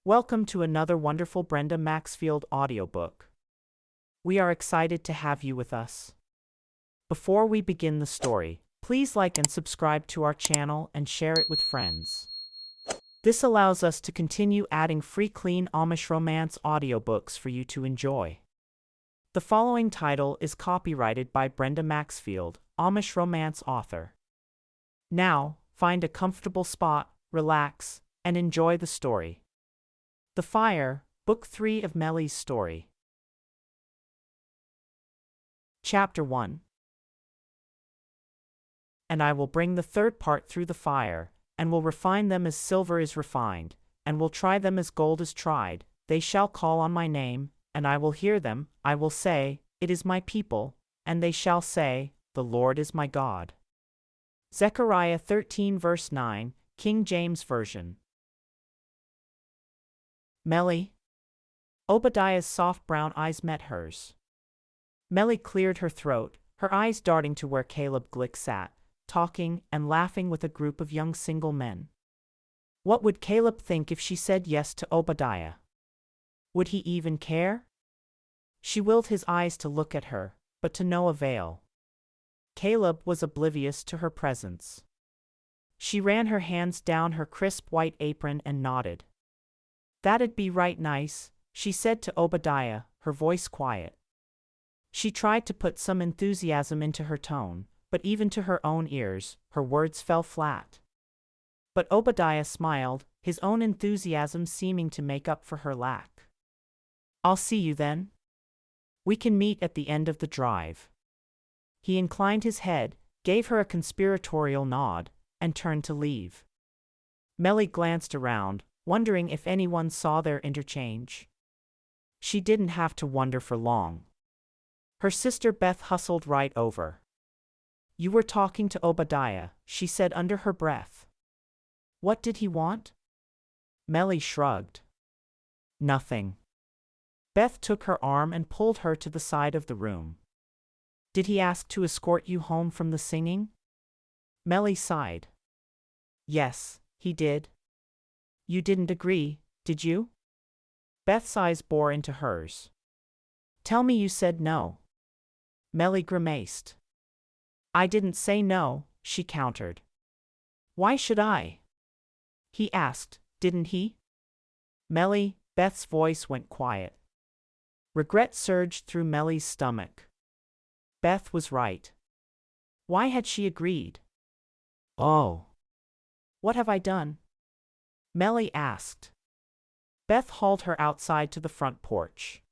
Welcome to another wonderful Brenda Maxfield audiobook. We are excited to have you with us. Before we begin the story, please like and subscribe to our channel and share it with friends. This allows us to continue adding free clean Amish Romance audiobooks for you to enjoy. The following title is copyrighted by Brenda Maxfield, Amish Romance author. Now, find a comfortable spot, relax, and enjoy the story. The Fire, Book 3 of Mellie's story. Chapter 1. And I will bring the third part through the fire, and will refine them as silver is refined, and will try them as gold is tried. They shall call on my name, and I will hear them. I will say, It is my people, and they shall say, The Lord is my God. Zechariah 13 verse 9, King James Version. Mellie. Obadiah's soft brown eyes met hers. Mellie cleared her throat, her eyes darting to where Caleb Glick sat, talking and laughing with a group of young single men. What would Caleb think if she said yes to Obadiah? Would he even care? She willed his eyes to look at her, but to no avail. Caleb was oblivious to her presence. She ran her hands down her crisp white apron and nodded. That'd be right nice, she said to Obadiah, her voice quiet. She tried to put some enthusiasm into her tone, but even to her own ears, her words fell flat. But Obadiah smiled, his own enthusiasm seeming to make up for her lack. I'll see you then. We can meet at the end of the drive. He inclined his head, gave her a conspiratorial nod, and turned to leave. Mellie glanced around, wondering if anyone saw their interchange. She didn't have to wonder for long. Her sister Beth hustled right over. You were talking to Obadiah, she said under her breath. What did he want? Mellie shrugged. Nothing. Beth took her arm and pulled her to the side of the room. Did he ask to escort you home from the singing? Mellie sighed. Yes, he did. You didn't agree, did you? Beth's eyes bore into hers. Tell me you said no. Mellie grimaced. I didn't say no, she countered. Why should I? He asked, didn't he? Mellie, Beth's voice went quiet. Regret surged through Mellie's stomach. Beth was right. Why had she agreed? Oh. What have I done? Mellie asked. Beth hauled her outside to the front porch.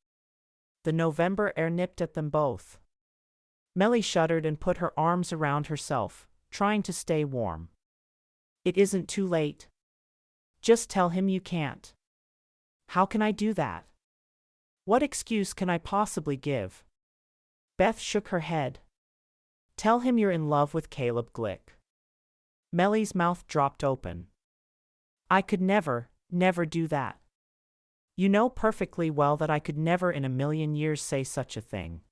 The November air nipped at them both. Mellie shuddered and put her arms around herself, trying to stay warm. It isn't too late. Just tell him you can't. How can I do that? What excuse can I possibly give? Beth shook her head. Tell him you're in love with Caleb Glick. Mellie's mouth dropped open. I could never do that. You know perfectly well that I could never in a million years say such a thing.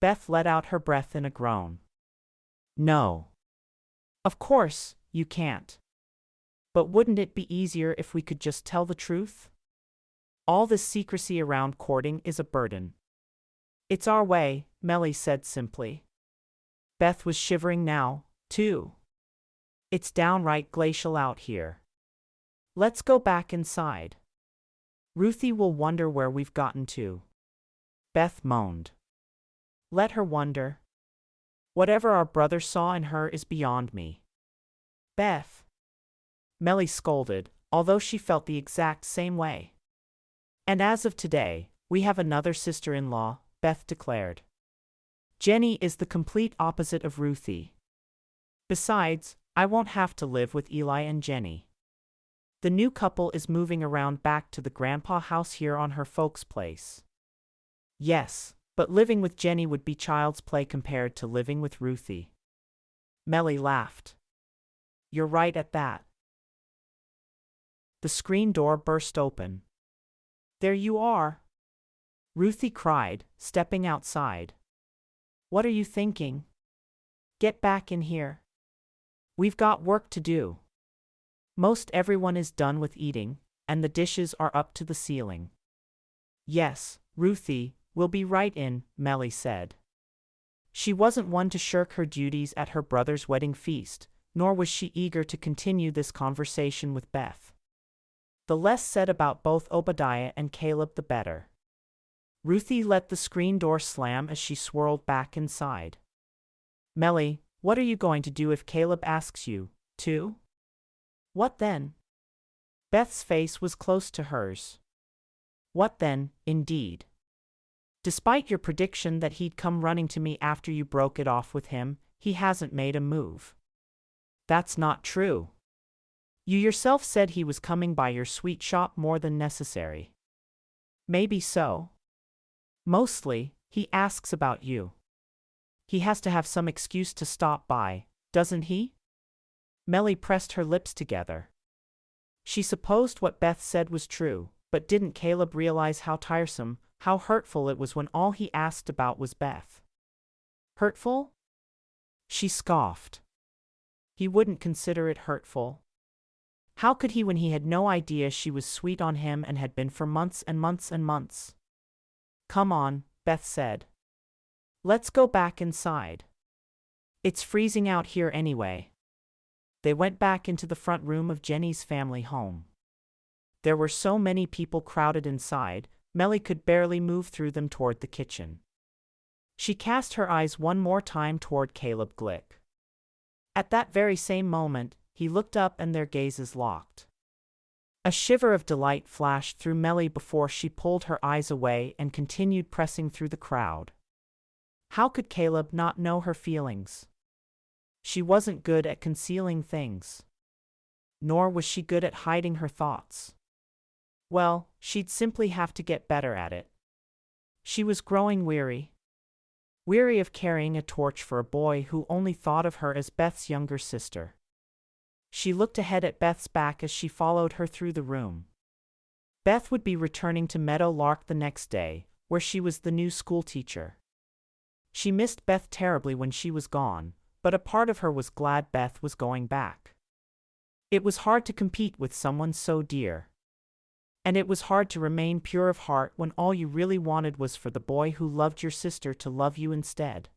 Beth let out her breath in a groan. No. Of course, you can't. But wouldn't it be easier if we could just tell the truth? All this secrecy around courting is a burden. It's our way, Mellie said simply. Beth was shivering now, too. It's downright glacial out here. Let's go back inside. Ruthie will wonder where we've gotten to. Beth moaned. Let her wonder. Whatever our brother saw in her is beyond me. Beth. Mellie scolded, although she felt the exact same way. And as of today, we have another sister-in-law, Beth declared. Jenny is the complete opposite of Ruthie. Besides, I won't have to live with Eli and Jenny. The new couple is moving around back to the grandpa house here on her folks' place. Yes, but living with Jenny would be child's play compared to living with Ruthie. Mellie laughed. You're right at that. The screen door burst open. There you are. Ruthie cried, stepping outside. What are you thinking? Get back in here. We've got work to do. Most everyone is done with eating, and the dishes are up to the ceiling. Yes, Ruthie, we'll be right in, Mellie said. She wasn't one to shirk her duties at her brother's wedding feast, nor was she eager to continue this conversation with Beth. The less said about both Obadiah and Caleb the better. Ruthie let the screen door slam as she swirled back inside. Mellie, what are you going to do if Caleb asks you to? What then? Beth's face was close to hers. What then, indeed? Despite your prediction that he'd come running to me after you broke it off with him, he hasn't made a move. That's not true. You yourself said he was coming by your sweet shop more than necessary. Maybe so. Mostly, he asks about you. He has to have some excuse to stop by, doesn't he? Mellie pressed her lips together. She supposed what Beth said was true, but didn't Caleb realize how tiresome, how hurtful it was when all he asked about was Beth? Hurtful? She scoffed. He wouldn't consider it hurtful. How could he when he had no idea she was sweet on him and had been for months and months and months? Come on, Beth said. Let's go back inside. It's freezing out here anyway. They went back into the front room of Jenny's family home. There were so many people crowded inside, Mellie could barely move through them toward the kitchen. She cast her eyes one more time toward Caleb Glick. At that very same moment, he looked up and their gazes locked. A shiver of delight flashed through Mellie before she pulled her eyes away and continued pressing through the crowd. How could Caleb not know her feelings? She wasn't good at concealing things. Nor was she good at hiding her thoughts. Well, she'd simply have to get better at it. She was growing weary. Weary of carrying a torch for a boy who only thought of her as Beth's younger sister. She looked ahead at Beth's back as she followed her through the room. Beth would be returning to Meadow Lark the next day, where she was the new schoolteacher. She missed Beth terribly when she was gone, but a part of her was glad Beth was going back. It was hard to compete with someone so dear. And it was hard to remain pure of heart when all you really wanted was for the boy who loved your sister to love you instead.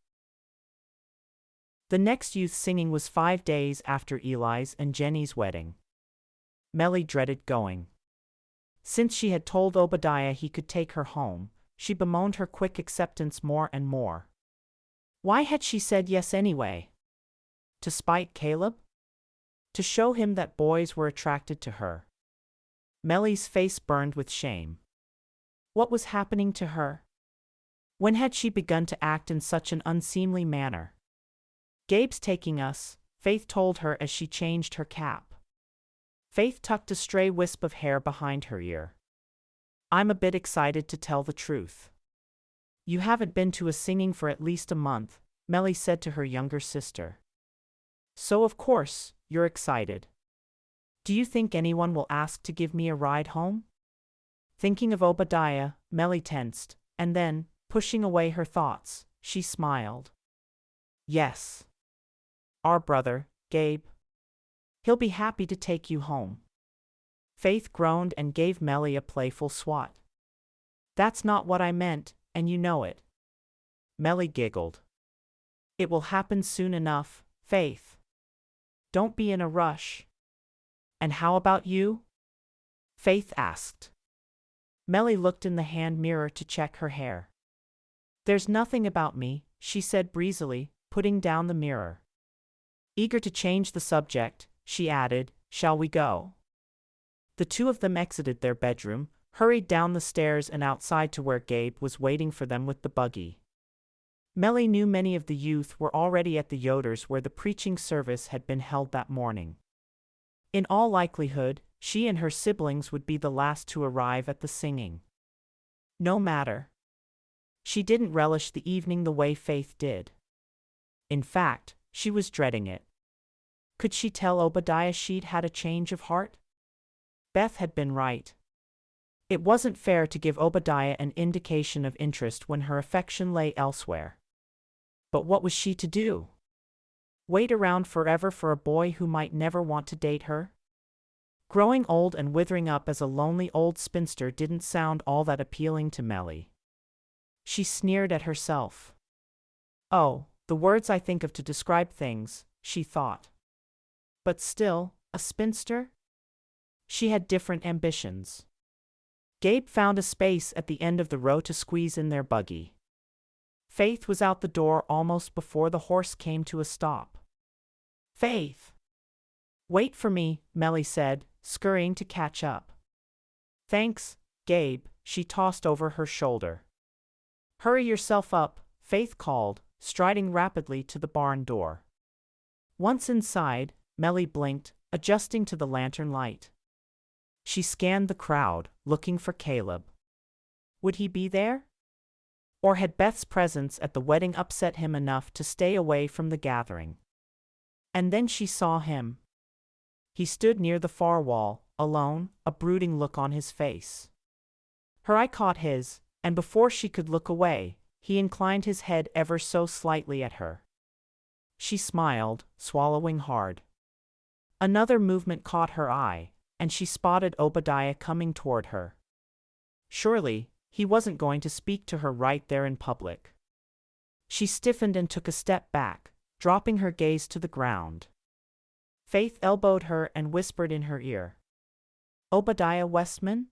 The next youth singing was 5 days after Eli's and Jenny's wedding. Mellie dreaded going. Since she had told Obadiah he could take her home, she bemoaned her quick acceptance more and more. Why had she said yes anyway? To spite Caleb? To show him that boys were attracted to her? Mellie's face burned with shame. What was happening to her? When had she begun to act in such an unseemly manner? Gabe's taking us, Faith told her as she changed her cap. Faith tucked a stray wisp of hair behind her ear. I'm a bit excited to tell the truth. You haven't been to a singing for at least a month, Mellie said to her younger sister. So of course, you're excited. Do you think anyone will ask to give me a ride home? Thinking of Obadiah, Mellie tensed, and then, pushing away her thoughts, she smiled. Yes. Our brother, Gabe. He'll be happy to take you home. Faith groaned and gave Mellie a playful swat. That's not what I meant, and you know it. Mellie giggled. It will happen soon enough, Faith. Don't be in a rush. And how about you? Faith asked. Mellie looked in the hand mirror to check her hair. There's nothing about me, she said breezily, putting down the mirror. Eager to change the subject, she added, shall we go? The two of them exited their bedroom, hurried down the stairs and outside to where Gabe was waiting for them with the buggy. Mellie knew many of the youth were already at the Yoders where the preaching service had been held that morning. In all likelihood, she and her siblings would be the last to arrive at the singing. No matter. She didn't relish the evening the way Faith did. In fact, she was dreading it. Could she tell Obadiah she'd had a change of heart? Beth had been right. It wasn't fair to give Obadiah an indication of interest when her affection lay elsewhere. But what was she to do? Wait around forever for a boy who might never want to date her? Growing old and withering up as a lonely old spinster didn't sound all that appealing to Mellie. She sneered at herself. Oh, the words I think of to describe things, she thought. But still, a spinster? She had different ambitions. Gabe found a space at the end of the row to squeeze in their buggy. Faith was out the door almost before the horse came to a stop. Faith! Wait for me, Mellie said, scurrying to catch up. Thanks, Gabe, she tossed over her shoulder. Hurry yourself up, Faith called, striding rapidly to the barn door. Once inside, Mellie blinked, adjusting to the lantern light. She scanned the crowd, looking for Caleb. Would he be there? Or had Beth's presence at the wedding upset him enough to stay away from the gathering? And then she saw him. He stood near the far wall, alone, a brooding look on his face. Her eye caught his, and before she could look away, he inclined his head ever so slightly at her. She smiled, swallowing hard. Another movement caught her eye, and she spotted Obadiah coming toward her. Surely, he wasn't going to speak to her right there in public. She stiffened and took a step back, dropping her gaze to the ground. Faith elbowed her and whispered in her ear. Obadiah Westman?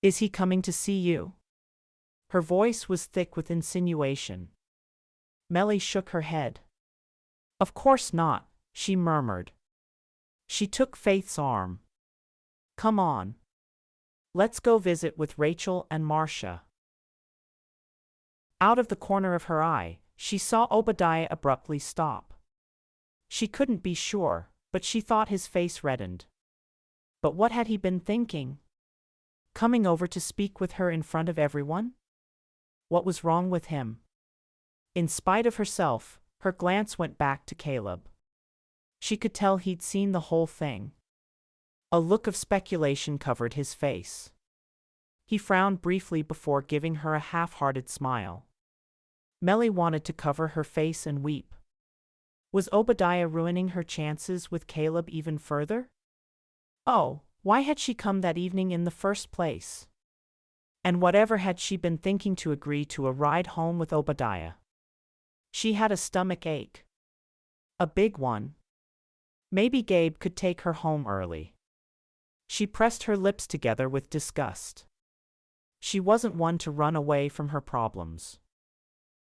Is he coming to see you? Her voice was thick with insinuation. Mellie shook her head. Of course not, she murmured. She took Faith's arm. Come on. Let's go visit with Rachel and Marcia. Out of the corner of her eye, she saw Obadiah abruptly stop. She couldn't be sure, but she thought his face reddened. But what had he been thinking? Coming over to speak with her in front of everyone? What was wrong with him? In spite of herself, her glance went back to Caleb. She could tell he'd seen the whole thing. A look of speculation covered his face. He frowned briefly before giving her a half-hearted smile. Mellie wanted to cover her face and weep. Was Obadiah ruining her chances with Caleb even further? Oh, why had she come that evening in the first place? And whatever had she been thinking to agree to a ride home with Obadiah? She had a stomach ache. A big one. Maybe Gabe could take her home early. She pressed her lips together with disgust. She wasn't one to run away from her problems.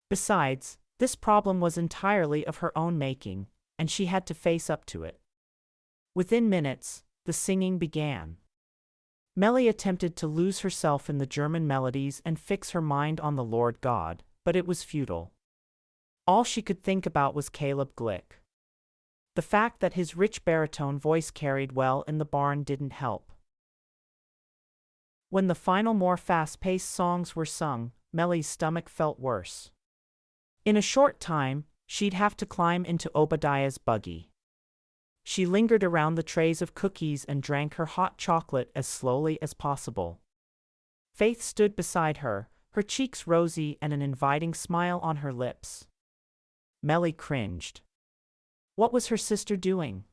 Besides, this problem was entirely of her own making, and she had to face up to it. Within minutes, the singing began. Mellie attempted to lose herself in the German melodies and fix her mind on the Lord God, but it was futile. All she could think about was Caleb Glick. The fact that his rich baritone voice carried well in the barn didn't help. When the final more fast-paced songs were sung, Mellie's stomach felt worse. In a short time, she'd have to climb into Obadiah's buggy. She lingered around the trays of cookies and drank her hot chocolate as slowly as possible. Faith stood beside her, her cheeks rosy and an inviting smile on her lips. Mellie cringed. What was her sister doing?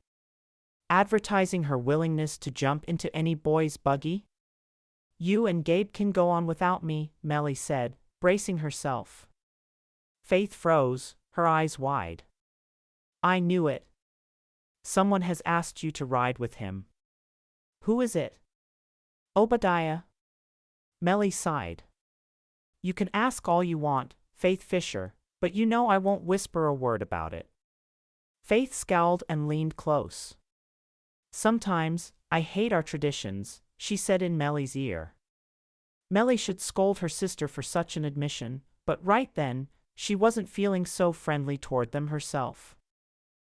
Advertising her willingness to jump into any boy's buggy? You and Gabe can go on without me, Mellie said, bracing herself. Faith froze, her eyes wide. I knew it. Someone has asked you to ride with him. Who is it? Obadiah. Mellie sighed. You can ask all you want, Faith Fisher, but you know I won't whisper a word about it. Faith scowled and leaned close. Sometimes, I hate our traditions, she said in Mellie's ear. Mellie should scold her sister for such an admission, but right then, she wasn't feeling so friendly toward them herself.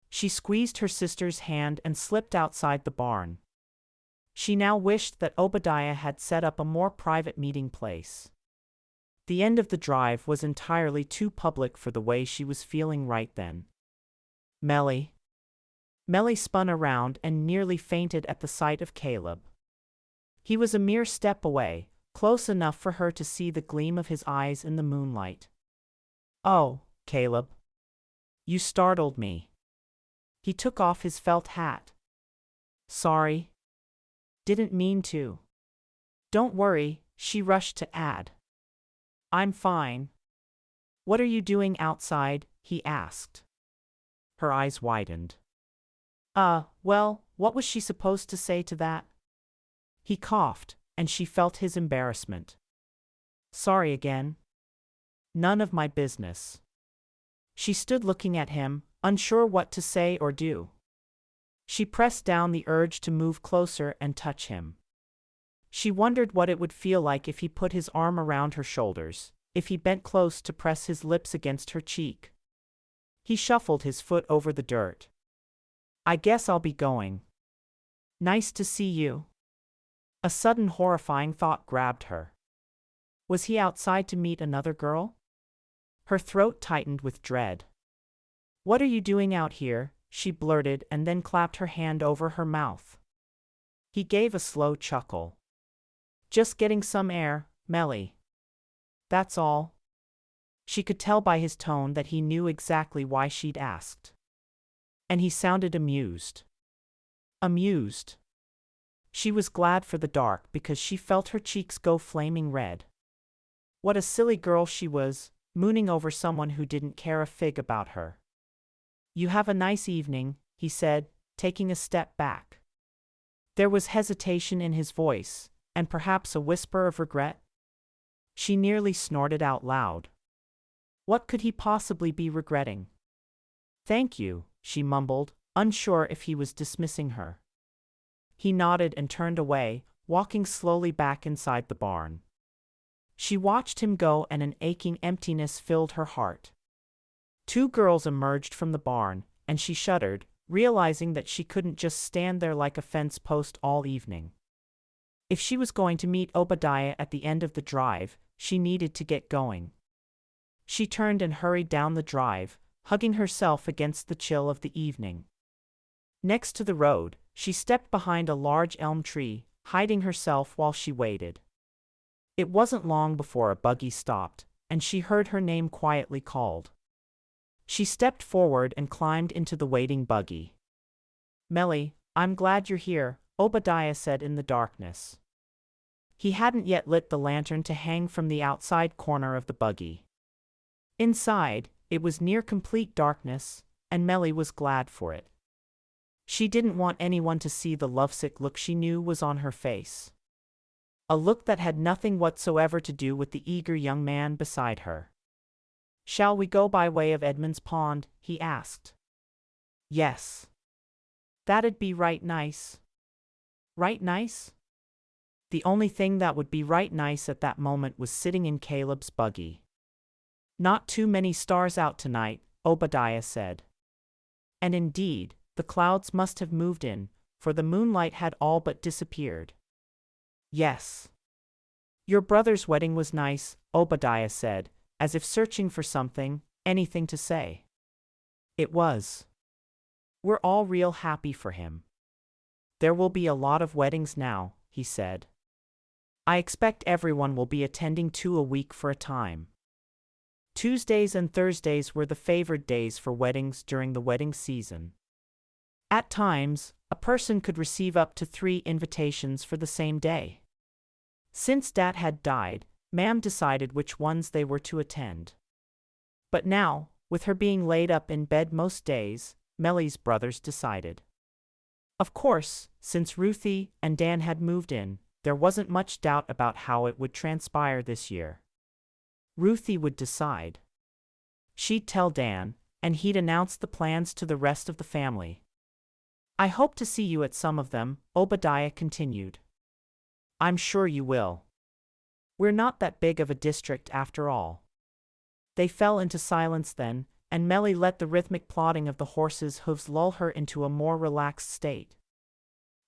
She squeezed her sister's hand and slipped outside the barn. She now wished that Obadiah had set up a more private meeting place. The end of the drive was entirely too public for the way she was feeling right then. Mellie. Mellie spun around and nearly fainted at the sight of Caleb. He was a mere step away, close enough for her to see the gleam of his eyes in the moonlight. Oh, Caleb. You startled me. He took off his felt hat. Sorry. Didn't mean to. Don't worry, she rushed to add. I'm fine. What are you doing outside? He asked. Her eyes widened. Well, what was she supposed to say to that? He coughed, and she felt his embarrassment. Sorry again. None of my business. She stood looking at him, unsure what to say or do. She pressed down the urge to move closer and touch him. She wondered what it would feel like if he put his arm around her shoulders, if he bent close to press his lips against her cheek. He shuffled his foot over the dirt. I guess I'll be going. Nice to see you. A sudden horrifying thought grabbed her. Was he outside to meet another girl? Her throat tightened with dread. What are you doing out here? She blurted and then clapped her hand over her mouth. He gave a slow chuckle. Just getting some air, Mellie. That's all. She could tell by his tone that he knew exactly why she'd asked. And he sounded amused. Amused. She was glad for the dark because she felt her cheeks go flaming red. What a silly girl she was, mooning over someone who didn't care a fig about her. You have a nice evening, he said, taking a step back. There was hesitation in his voice, and perhaps a whisper of regret. She nearly snorted out loud. What could he possibly be regretting? Thank you, she mumbled, unsure if he was dismissing her. He nodded and turned away, walking slowly back inside the barn. She watched him go and an aching emptiness filled her heart. 2 girls emerged from the barn, and she shuddered, realizing that she couldn't just stand there like a fence post all evening. If she was going to meet Obadiah at the end of the drive, she needed to get going. She turned and hurried down the drive, hugging herself against the chill of the evening. Next to the road, she stepped behind a large elm tree, hiding herself while she waited. It wasn't long before a buggy stopped, and she heard her name quietly called. She stepped forward and climbed into the waiting buggy. Mellie, I'm glad you're here, Obadiah said in the darkness. He hadn't yet lit the lantern to hang from the outside corner of the buggy. Inside, it was near complete darkness, and Mellie was glad for it. She didn't want anyone to see the lovesick look she knew was on her face. A look that had nothing whatsoever to do with the eager young man beside her. Shall we go by way of Edmund's Pond? He asked. Yes. That'd be right nice. Right nice? The only thing that would be right nice at that moment was sitting in Caleb's buggy. Not too many stars out tonight, Obadiah said. And indeed, the clouds must have moved in, for the moonlight had all but disappeared. Yes. Your brother's wedding was nice, Obadiah said, as if searching for something, anything to say. It was. We're all real happy for him. There will be a lot of weddings now, he said. I expect everyone will be attending 2 a week for a time. Tuesdays and Thursdays were the favored days for weddings during the wedding season. At times, a person could receive up to 3 invitations for the same day. Since Dad had died, Ma'am decided which ones they were to attend. But now, with her being laid up in bed most days, Mellie's brothers decided. Of course, since Ruthie and Dan had moved in, there wasn't much doubt about how it would transpire this year. Ruthie would decide. She'd tell Dan, and he'd announce the plans to the rest of the family. I hope to see you at some of them, Obadiah continued. I'm sure you will. We're not that big of a district after all. They fell into silence then, and Mellie let the rhythmic plodding of the horses' hooves lull her into a more relaxed state.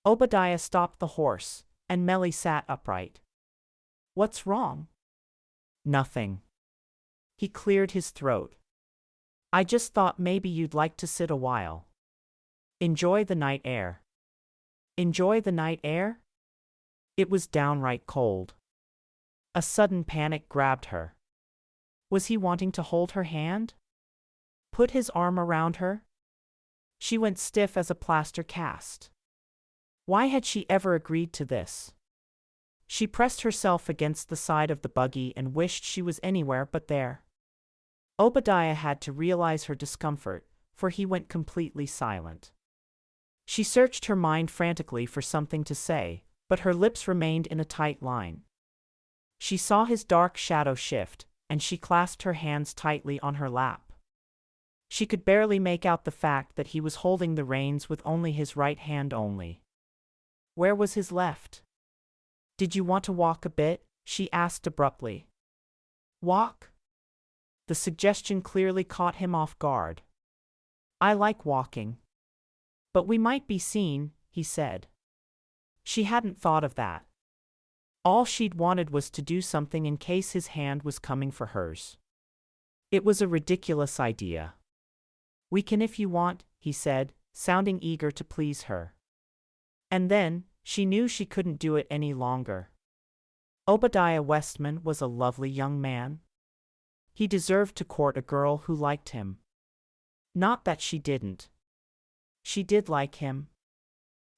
Obadiah stopped the horse, and Mellie sat upright. What's wrong? Nothing. He cleared his throat. I just thought maybe you'd like to sit a while. Enjoy the night air. Enjoy the night air? It was downright cold. A sudden panic grabbed her. Was he wanting to hold her hand? Put his arm around her? She went stiff as a plaster cast. Why had she ever agreed to this? She pressed herself against the side of the buggy and wished she was anywhere but there. Obadiah had to realize her discomfort, for he went completely silent. She searched her mind frantically for something to say, but her lips remained in a tight line. She saw his dark shadow shift, and she clasped her hands tightly on her lap. She could barely make out the fact that he was holding the reins with only his right hand only. Where was his left? Did you want to walk a bit? She asked abruptly. Walk? The suggestion clearly caught him off guard. I like walking. But we might be seen, he said. She hadn't thought of that. All she'd wanted was to do something in case his hand was coming for hers. It was a ridiculous idea. We can if you want, he said, sounding eager to please her. And then, she knew she couldn't do it any longer. Obadiah Westman was a lovely young man. He deserved to court a girl who liked him. Not that she didn't. She did like him.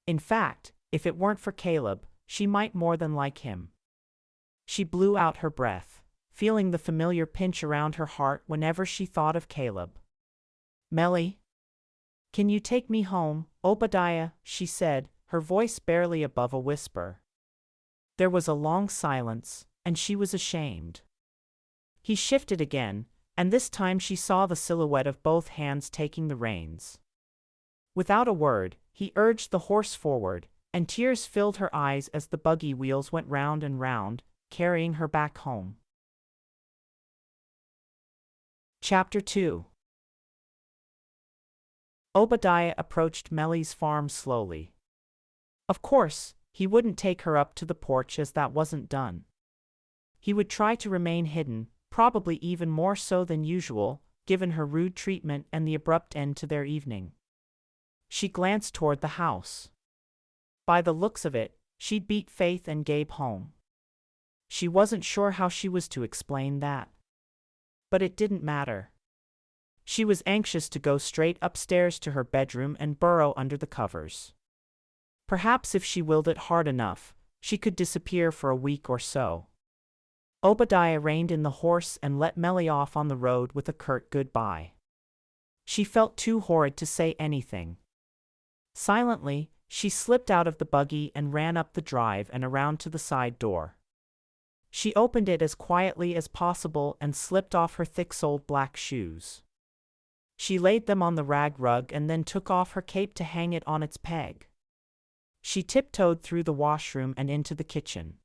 In fact, if it weren't for Caleb, she might more than like him. She blew out her breath, feeling the familiar pinch around her heart whenever she thought of Caleb. Mellie? Can you take me home, Obadiah? She said, her voice barely above a whisper. There was a long silence, and she was ashamed. He shifted again, and this time she saw the silhouette of both hands taking the reins. Without a word, he urged the horse forward, and tears filled her eyes as the buggy wheels went round and round, carrying her back home. Chapter 2. Obadiah approached Mellie's farm slowly. Of course, he wouldn't take her up to the porch as that wasn't done. He would try to remain hidden, probably even more so than usual, given her rude treatment and the abrupt end to their evening. She glanced toward the house. By the looks of it, she'd beat Faith and Gabe home. She wasn't sure how she was to explain that. But it didn't matter. She was anxious to go straight upstairs to her bedroom and burrow under the covers. Perhaps if she willed it hard enough, she could disappear for a week or so. Obadiah reined in the horse and let Mellie off on the road with a curt goodbye. She felt too horrid to say anything. Silently, she slipped out of the buggy and ran up the drive and around to the side door. She opened it as quietly as possible and slipped off her thick-soled black shoes. She laid them on the rag rug and then took off her cape to hang it on its peg. She tiptoed through the washroom and into the kitchen.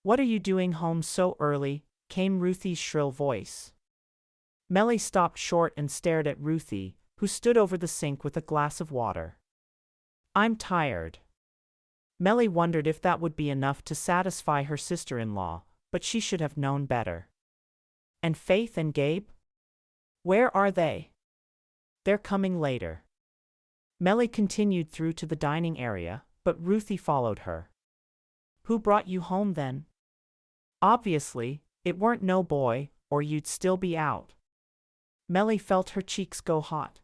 "What are you doing home so early?" came Ruthie's shrill voice. Mellie stopped short and stared at Ruthie, who stood over the sink with a glass of water. "I'm tired." Mellie wondered if that would be enough to satisfy her sister-in-law, but she should have known better. "And Faith and Gabe? Where are they?" "They're coming later." Mellie continued through to the dining area, but Ruthie followed her. "Who brought you home then? Obviously, it weren't no boy, or you'd still be out." Mellie felt her cheeks go hot.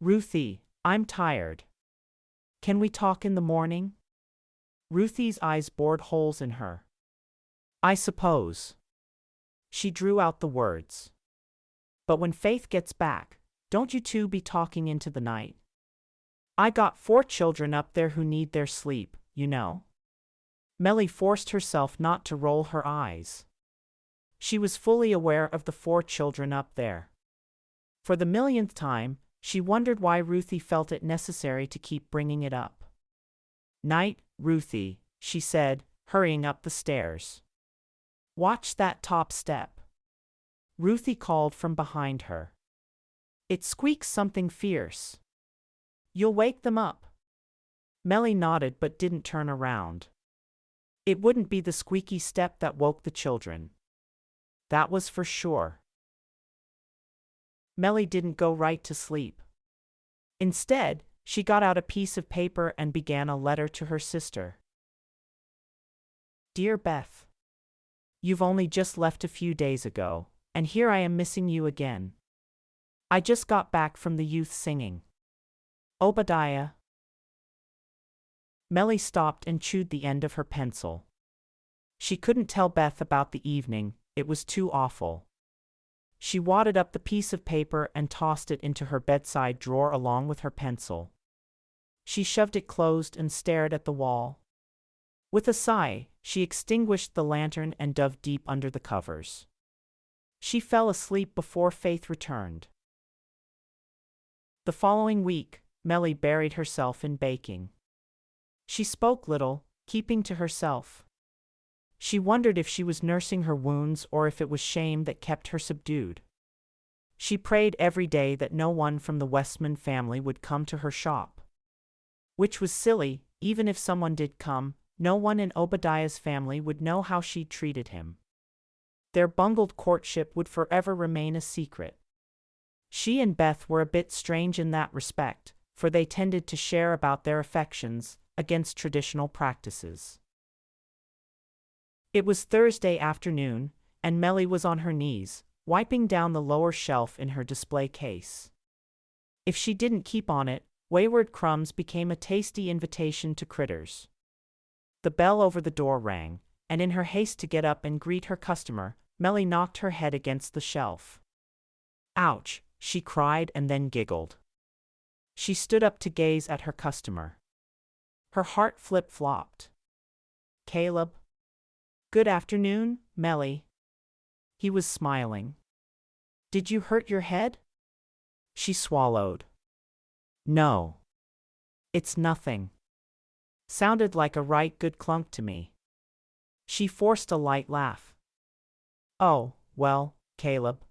"Ruthie, I'm tired. Can we talk in the morning?" Ruthie's eyes bored holes in her. "I suppose." She drew out the words. "But when Faith gets back, don't you two be talking into the night. I got 4 children up there who need their sleep, you know." Mellie forced herself not to roll her eyes. She was fully aware of the 4 children up there. For the millionth time, she wondered why Ruthie felt it necessary to keep bringing it up. "Night, Ruthie," she said, hurrying up the stairs. "Watch that top step." Ruthie called from behind her. "It squeaks something fierce. You'll wake them up." Mellie nodded but didn't turn around. It wouldn't be the squeaky step that woke the children. That was for sure. Mellie didn't go right to sleep. Instead, she got out a piece of paper and began a letter to her sister. "Dear Beth, you've only just left a few days ago, and here I am missing you again. I just got back from the youth singing. Obadiah." Mellie stopped and chewed the end of her pencil. She couldn't tell Beth about the evening, it was too awful. She wadded up the piece of paper and tossed it into her bedside drawer along with her pencil. She shoved it closed and stared at the wall. With a sigh, she extinguished the lantern and dove deep under the covers. She fell asleep before Faith returned. The following week, Mellie buried herself in baking. She spoke little, keeping to herself. She wondered if she was nursing her wounds or if it was shame that kept her subdued. She prayed every day that no one from the Westman family would come to her shop. Which was silly, even if someone did come, no one in Obadiah's family would know how she'd treated him. Their bungled courtship would forever remain a secret. She and Beth were a bit strange in that respect, for they tended to share about their affections, against traditional practices. It was Thursday afternoon, and Mellie was on her knees, wiping down the lower shelf in her display case. If she didn't keep on it, wayward crumbs became a tasty invitation to critters. The bell over the door rang, and in her haste to get up and greet her customer, Mellie knocked her head against the shelf. "Ouch," she cried and then giggled. She stood up to gaze at her customer. Her heart flip-flopped. "Caleb?" "Good afternoon, Mellie." He was smiling. "Did you hurt your head?" She swallowed. "No. It's nothing." Sounded like a right good clunk to me. She forced a light laugh. "Oh, well, Caleb.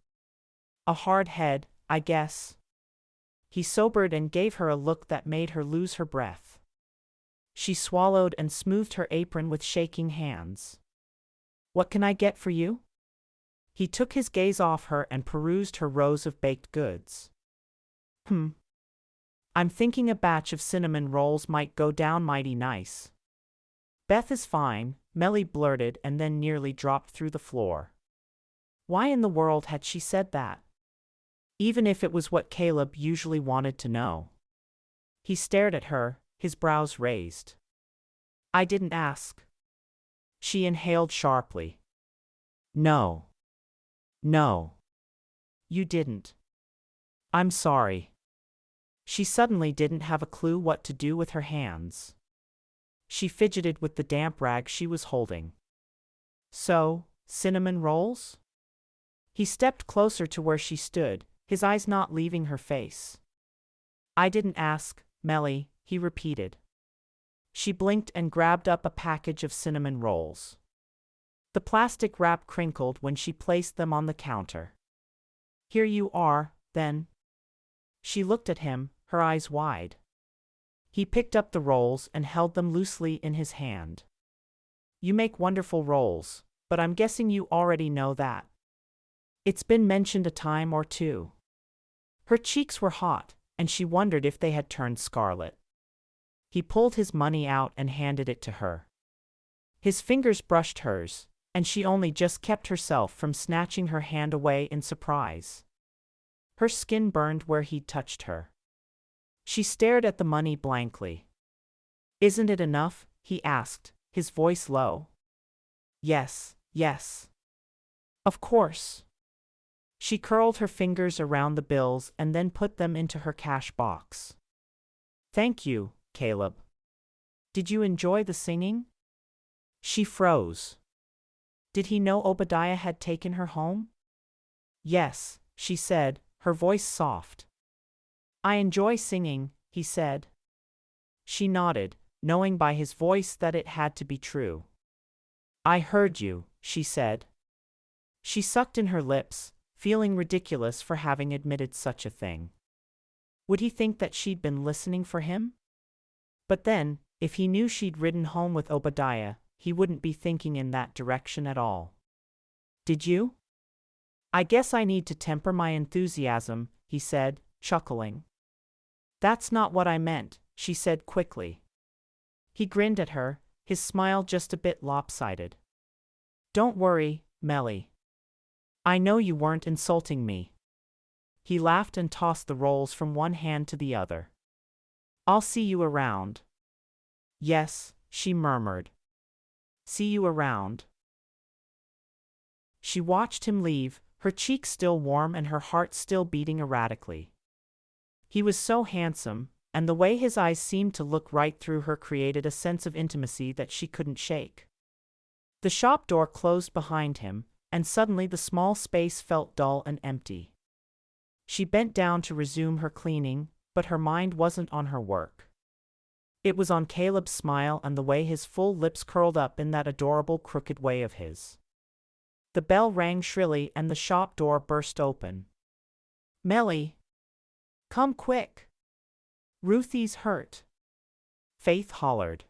A hard head, I guess." He sobered and gave her a look that made her lose her breath. She swallowed and smoothed her apron with shaking hands. "What can I get for you?" He took his gaze off her and perused her rows of baked goods. I'm thinking a batch of cinnamon rolls might go down mighty nice." "Beth is fine," Mellie blurted and then nearly dropped through the floor. Why in the world had she said that? Even if it was what Caleb usually wanted to know. He stared at her, his brows raised. "I didn't ask." She inhaled sharply. "No. No. You didn't. I'm sorry." She suddenly didn't have a clue what to do with her hands. She fidgeted with the damp rag she was holding. "So, cinnamon rolls?" He stepped closer to where she stood, his eyes not leaving her face. "I didn't ask, Mellie," he repeated. She blinked and grabbed up a package of cinnamon rolls. The plastic wrap crinkled when she placed them on the counter. "Here you are, then." She looked at him, her eyes wide. He picked up the rolls and held them loosely in his hand. "You make wonderful rolls, but I'm guessing you already know that." "It's been mentioned a time or two." Her cheeks were hot, and she wondered if they had turned scarlet. He pulled his money out and handed it to her. His fingers brushed hers, and she only just kept herself from snatching her hand away in surprise. Her skin burned where he'd touched her. She stared at the money blankly. "Isn't it enough?" he asked, his voice low. Yes. Of course." She curled her fingers around the bills and then put them into her cash box. "Thank you, Caleb. Did you enjoy the singing?" She froze. Did he know Obadiah had taken her home? "Yes," she said, her voice soft. "I enjoy singing," he said. She nodded, knowing by his voice that it had to be true. "I heard you," she said. She sucked in her lips, feeling ridiculous for having admitted such a thing. Would he think that she'd been listening for him? But then, if he knew she'd ridden home with Obadiah, he wouldn't be thinking in that direction at all. "Did you?" "I guess I need to temper my enthusiasm," he said, chuckling. "That's not what I meant," she said quickly. He grinned at her, his smile just a bit lopsided. "Don't worry, Mellie. I know you weren't insulting me." He laughed and tossed the rolls from one hand to the other. "I'll see you around." Yes, she murmured. See you around. She watched him leave, her cheeks still warm and her heart still beating erratically. He was so handsome, and the way his eyes seemed to look right through her created a sense of intimacy that she couldn't shake. The shop door closed behind him, and suddenly the small space felt dull and empty. She bent down to resume her cleaning, but her mind wasn't on her work. It was on Caleb's smile and the way his full lips curled up in that adorable crooked way of his. The bell rang shrilly and the shop door burst open. Mellie! Come quick! Ruthie's hurt! Faith hollered.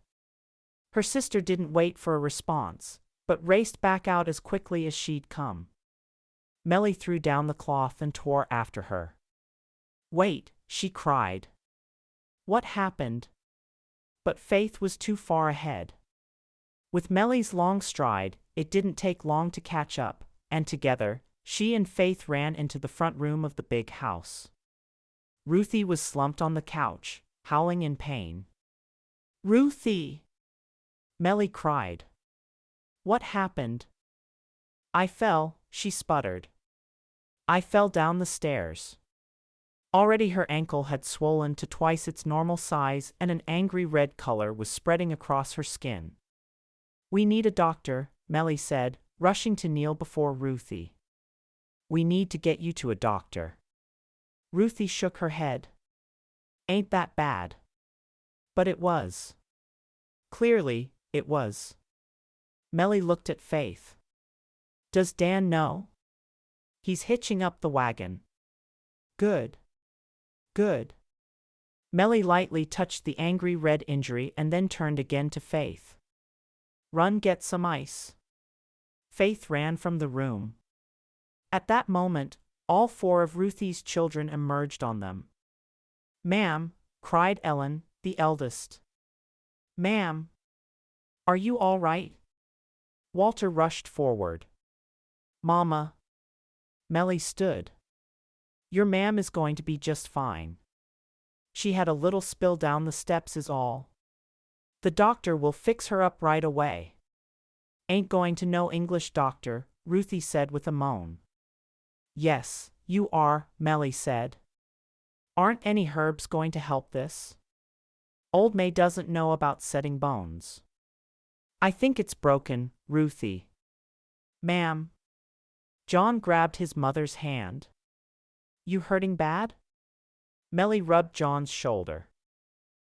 Her sister didn't wait for a response, but raced back out as quickly as she'd come. Mellie threw down the cloth and tore after her. Wait, she cried. What happened? But Faith was too far ahead. With Mellie's long stride, it didn't take long to catch up, and together, she and Faith ran into the front room of the big house. Ruthie was slumped on the couch, howling in pain. Ruthie! Mellie cried. What happened? I fell, she sputtered. I fell down the stairs. Already her ankle had swollen to twice its normal size and an angry red color was spreading across her skin. We need a doctor, Mellie said, rushing to kneel before Ruthie. We need to get you to a doctor. Ruthie shook her head. Ain't that bad? But it was. Clearly, it was. Mellie looked at Faith. Does Dan know? He's hitching up the wagon. Good. Good. Mellie lightly touched the angry red injury and then turned again to Faith. Run get some ice. Faith ran from the room. At that moment, all four of Ruthie's children emerged on them. Ma'am, cried Ellen, the eldest. Ma'am. Are you all right? Walter rushed forward. Mama. Mellie stood. Your ma'am is going to be just fine. She had a little spill down the steps is all. The doctor will fix her up right away. Ain't going to no English doctor, Ruthie said with a moan. Yes, you are, Mellie said. Aren't any herbs going to help this? Old May doesn't know about setting bones. I think it's broken, Ruthie. Ma'am. John grabbed his mother's hand. You hurting bad? Mellie rubbed John's shoulder.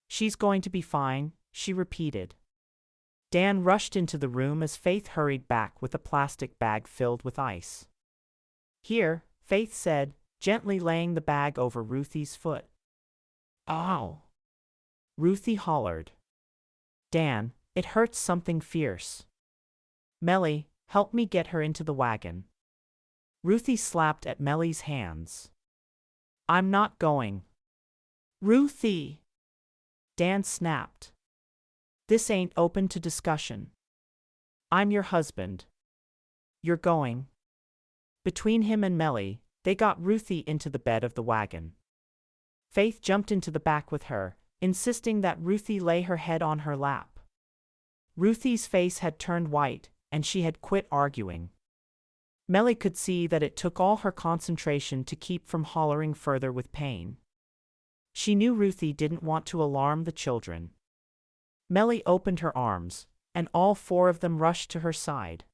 She's going to be fine, she repeated. Dan rushed into the room as Faith hurried back with a plastic bag filled with ice. Here, Faith said, gently laying the bag over Ruthie's foot. Ow! Ruthie hollered. Dan, it hurts something fierce. Mellie, help me get her into the wagon. Ruthie slapped at Mellie's hands. I'm not going. Ruthie! Dan snapped. This ain't open to discussion. I'm your husband. You're going. Between him and Mellie, they got Ruthie into the bed of the wagon. Faith jumped into the back with her, insisting that Ruthie lay her head on her lap. Ruthie's face had turned white, and she had quit arguing. Mellie could see that it took all her concentration to keep from hollering further with pain. She knew Ruthie didn't want to alarm the children. Mellie opened her arms, and all four of them rushed to her side.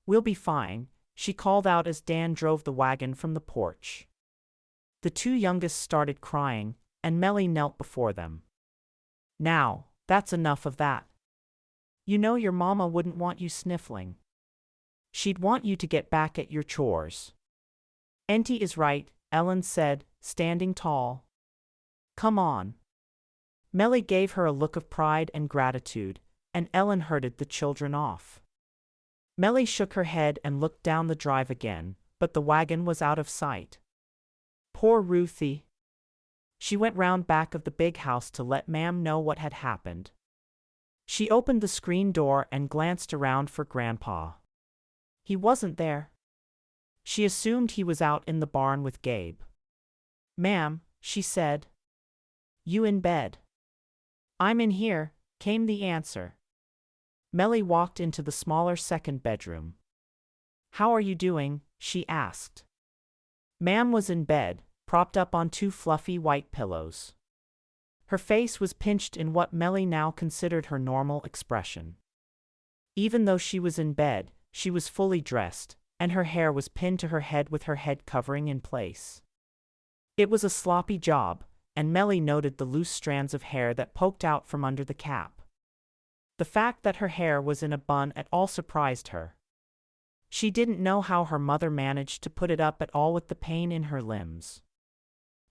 We'll be fine, she called out as Dan drove the wagon from the porch. The two youngest started crying, and Mellie knelt before them. Now, that's enough of that. You know your mama wouldn't want you sniffling. She'd want you to get back at your chores. Auntie is right, Ellen said, standing tall. Come on. Mellie gave her a look of pride and gratitude, and Ellen herded the children off. Mellie shook her head and looked down the drive again, but the wagon was out of sight. Poor Ruthie. She went round back of the big house to let Ma'am know what had happened. She opened the screen door and glanced around for Grandpa. He wasn't there. She assumed he was out in the barn with Gabe. Ma'am, she said. You in bed? I'm in here, came the answer. Mellie walked into the smaller second bedroom. "How are you doing?" she asked. Ma'am was in bed, propped up on two fluffy white pillows. Her face was pinched in what Mellie now considered her normal expression. Even though she was in bed, she was fully dressed, and her hair was pinned to her head with her head covering in place. It was a sloppy job, and Mellie noted the loose strands of hair that poked out from under the cap. The fact that her hair was in a bun at all surprised her. She didn't know how her mother managed to put it up at all with the pain in her limbs.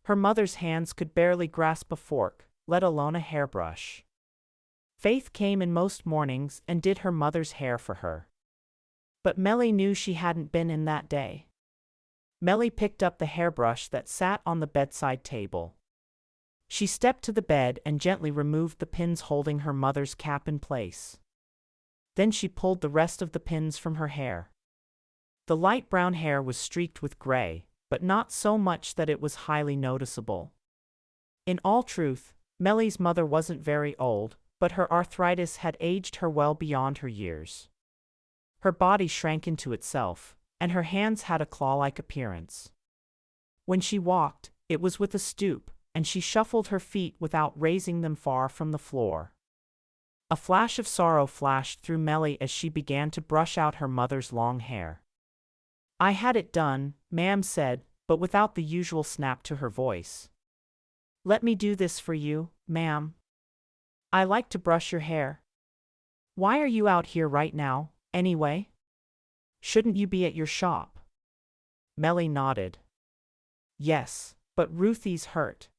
Her mother's hands could barely grasp a fork, let alone a hairbrush. Faith came in most mornings and did her mother's hair for her. But Mellie knew she hadn't been in that day. Mellie picked up the hairbrush that sat on the bedside table. She stepped to the bed and gently removed the pins holding her mother's cap in place. Then she pulled the rest of the pins from her hair. The light brown hair was streaked with gray, but not so much that it was highly noticeable. In all truth, Mellie's mother wasn't very old, but her arthritis had aged her well beyond her years. Her body shrank into itself, and her hands had a claw-like appearance. When she walked, it was with a stoop, and she shuffled her feet without raising them far from the floor. A flash of sorrow flashed through Mellie as she began to brush out her mother's long hair. "I had it done," Ma'am said, but without the usual snap to her voice. "Let me do this for you, ma'am. I like to brush your hair. Why are you out here right now, anyway? Shouldn't you be at your shop?" Mellie nodded. "Yes, but Ruthie's hurt."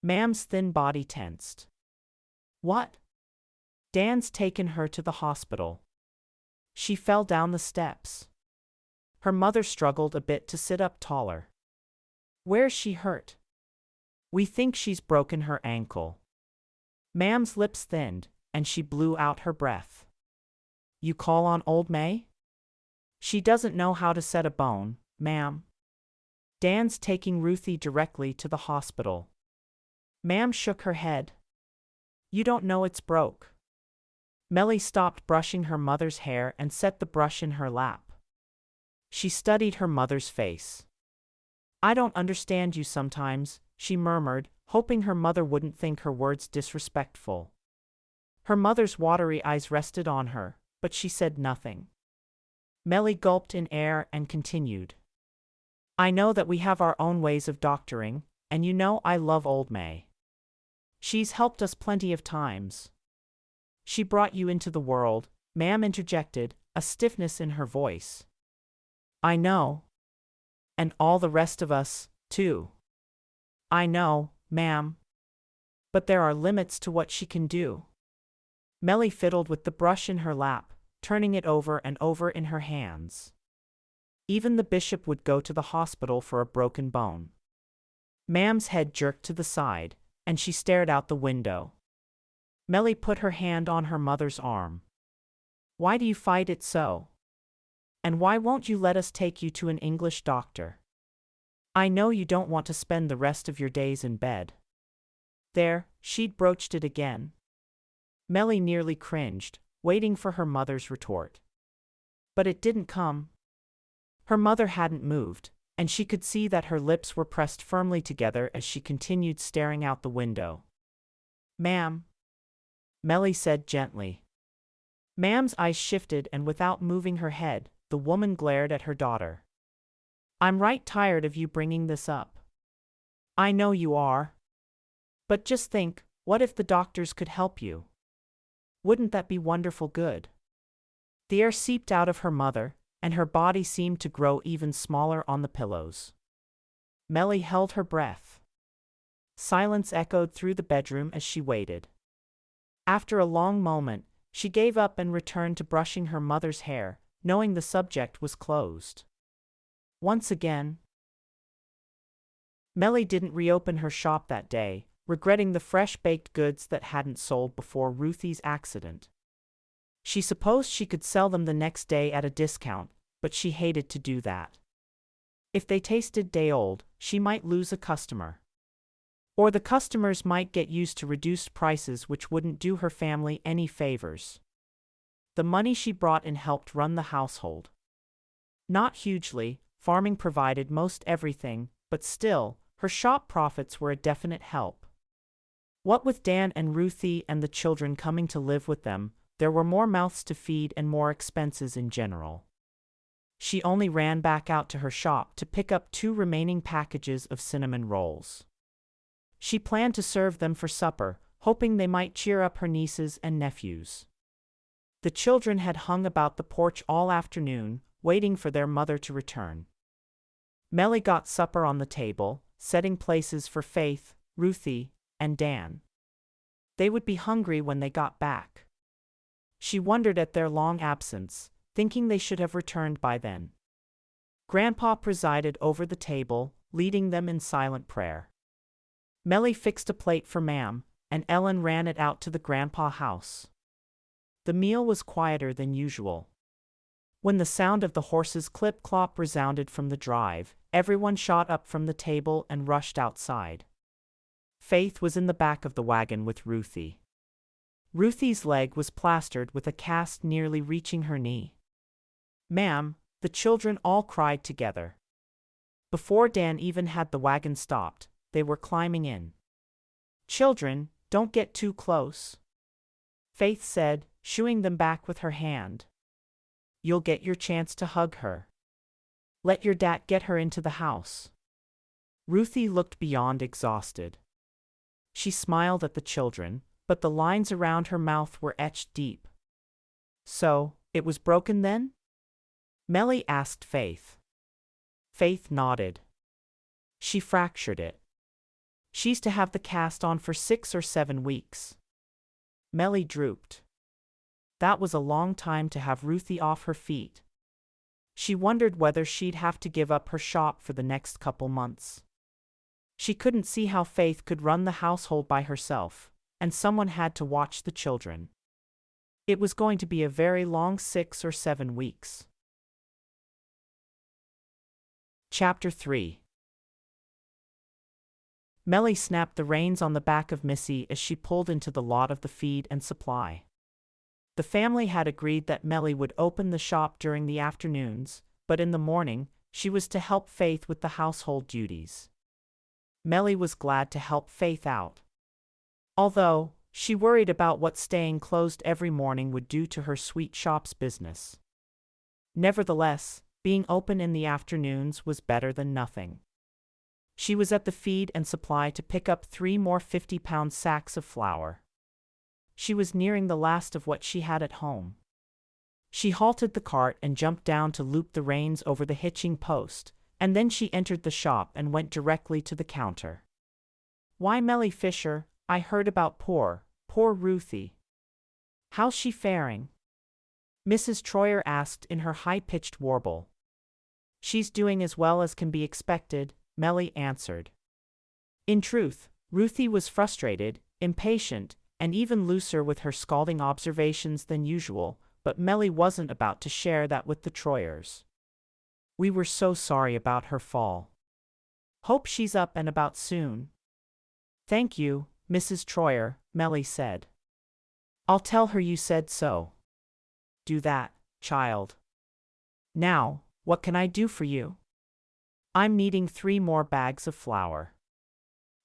Ma'am's thin body tensed. "What?" "Dan's taken her to the hospital. She fell down the steps." Her mother struggled a bit to sit up taller. "Where's she hurt?" "We think she's broken her ankle." Ma'am's lips thinned, and she blew out her breath. "You call on old May?" "She doesn't know how to set a bone, ma'am. Dan's taking Ruthie directly to the hospital." Ma'am shook her head. "You don't know it's broke." Mellie stopped brushing her mother's hair and set the brush in her lap. She studied her mother's face. "I don't understand you sometimes," she murmured, hoping her mother wouldn't think her words disrespectful. Her mother's watery eyes rested on her, but she said nothing. Mellie gulped in air and continued. "I know that we have our own ways of doctoring, and you know I love old May. She's helped us plenty of times." "She brought you into the world," Ma'am interjected, a stiffness in her voice. "I know. And all the rest of us, too." "I know, ma'am. But there are limits to what she can do." Mellie fiddled with the brush in her lap, turning it over and over in her hands. Even the bishop would go to the hospital for a broken bone. Ma'am's head jerked to the side, and she stared out the window. Mellie put her hand on her mother's arm. "Why do you fight it so? And why won't you let us take you to an English doctor? I know you don't want to spend the rest of your days in bed." There, she'd broached it again. Mellie nearly cringed, waiting for her mother's retort. But it didn't come. Her mother hadn't moved, and she could see that her lips were pressed firmly together as she continued staring out the window. "Ma'am," Mellie said gently. Ma'am's eyes shifted, and without moving her head, the woman glared at her daughter. "I'm right tired of you bringing this up. I know you are. But just think, what if the doctors could help you? Wouldn't that be wonderful good?" The air seeped out of her mother, and her body seemed to grow even smaller on the pillows. Mellie held her breath. Silence echoed through the bedroom as she waited. After a long moment, she gave up and returned to brushing her mother's hair, knowing the subject was closed. Once again, Mellie didn't reopen her shop that day, regretting the fresh-baked goods that hadn't sold before Ruthie's accident. She supposed she could sell them the next day at a discount, but she hated to do that. If they tasted day-old, she might lose a customer. Or the customers might get used to reduced prices, which wouldn't do her family any favors. The money she brought in helped run the household. Not hugely, farming provided most everything, but still, her shop profits were a definite help. What with Dan and Ruthie and the children coming to live with them, there were more mouths to feed and more expenses in general. She only ran back out to her shop to pick up 2 remaining packages of cinnamon rolls. She planned to serve them for supper, hoping they might cheer up her nieces and nephews. The children had hung about the porch all afternoon, waiting for their mother to return. Mellie got supper on the table, setting places for Faith, Ruthie, and Dan. They would be hungry when they got back. She wondered at their long absence, thinking they should have returned by then. Grandpa presided over the table, leading them in silent prayer. Mellie fixed a plate for Ma'am, and Ellen ran it out to the grandpa house. The meal was quieter than usual. When the sound of the horse's clip-clop resounded from the drive, everyone shot up from the table and rushed outside. Faith was in the back of the wagon with Ruthie. Ruthie's leg was plastered with a cast nearly reaching her knee. "Ma'am," the children all cried together. Before Dan even had the wagon stopped, they were climbing in. "Children, don't get too close," Faith said, shooing them back with her hand. "You'll get your chance to hug her. Let your dad get her into the house." Ruthie looked beyond exhausted. She smiled at the children, but the lines around her mouth were etched deep. "So, it was broken then?" Mellie asked Faith. Faith nodded. "She fractured it. She's to have the cast on for 6 or 7 weeks." Mellie drooped. That was a long time to have Ruthie off her feet. She wondered whether she'd have to give up her shop for the next couple months. She couldn't see how Faith could run the household by herself, and someone had to watch the children. It was going to be a very long 6 or 7 weeks. Chapter 3. Mellie snapped the reins on the back of Missy as she pulled into the lot of the feed and supply. The family had agreed that Mellie would open the shop during the afternoons, but in the morning, she was to help Faith with the household duties. Mellie was glad to help Faith out. Although, she worried about what staying closed every morning would do to her sweet shop's business. Nevertheless, being open in the afternoons was better than nothing. She was at the feed and supply to pick up 3 more 50-pound sacks of flour. She was nearing the last of what she had at home. She halted the cart and jumped down to loop the reins over the hitching post, and then she entered the shop and went directly to the counter. "Why, Mellie Fisher, I heard about poor Ruthie. How's she faring?" Mrs. Troyer asked in her high-pitched warble. "She's doing as well as can be expected," Mellie answered. In truth, Ruthie was frustrated, impatient, and even looser with her scalding observations than usual, but Mellie wasn't about to share that with the Troyers. "We were so sorry about her fall. Hope she's up and about soon." "Thank you, Mrs. Troyer," Mellie said. "I'll tell her you said so." "Do that, child. Now, what can I do for you?" "I'm needing 3 more bags of flour.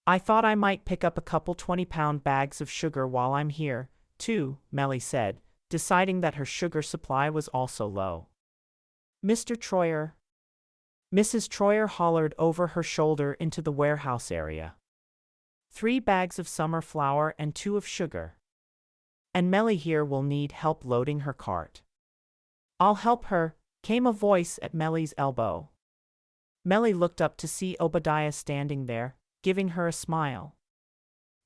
I thought I might pick up a couple 20-pound bags of sugar while I'm here, too," Mellie said, deciding that her sugar supply was also low. "Mr. Troyer?" Mrs. Troyer hollered over her shoulder into the warehouse area. 3 bags of summer flour and 2 of sugar. "And Mellie here will need help loading her cart." "I'll help her," came a voice at Mellie's elbow. Mellie looked up to see Obadiah standing there, giving her a smile.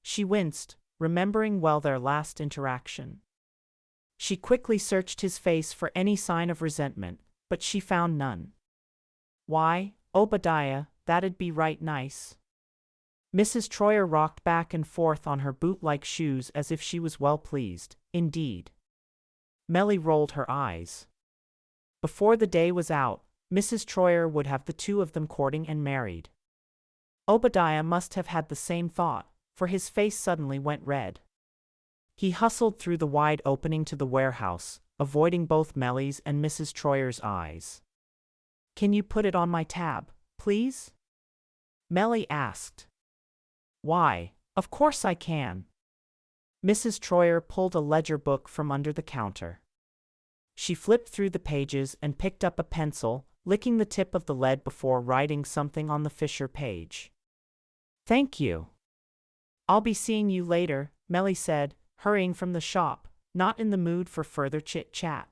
She winced, remembering well their last interaction. She quickly searched his face for any sign of resentment, but she found none. "Why, Obadiah, that'd be right nice." Mrs. Troyer rocked back and forth on her boot-like shoes as if she was well pleased, indeed. Mellie rolled her eyes. Before the day was out, Mrs. Troyer would have the 2 of them courting and married. Obadiah must have had the same thought, for his face suddenly went red. He hustled through the wide opening to the warehouse, avoiding both Mellie's and Mrs. Troyer's eyes. "Can you put it on my tab, please?" Mellie asked. "Why, of course I can." Mrs. Troyer pulled a ledger book from under the counter. She flipped through the pages and picked up a pencil, licking the tip of the lead before writing something on the Fisher page. "Thank you. I'll be seeing you later," Mellie said, hurrying from the shop, not in the mood for further chit-chat.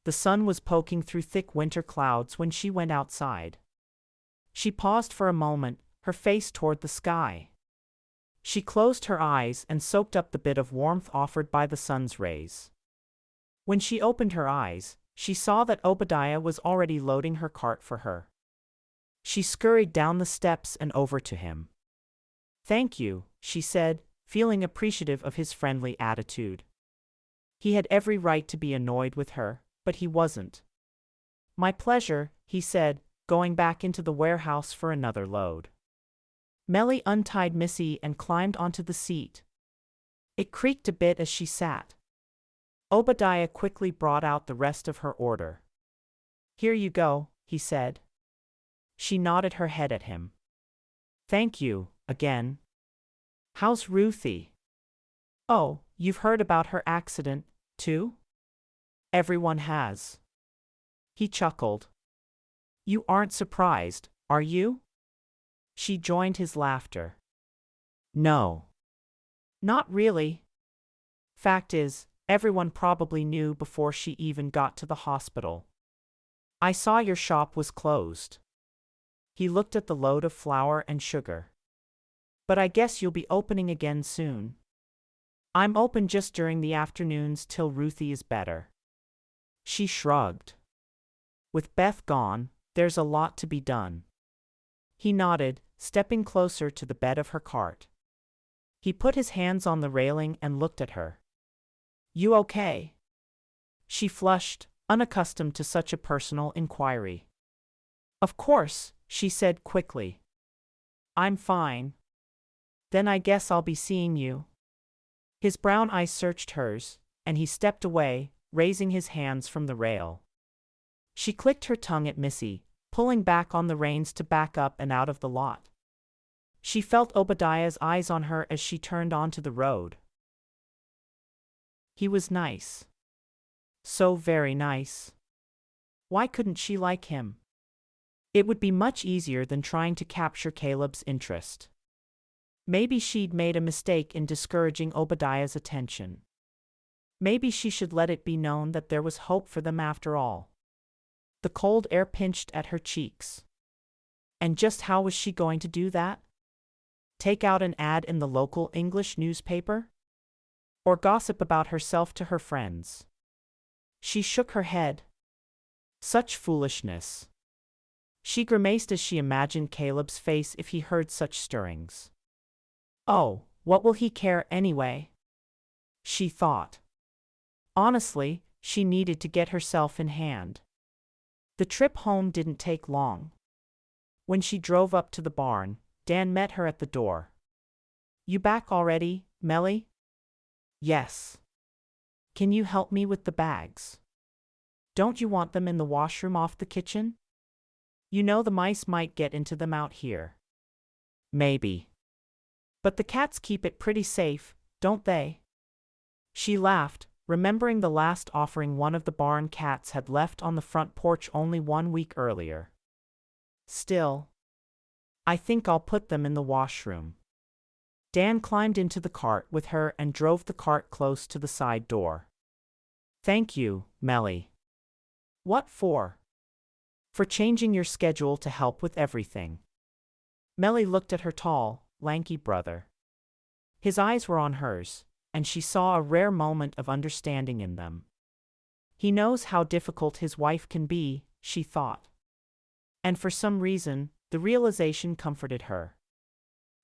The sun was poking through thick winter clouds when she went outside. She paused for a moment, her face toward the sky. She closed her eyes and soaked up the bit of warmth offered by the sun's rays. When she opened her eyes, she saw that Obadiah was already loading her cart for her. She scurried down the steps and over to him. "Thank you," she said, feeling appreciative of his friendly attitude. He had every right to be annoyed with her, but he wasn't. "My pleasure," he said, going back into the warehouse for another load. Mellie untied Missy and climbed onto the seat. It creaked a bit as she sat. Obadiah quickly brought out the rest of her order. "Here you go," he said. She nodded her head at him. "Thank you, again. How's Ruthie?" "Oh, you've heard about her accident, too?" "Everyone has." He chuckled. "You aren't surprised, are you?" She joined his laughter. "No. Not really. Fact is, everyone probably knew before she even got to the hospital. I saw your shop was closed." He looked at the load of flour and sugar. "But I guess you'll be opening again soon." "I'm open just during the afternoons till Ruthie is better." She shrugged. "With Beth gone, there's a lot to be done." He nodded, stepping closer to the bed of her cart. He put his hands on the railing and looked at her. "You okay?" She flushed, unaccustomed to such a personal inquiry. "Of course," she said quickly. "I'm fine. Then I guess I'll be seeing you." His brown eyes searched hers, and he stepped away, raising his hands from the rail. She clicked her tongue at Missy, pulling back on the reins to back up and out of the lot. She felt Obadiah's eyes on her as she turned onto the road. He was nice. So very nice. Why couldn't she like him? It would be much easier than trying to capture Caleb's interest. Maybe she'd made a mistake in discouraging Obadiah's attention. Maybe she should let it be known that there was hope for them after all. The cold air pinched at her cheeks. And just how was she going to do that? Take out an ad in the local English newspaper? Or gossip about herself to her friends? She shook her head. Such foolishness. She grimaced as she imagined Caleb's face if he heard such stirrings. "Oh, what will he care anyway?" she thought. Honestly, she needed to get herself in hand. The trip home didn't take long. When she drove up to the barn, Dan met her at the door. "You back already, Mellie?" "Yes." "Can you help me with the bags? Don't you want them in the washroom off the kitchen? You know the mice might get into them out here." "Maybe. But the cats keep it pretty safe, don't they?" She laughed, remembering the last offering one of the barn cats had left on the front porch only 1 week earlier. "Still, I think I'll put them in the washroom." Dan climbed into the cart with her and drove the cart close to the side door. "Thank you, Mellie." "What for?" "For changing your schedule to help with everything." Mellie looked at her tall, lanky brother. His eyes were on hers, and she saw a rare moment of understanding in them. He knows how difficult his wife can be, she thought. And for some reason, the realization comforted her.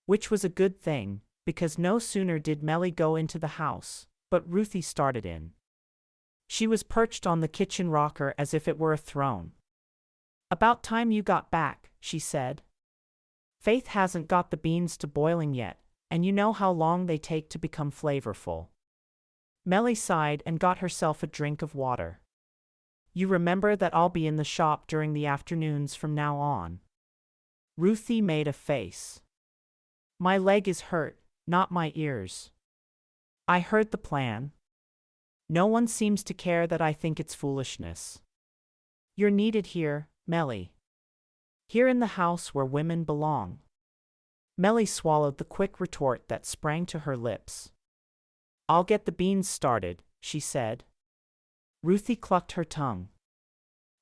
Which was a good thing, because no sooner did Mellie go into the house, but Ruthie started in. She was perched on the kitchen rocker as if it were a throne. "About time you got back," she said. Faith hasn't got the beans to boiling yet, and you know how long they take to become flavorful. Mellie sighed and got herself a drink of water. You remember that I'll be in the shop during the afternoons from now on. Ruthie made a face. My leg is hurt, not my ears. I heard the plan. No one seems to care that I think it's foolishness. You're needed here, Mellie. Here in the house where women belong. Mellie swallowed the quick retort that sprang to her lips. I'll get the beans started, she said. Ruthie clucked her tongue.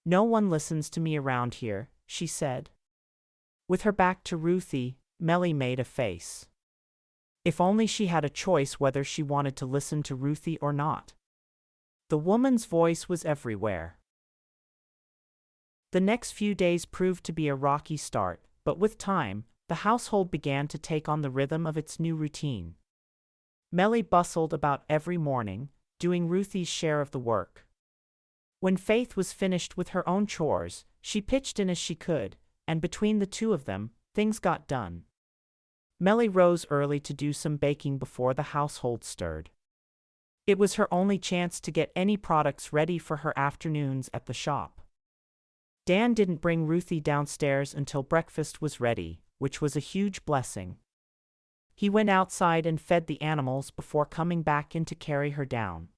No one listens to me around here, she said. With her back to Ruthie, Mellie made a face. If only she had a choice whether she wanted to listen to Ruthie or not. The woman's voice was everywhere. The next few days proved to be a rocky start, but with time, the household began to take on the rhythm of its new routine. Mellie bustled about every morning, doing Ruthie's share of the work. When Faith was finished with her own chores, she pitched in as she could, and between the two of them, things got done. Mellie rose early to do some baking before the household stirred. It was her only chance to get any products ready for her afternoons at the shop. Dan didn't bring Ruthie downstairs until breakfast was ready, which was a huge blessing. He went outside and fed the animals before coming back in to carry her down.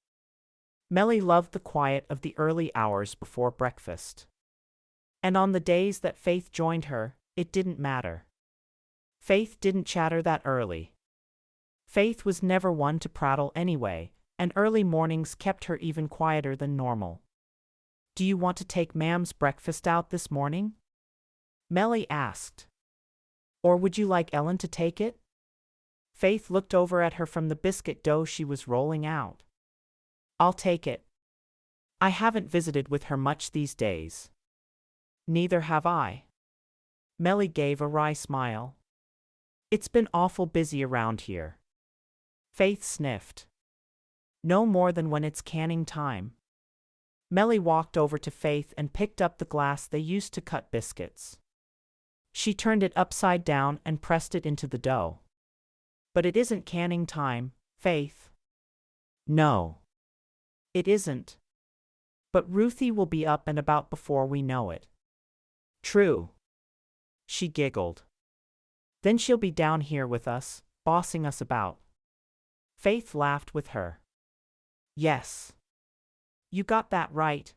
Mellie loved the quiet of the early hours before breakfast. And on the days that Faith joined her, it didn't matter. Faith didn't chatter that early. Faith was never one to prattle anyway, and early mornings kept her even quieter than normal. Do you want to take Ma'am's breakfast out this morning? Mellie asked. Or would you like Ellen to take it? Faith looked over at her from the biscuit dough she was rolling out. I'll take it. I haven't visited with her much these days. Neither have I. Mellie gave a wry smile. It's been awful busy around here. Faith sniffed. No more than when it's canning time. Mellie walked over to Faith and picked up the glass they used to cut biscuits. She turned it upside down and pressed it into the dough. But it isn't canning time, Faith. No. It isn't. But Ruthie will be up and about before we know it. True. She giggled. Then she'll be down here with us, bossing us about. Faith laughed with her. Yes. You got that right.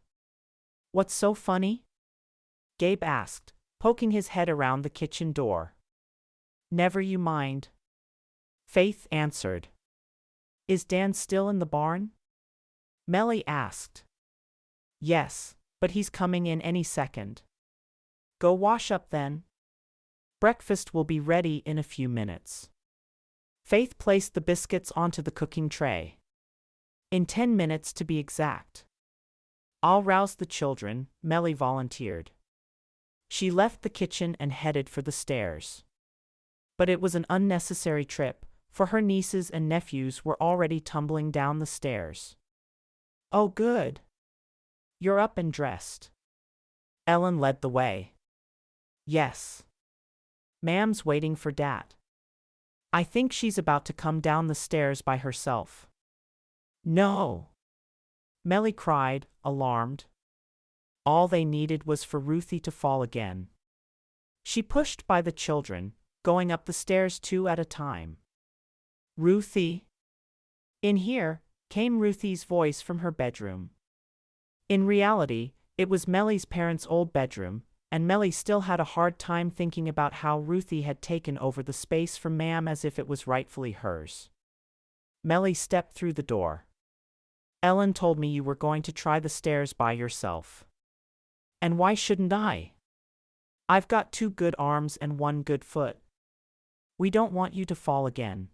What's so funny? Gabe asked, poking his head around the kitchen door. Never you mind. Faith answered. Is Dan still in the barn? Mellie asked. Yes, but he's coming in any second. Go wash up then. Breakfast will be ready in a few minutes. Faith placed the biscuits onto the cooking tray. In 10 minutes to be exact. I'll rouse the children, Mellie volunteered. She left the kitchen and headed for the stairs. But it was an unnecessary trip, for her nieces and nephews were already tumbling down the stairs. Oh, good. You're up and dressed. Ellen led the way. Yes. Ma'am's waiting for Dat. I think she's about to come down the stairs by herself. No. Mellie cried, alarmed. All they needed was for Ruthie to fall again. She pushed by the children, going up the stairs 2 at a time. Ruthie. In here, came Ruthie's voice from her bedroom. In reality, it was Mellie's parents' old bedroom, and Mellie still had a hard time thinking about how Ruthie had taken over the space from Ma'am as if it was rightfully hers. Mellie stepped through the door. Ellen told me you were going to try the stairs by yourself. And why shouldn't I? I've got 2 good arms and 1 good foot. We don't want you to fall again.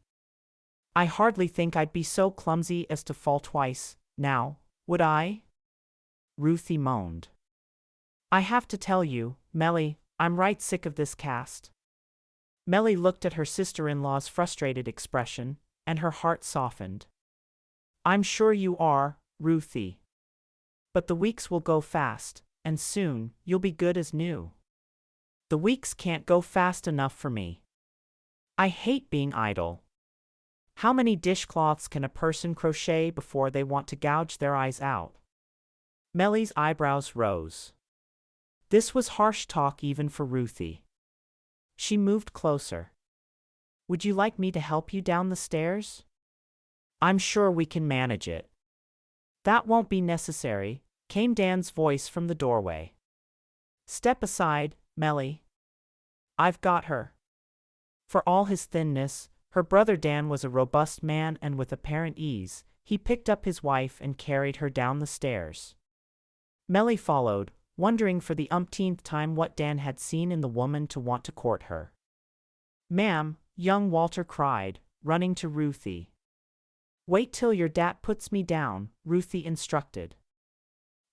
I hardly think I'd be so clumsy as to fall twice, now, would I? Ruthie moaned. I have to tell you, Mellie, I'm right sick of this cast. Mellie looked at her sister-in-law's frustrated expression, and her heart softened. I'm sure you are, Ruthie. But the weeks will go fast, and soon, you'll be good as new. The weeks can't go fast enough for me. I hate being idle. How many dishcloths can a person crochet before they want to gouge their eyes out? Mellie's eyebrows rose. This was harsh talk even for Ruthie. She moved closer. Would you like me to help you down the stairs? I'm sure we can manage it. That won't be necessary, came Dan's voice from the doorway. Step aside, Mellie. I've got her. For all his thinness, her brother Dan was a robust man, and with apparent ease, he picked up his wife and carried her down the stairs. Mellie followed, wondering for the umpteenth time what Dan had seen in the woman to want to court her. Ma'am, young Walter cried, running to Ruthie. Wait till your dat puts me down, Ruthie instructed.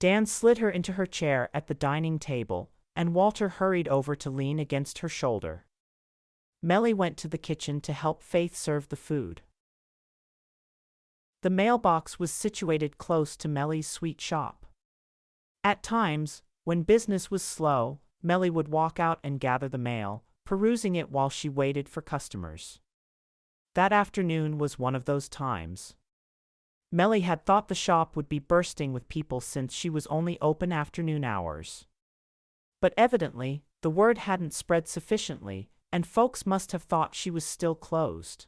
Dan slid her into her chair at the dining table, and Walter hurried over to lean against her shoulder. Mellie went to the kitchen to help Faith serve the food. The mailbox was situated close to Mellie's sweet shop. At times, when business was slow, Mellie would walk out and gather the mail, perusing it while she waited for customers. That afternoon was one of those times. Mellie had thought the shop would be bursting with people since she was only open afternoon hours. But evidently, the word hadn't spread sufficiently, and folks must have thought she was still closed.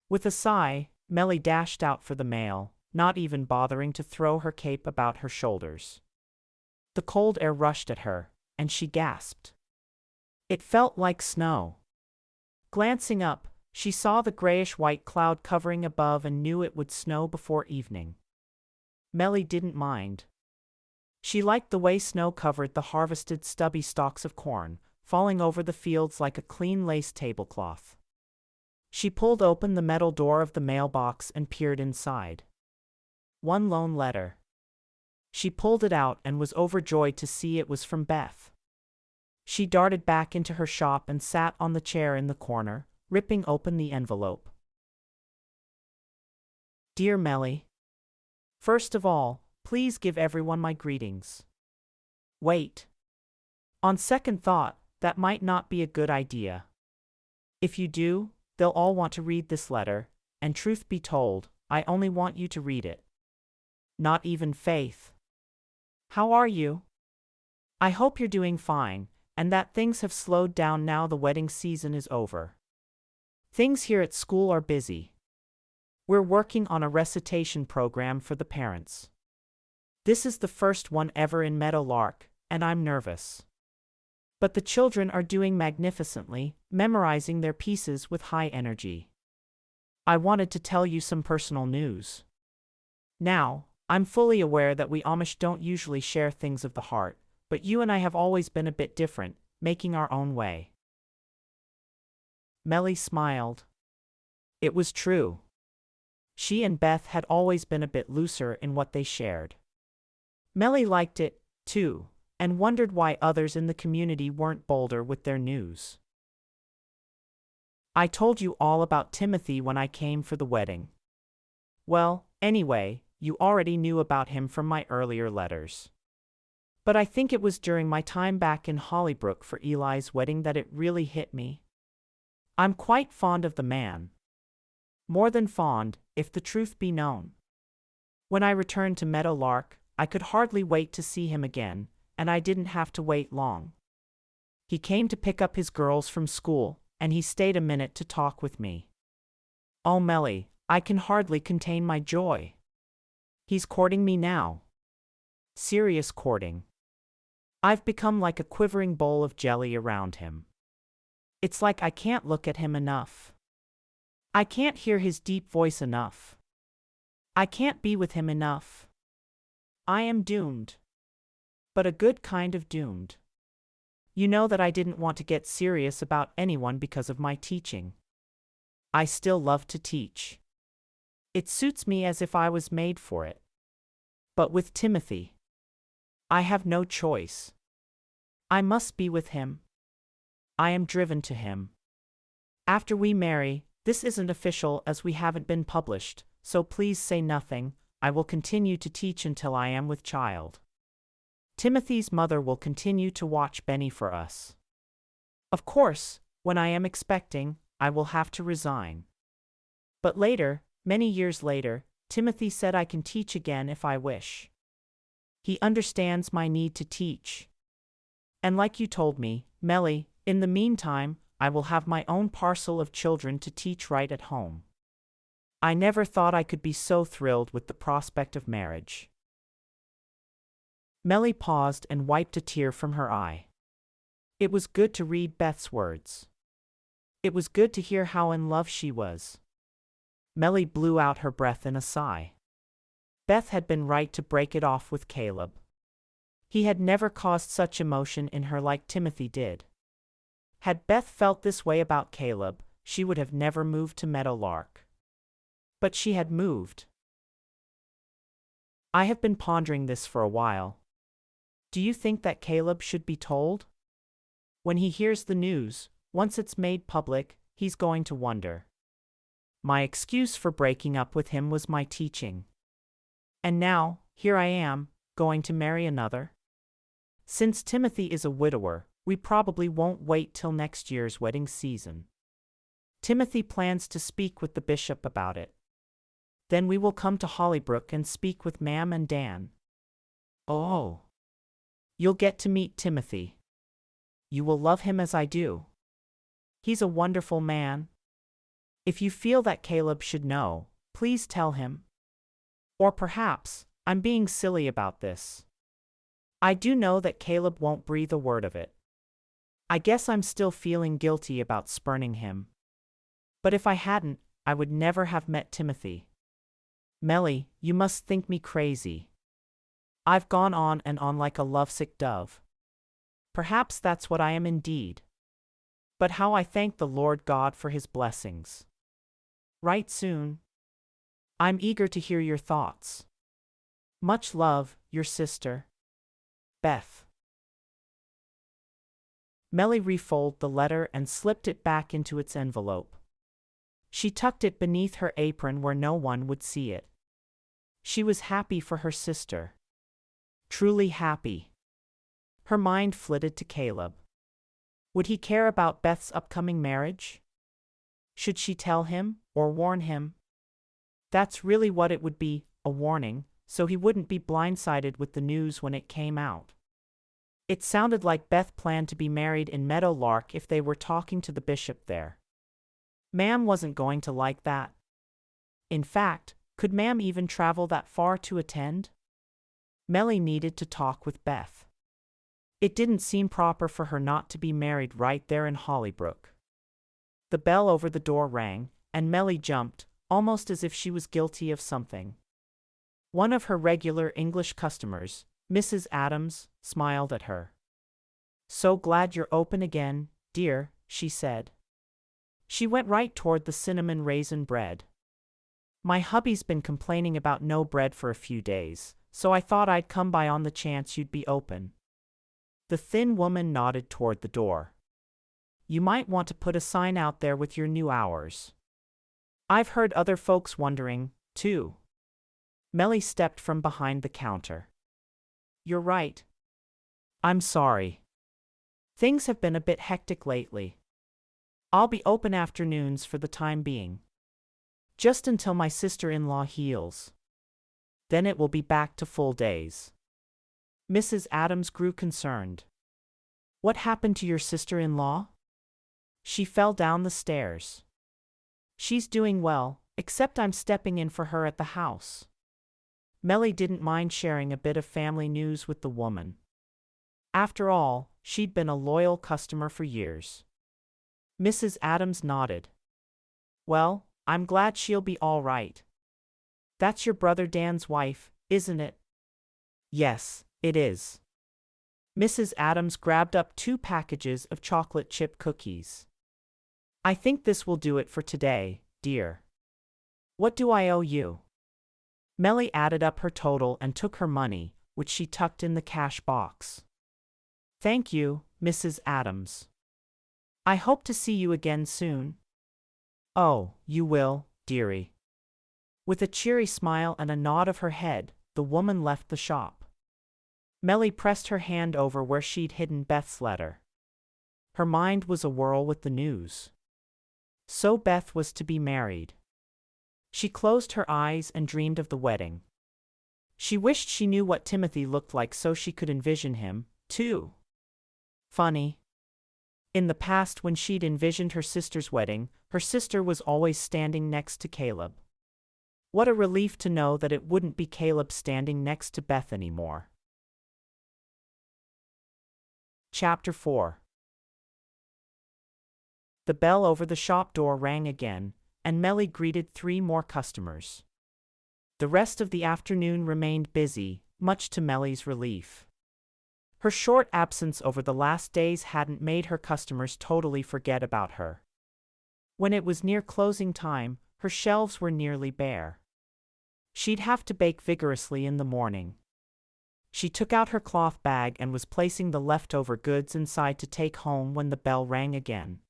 With a sigh, Mellie dashed out for the mail, not even bothering to throw her cape about her shoulders. The cold air rushed at her, and she gasped. It felt like snow. Glancing up, she saw the grayish-white cloud covering above and knew it would snow before evening. Mellie didn't mind. She liked the way snow covered the harvested stubby stalks of corn, falling over the fields like a clean lace tablecloth. She pulled open the metal door of the mailbox and peered inside. One lone letter. She pulled it out and was overjoyed to see it was from Beth. She darted back into her shop and sat on the chair in the corner, ripping open the envelope. Dear Mellie. First of all, please give everyone my greetings. Wait. On second thought, that might not be a good idea. If you do, they'll all want to read this letter, and truth be told, I only want you to read it. Not even Faith. How are you? I hope you're doing fine, and that things have slowed down now the wedding season is over. Things here at school are busy. We're working on a recitation program for the parents. This is the first one ever in Meadowlark, and I'm nervous. But the children are doing magnificently, memorizing their pieces with high energy. I wanted to tell you some personal news. Now, I'm fully aware that we Amish don't usually share things of the heart, but you and I have always been a bit different, making our own way. Mellie smiled. It was true. She and Beth had always been a bit looser in what they shared. Mellie liked it, too, and wondered why others in the community weren't bolder with their news. I told you all about Timothy when I came for the wedding. Well, anyway, you already knew about him from my earlier letters. But I think it was during my time back in Hollybrook for Eli's wedding that it really hit me. I'm quite fond of the man. More than fond, if the truth be known. When I returned to Meadowlark, I could hardly wait to see him again, and I didn't have to wait long. He came to pick up his girls from school, and he stayed a minute to talk with me. Oh, Mellie, I can hardly contain my joy. He's courting me now. Serious courting. I've become like a quivering bowl of jelly around him. It's like I can't look at him enough. I can't hear his deep voice enough. I can't be with him enough. I am doomed. But a good kind of doomed. You know that I didn't want to get serious about anyone because of my teaching. I still love to teach. It suits me as if I was made for it. But with Timothy, I have no choice. I must be with him. I am driven to him. After we marry, this isn't official as we haven't been published, so please say nothing. I will continue to teach until I am with child. Timothy's mother will continue to watch Benny for us. Of course, when I am expecting, I will have to resign. But later, many years later, Timothy said I can teach again if I wish. He understands my need to teach. And like you told me, Mellie, in the meantime, I will have my own parcel of children to teach right at home. I never thought I could be so thrilled with the prospect of marriage. Mellie paused and wiped a tear from her eye. It was good to read Beth's words. It was good to hear how in love she was. Mellie blew out her breath in a sigh. Beth had been right to break it off with Caleb. He had never caused such emotion in her like Timothy did. Had Beth felt this way about Caleb, she would have never moved to Meadowlark. But she had moved. I have been pondering this for a while. Do you think that Caleb should be told? When he hears the news, once it's made public, he's going to wonder. My excuse for breaking up with him was my teaching. And now, here I am, going to marry another. Since Timothy is a widower, we probably won't wait till next year's wedding season. Timothy plans to speak with the bishop about it. Then we will come to Hollybrook and speak with Mam and Dan. Oh. You'll get to meet Timothy. You will love him as I do. He's a wonderful man. If you feel that Caleb should know, please tell him. Or perhaps, I'm being silly about this. I do know that Caleb won't breathe a word of it. I guess I'm still feeling guilty about spurning him. But if I hadn't, I would never have met Timothy. Mellie, you must think me crazy. I've gone on and on like a lovesick dove. Perhaps that's what I am indeed. But how I thank the Lord God for his blessings. Write soon. I'm eager to hear your thoughts. Much love, your sister, Beth. Mellie refolded the letter and slipped it back into its envelope. She tucked it beneath her apron where no one would see it. She was happy for her sister. Truly happy. Her mind flitted to Caleb. Would he care about Beth's upcoming marriage? Should she tell him, or warn him? That's really what it would be, a warning, so he wouldn't be blindsided with the news when it came out. It sounded like Beth planned to be married in Meadowlark if they were talking to the bishop there. Mam wasn't going to like that. In fact, could Mam even travel that far to attend? Mellie needed to talk with Beth. It didn't seem proper for her not to be married right there in Hollybrook. The bell over the door rang, and Mellie jumped, almost as if she was guilty of something. One of her regular English customers, Mrs. Adams, smiled at her. "So glad you're open again, dear," she said. She went right toward the cinnamon raisin bread. "My hubby's been complaining about no bread for a few days, so I thought I'd come by on the chance you'd be open." The thin woman nodded toward the door. "You might want to put a sign out there with your new hours. I've heard other folks wondering, too." Mellie stepped from behind the counter. "You're right. I'm sorry. Things have been a bit hectic lately. I'll be open afternoons for the time being. Just until my sister-in-law heals. Then it will be back to full days." Mrs. Adams grew concerned. "What happened to your sister-in-law?" "She fell down the stairs. She's doing well, except I'm stepping in for her at the house." Mellie didn't mind sharing a bit of family news with the woman. After all, she'd been a loyal customer for years. Mrs. Adams nodded. "Well, I'm glad she'll be all right. That's your brother Dan's wife, isn't it?" "Yes, it is." Mrs. Adams grabbed up 2 packages of chocolate chip cookies. "I think this will do it for today, dear. What do I owe you?" Mellie added up her total and took her money, which she tucked in the cash box. "Thank you, Mrs. Adams. I hope to see you again soon." "Oh, you will, dearie." With a cheery smile and a nod of her head, the woman left the shop. Mellie pressed her hand over where she'd hidden Beth's letter. Her mind was awhirl with the news. So Beth was to be married. She closed her eyes and dreamed of the wedding. She wished she knew what Timothy looked like so she could envision him, too. Funny. In the past, when she'd envisioned her sister's wedding, her sister was always standing next to Caleb. What a relief to know that it wouldn't be Caleb standing next to Beth anymore. Chapter 4. The bell over the shop door rang again, and Mellie greeted 3 more customers. The rest of the afternoon remained busy, much to Mellie's relief. Her short absence over the last days hadn't made her customers totally forget about her. When it was near closing time, her shelves were nearly bare. She'd have to bake vigorously in the morning. She took out her cloth bag and was placing the leftover goods inside to take home when the bell rang again.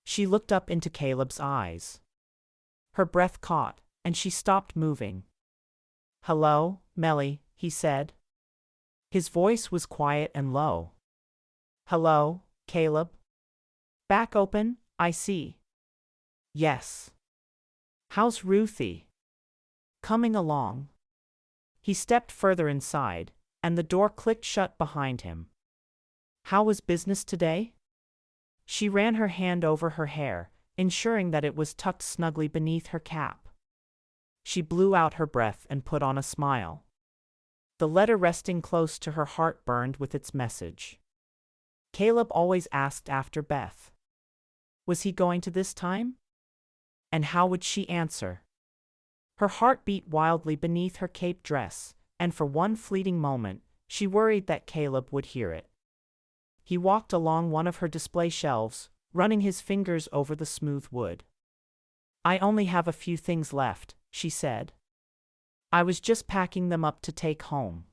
She looked up into Caleb's eyes. Her breath caught, and she stopped moving. "Hello, Mellie," he said. His voice was quiet and low. "Hello, Caleb. Back open, I see." "Yes." "How's Ruthie?" "Coming along." He stepped further inside, and the door clicked shut behind him. "How was business today?" She ran her hand over her hair, ensuring that it was tucked snugly beneath her cap. She blew out her breath and put on a smile. The letter resting close to her heart burned with its message. Caleb always asked after Beth. Was he going to this time? And how would she answer? Her heart beat wildly beneath her cape dress, and for one fleeting moment, she worried that Caleb would hear it. He walked along one of her display shelves, running his fingers over the smooth wood. "I only have a few things left," she said. "I was just packing them up to take home."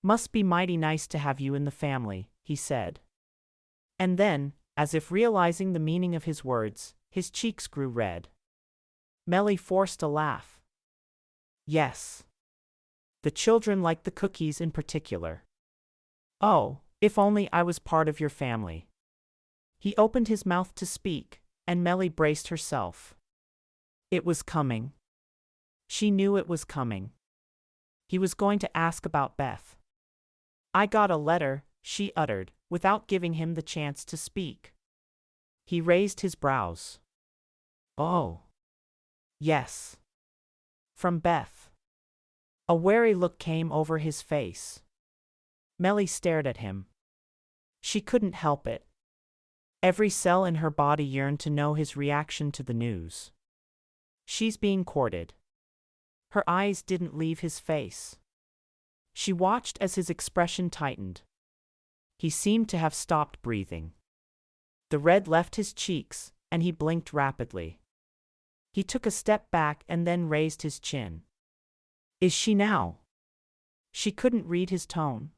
"Must be mighty nice to have you in the family," he said. And then, as if realizing the meaning of his words, his cheeks grew red. Mellie forced a laugh. "Yes. The children like the cookies in particular. Oh, if only I was part of your family." He opened his mouth to speak, and Mellie braced herself. It was coming. She knew it was coming. He was going to ask about Beth. "I got a letter," she uttered, without giving him the chance to speak. He raised his brows. "Oh. Yes. From Beth." A wary look came over his face. Mellie stared at him. She couldn't help it. Every cell in her body yearned to know his reaction to the news. She's being courted. Her eyes didn't leave his face. She watched as his expression tightened. He seemed to have stopped breathing. The red left his cheeks, and he blinked rapidly. He took a step back and then raised his chin. "Is she now?" She couldn't read his tone.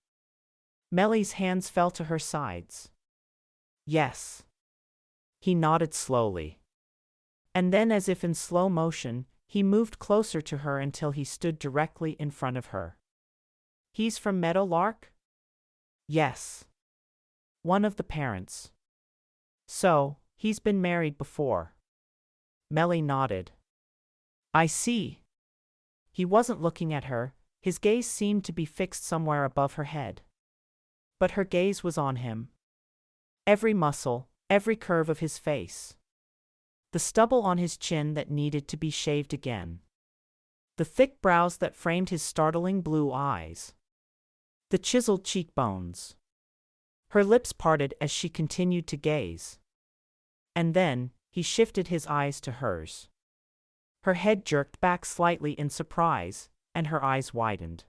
Mellie's hands fell to her sides. "Yes." He nodded slowly. And then, as if in slow motion, he moved closer to her until he stood directly in front of her. "He's from Meadowlark?" "Yes." "One of the parents." "So, he's been married before." Mellie nodded. "I see." He wasn't looking at her, his gaze seemed to be fixed somewhere above her head. But her gaze was on him. Every muscle, every curve of his face. The stubble on his chin that needed to be shaved again. The thick brows that framed his startling blue eyes. The chiseled cheekbones. Her lips parted as she continued to gaze. And then, he shifted his eyes to hers. Her head jerked back slightly in surprise, and her eyes widened.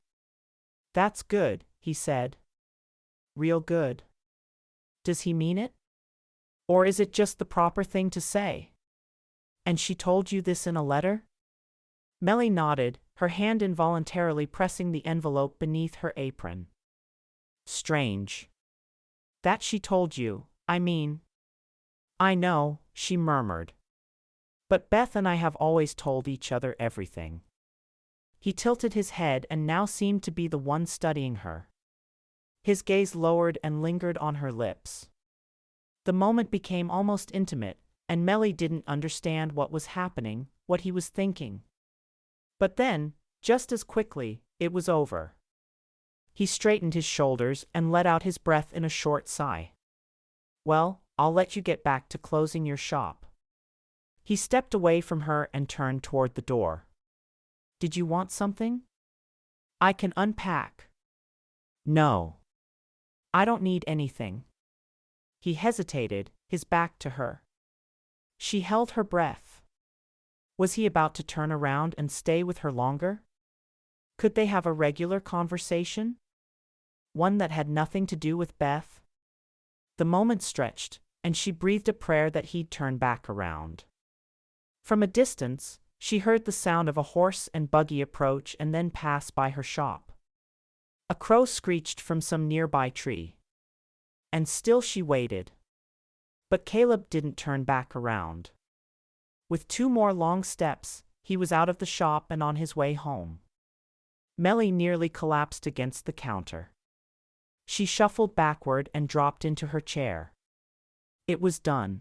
"That's good," he said. "Real good." "Does he mean it? Or is it just the proper thing to say? And she told you this in a letter?" Mellie nodded, her hand involuntarily pressing the envelope beneath her apron. "Strange. That she told you, I mean." "I know," she murmured. "But Beth and I have always told each other everything." He tilted his head and now seemed to be the one studying her. His gaze lowered and lingered on her lips. The moment became almost intimate, and Mellie didn't understand what was happening, what he was thinking. But then, just as quickly, it was over. He straightened his shoulders and let out his breath in a short sigh. Well, I'll let you get back to closing your shop. He stepped away from her and turned toward the door. Did you want something? I can unpack. No. I don't need anything. He hesitated, his back to her. She held her breath. Was he about to turn around and stay with her longer? Could they have a regular conversation? One that had nothing to do with Beth? The moment stretched, and she breathed a prayer that he'd turn back around. From a distance, she heard the sound of a horse and buggy approach and then pass by her shop. A crow screeched from some nearby tree. And still she waited. But Caleb didn't turn back around. With 2 more long steps, he was out of the shop and on his way home. Mellie nearly collapsed against the counter. She shuffled backward and dropped into her chair. It was done.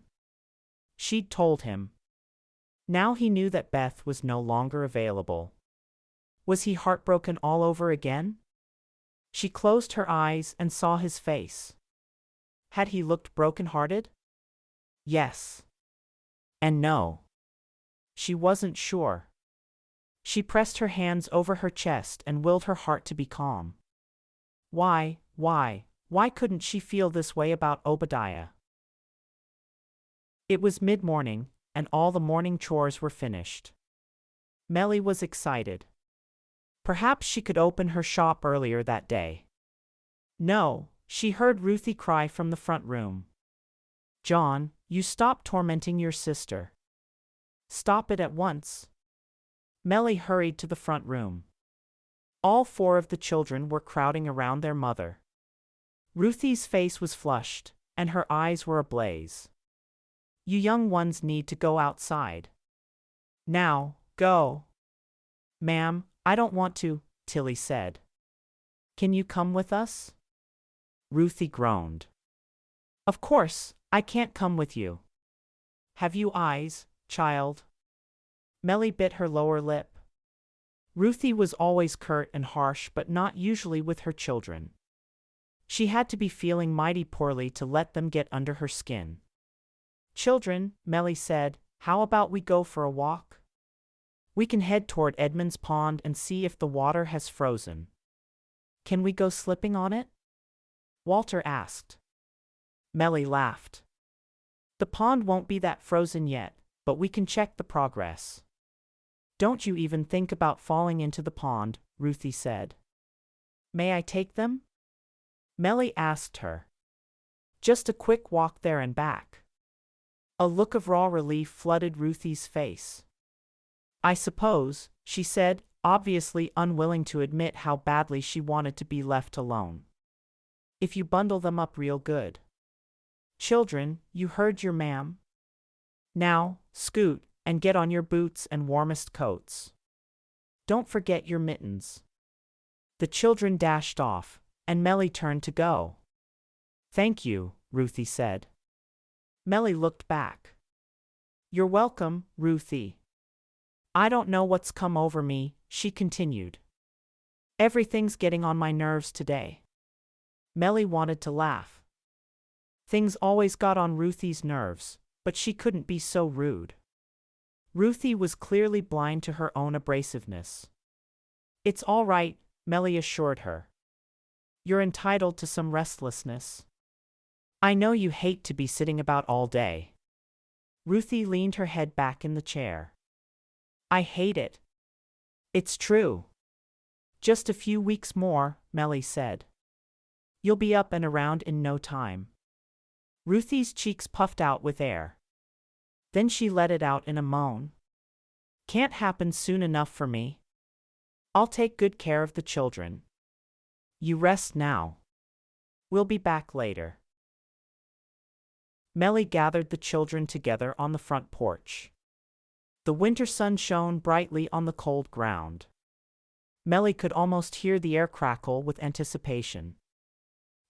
She'd told him. Now he knew that Beth was no longer available. Was he heartbroken all over again? She closed her eyes and saw his face. Had he looked broken-hearted? Yes. And no. She wasn't sure. She pressed her hands over her chest and willed her heart to be calm. Why couldn't she feel this way about Obadiah? It was mid-morning, and all the morning chores were finished. Mellie was excited. Perhaps she could open her shop earlier that day. No, she heard Ruthie cry from the front room. John, you stop tormenting your sister. Stop it at once. Mellie hurried to the front room. All 4 of the children were crowding around their mother. Ruthie's face was flushed, and her eyes were ablaze. You young ones need to go outside. Now, go. Ma'am, I don't want to, Tilly said. Can you come with us? Ruthie groaned. Of course, I can't come with you. Have you eyes, child? Mellie bit her lower lip. Ruthie was always curt and harsh, but not usually with her children. She had to be feeling mighty poorly to let them get under her skin. Children, Mellie said, how about we go for a walk? We can head toward Edmund's pond and see if the water has frozen. Can we go slipping on it? Walter asked. Mellie laughed. The pond won't be that frozen yet, but we can check the progress. Don't you even think about falling into the pond, Ruthie said. May I take them? Mellie asked her. Just a quick walk there and back. A look of raw relief flooded Ruthie's face. I suppose, she said, obviously unwilling to admit how badly she wanted to be left alone. If you bundle them up real good. Children, you heard your ma'am. Now, scoot, and get on your boots and warmest coats. Don't forget your mittens. The children dashed off, and Mellie turned to go. Thank you, Ruthie said. Mellie looked back. You're welcome, Ruthie. I don't know what's come over me, she continued. Everything's getting on my nerves today. Mellie wanted to laugh. Things always got on Ruthie's nerves, but she couldn't be so rude. Ruthie was clearly blind to her own abrasiveness. It's all right, Mellie assured her. You're entitled to some restlessness. I know you hate to be sitting about all day. Ruthie leaned her head back in the chair. I hate it. It's true. Just a few weeks more, Mellie said. You'll be up and around in no time. Ruthie's cheeks puffed out with air. Then she let it out in a moan. Can't happen soon enough for me. I'll take good care of the children. You rest now. We'll be back later. Mellie gathered the children together on the front porch. The winter sun shone brightly on the cold ground. Mellie could almost hear the air crackle with anticipation.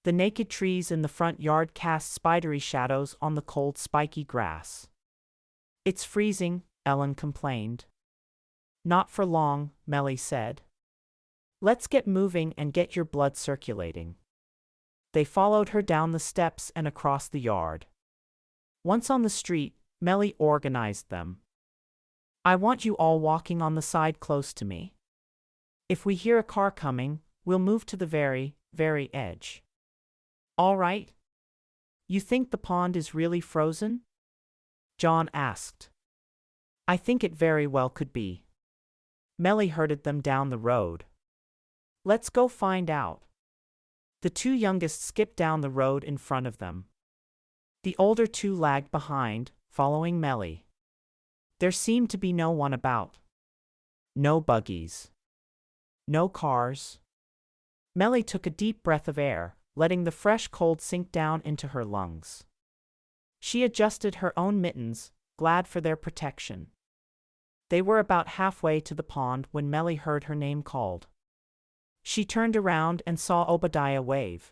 The naked trees in the front yard cast spidery shadows on the cold, spiky grass. It's freezing, Ellen complained. Not for long, Mellie said. Let's get moving and get your blood circulating. They followed her down the steps and across the yard. Once on the street, Mellie organized them. I want you all walking on the side close to me. If we hear a car coming, we'll move to the very, very edge. All right? You think the pond is really frozen? John asked. I think it very well could be. Mellie herded them down the road. Let's go find out. The two youngest skipped down the road in front of them. The older two lagged behind, following Mellie. There seemed to be no one about. No buggies. No cars. Mellie took a deep breath of air, letting the fresh cold sink down into her lungs. She adjusted her own mittens, glad for their protection. They were about halfway to the pond when Mellie heard her name called. She turned around and saw Obadiah wave.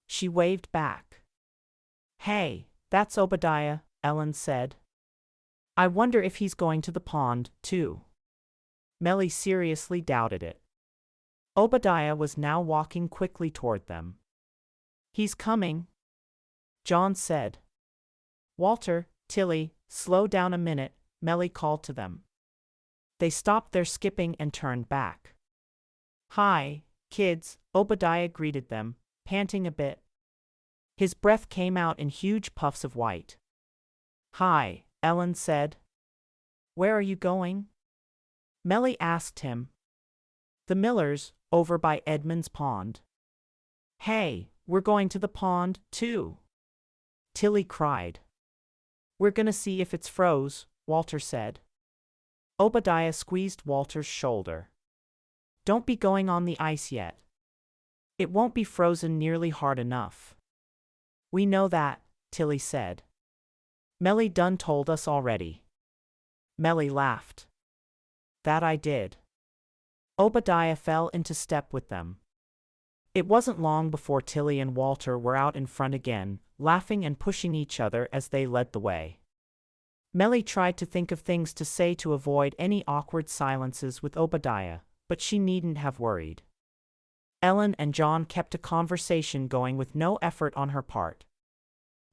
She waved back. Hey, that's Obadiah, Ellen said. I wonder if he's going to the pond, too. Mellie seriously doubted it. Obadiah was now walking quickly toward them. He's coming, John said. Walter, Tilly, slow down a minute, Mellie called to them. They stopped their skipping and turned back. Hi, kids, Obadiah greeted them, panting a bit. His breath came out in huge puffs of white. Hi, Ellen said. Where are you going? Mellie asked him. The Millers, over by Edmund's pond. Hey, we're going to the pond, too. Tilly cried. We're gonna see if it's froze, Walter said. Obadiah squeezed Walter's shoulder. Don't be going on the ice yet. It won't be frozen nearly hard enough. We know that, Tilly said. Mellie done told us already. Mellie laughed. That I did. Obadiah fell into step with them. It wasn't long before Tilly and Walter were out in front again, laughing and pushing each other as they led the way. Mellie tried to think of things to say to avoid any awkward silences with Obadiah, but she needn't have worried. Ellen and John kept a conversation going with no effort on her part.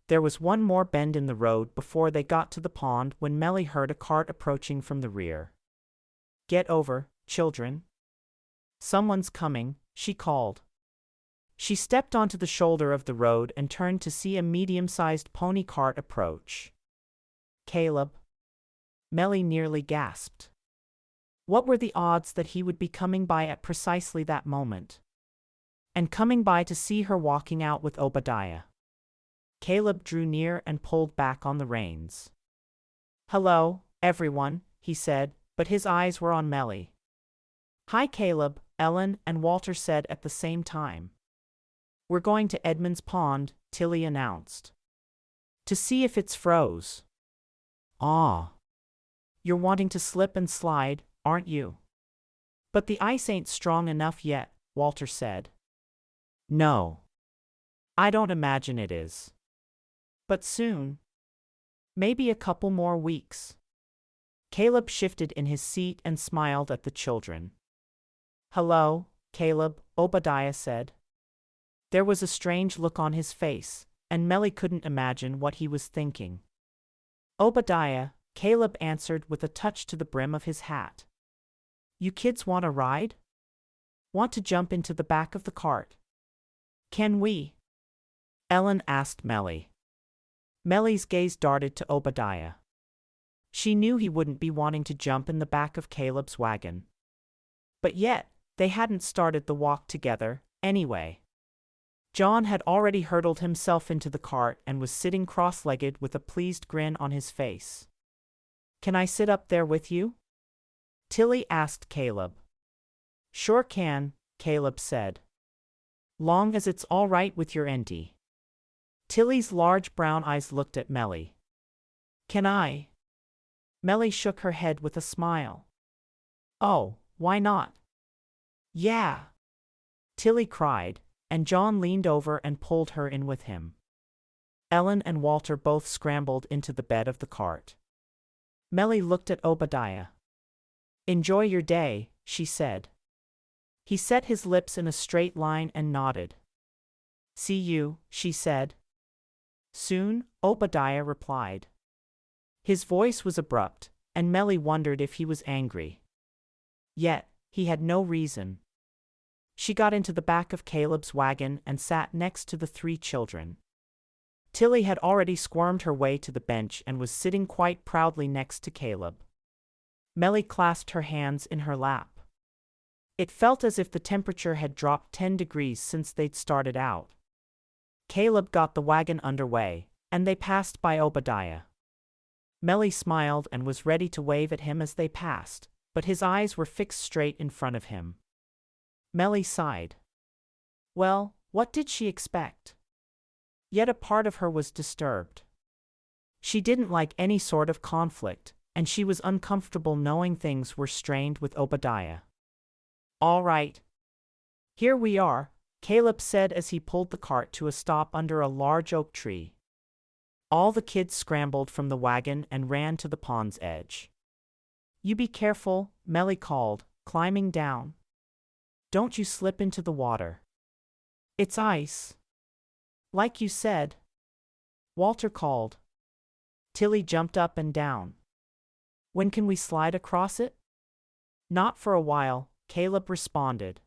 There was one more bend in the road before they got to the pond when Mellie heard a cart approaching from the rear. Get over, children. Someone's coming, she called. She stepped onto the shoulder of the road and turned to see a medium-sized pony cart approach. Caleb. Mellie nearly gasped. What were the odds that he would be coming by at precisely that moment? And coming by to see her walking out with Obadiah. Caleb drew near and pulled back on the reins. Hello, everyone, he said, but his eyes were on Mellie. Hi Caleb, Ellen and Walter said at the same time. We're going to Edmund's pond, Tilly announced. To see if it's froze. Ah. You're wanting to slip and slide, aren't you? But the ice ain't strong enough yet, Walter said. No. I don't imagine it is. But soon. Maybe a couple more weeks. Caleb shifted in his seat and smiled at the children. Hello, Caleb, Obadiah said. There was a strange look on his face, and Mellie couldn't imagine what he was thinking. Obadiah, Caleb answered with a touch to the brim of his hat. You kids want a ride? Want to jump into the back of the cart? Can we? Ellen asked Mellie. Mellie's gaze darted to Obadiah. She knew he wouldn't be wanting to jump in the back of Caleb's wagon. But yet, they hadn't started the walk together, anyway. John had already hurtled himself into the cart and was sitting cross-legged with a pleased grin on his face. Can I sit up there with you? Tilly asked Caleb. Sure can, Caleb said. Long as it's all right with your auntie. Tilly's large brown eyes looked at Mellie. Can I? Mellie shook her head with a smile. Oh, why not? Yeah! Tilly cried, and John leaned over and pulled her in with him. Ellen and Walter both scrambled into the bed of the cart. Mellie looked at Obadiah. "Enjoy your day," she said. He set his lips in a straight line and nodded. "See you," she said. "Soon," Obadiah replied. His voice was abrupt, and Mellie wondered if he was angry. Yet, he had no reason. She got into the back of Caleb's wagon and sat next to the 3 children. Tilly had already squirmed her way to the bench and was sitting quite proudly next to Caleb. Mellie clasped her hands in her lap. It felt as if the temperature had dropped 10 degrees since they'd started out. Caleb got the wagon underway, and they passed by Obadiah. Mellie smiled and was ready to wave at him as they passed, but his eyes were fixed straight in front of him. Mellie sighed. Well, what did she expect? Yet a part of her was disturbed. She didn't like any sort of conflict, and she was uncomfortable knowing things were strained with Obadiah. "All right. Here we are," Caleb said as he pulled the cart to a stop under a large oak tree. All the kids scrambled from the wagon and ran to the pond's edge. "You be careful," Mellie called, climbing down. "Don't you slip into the water. It's ice." "Like you said," Walter called. Tilly jumped up and down. "When can we slide across it?" "Not for a while," Caleb responded.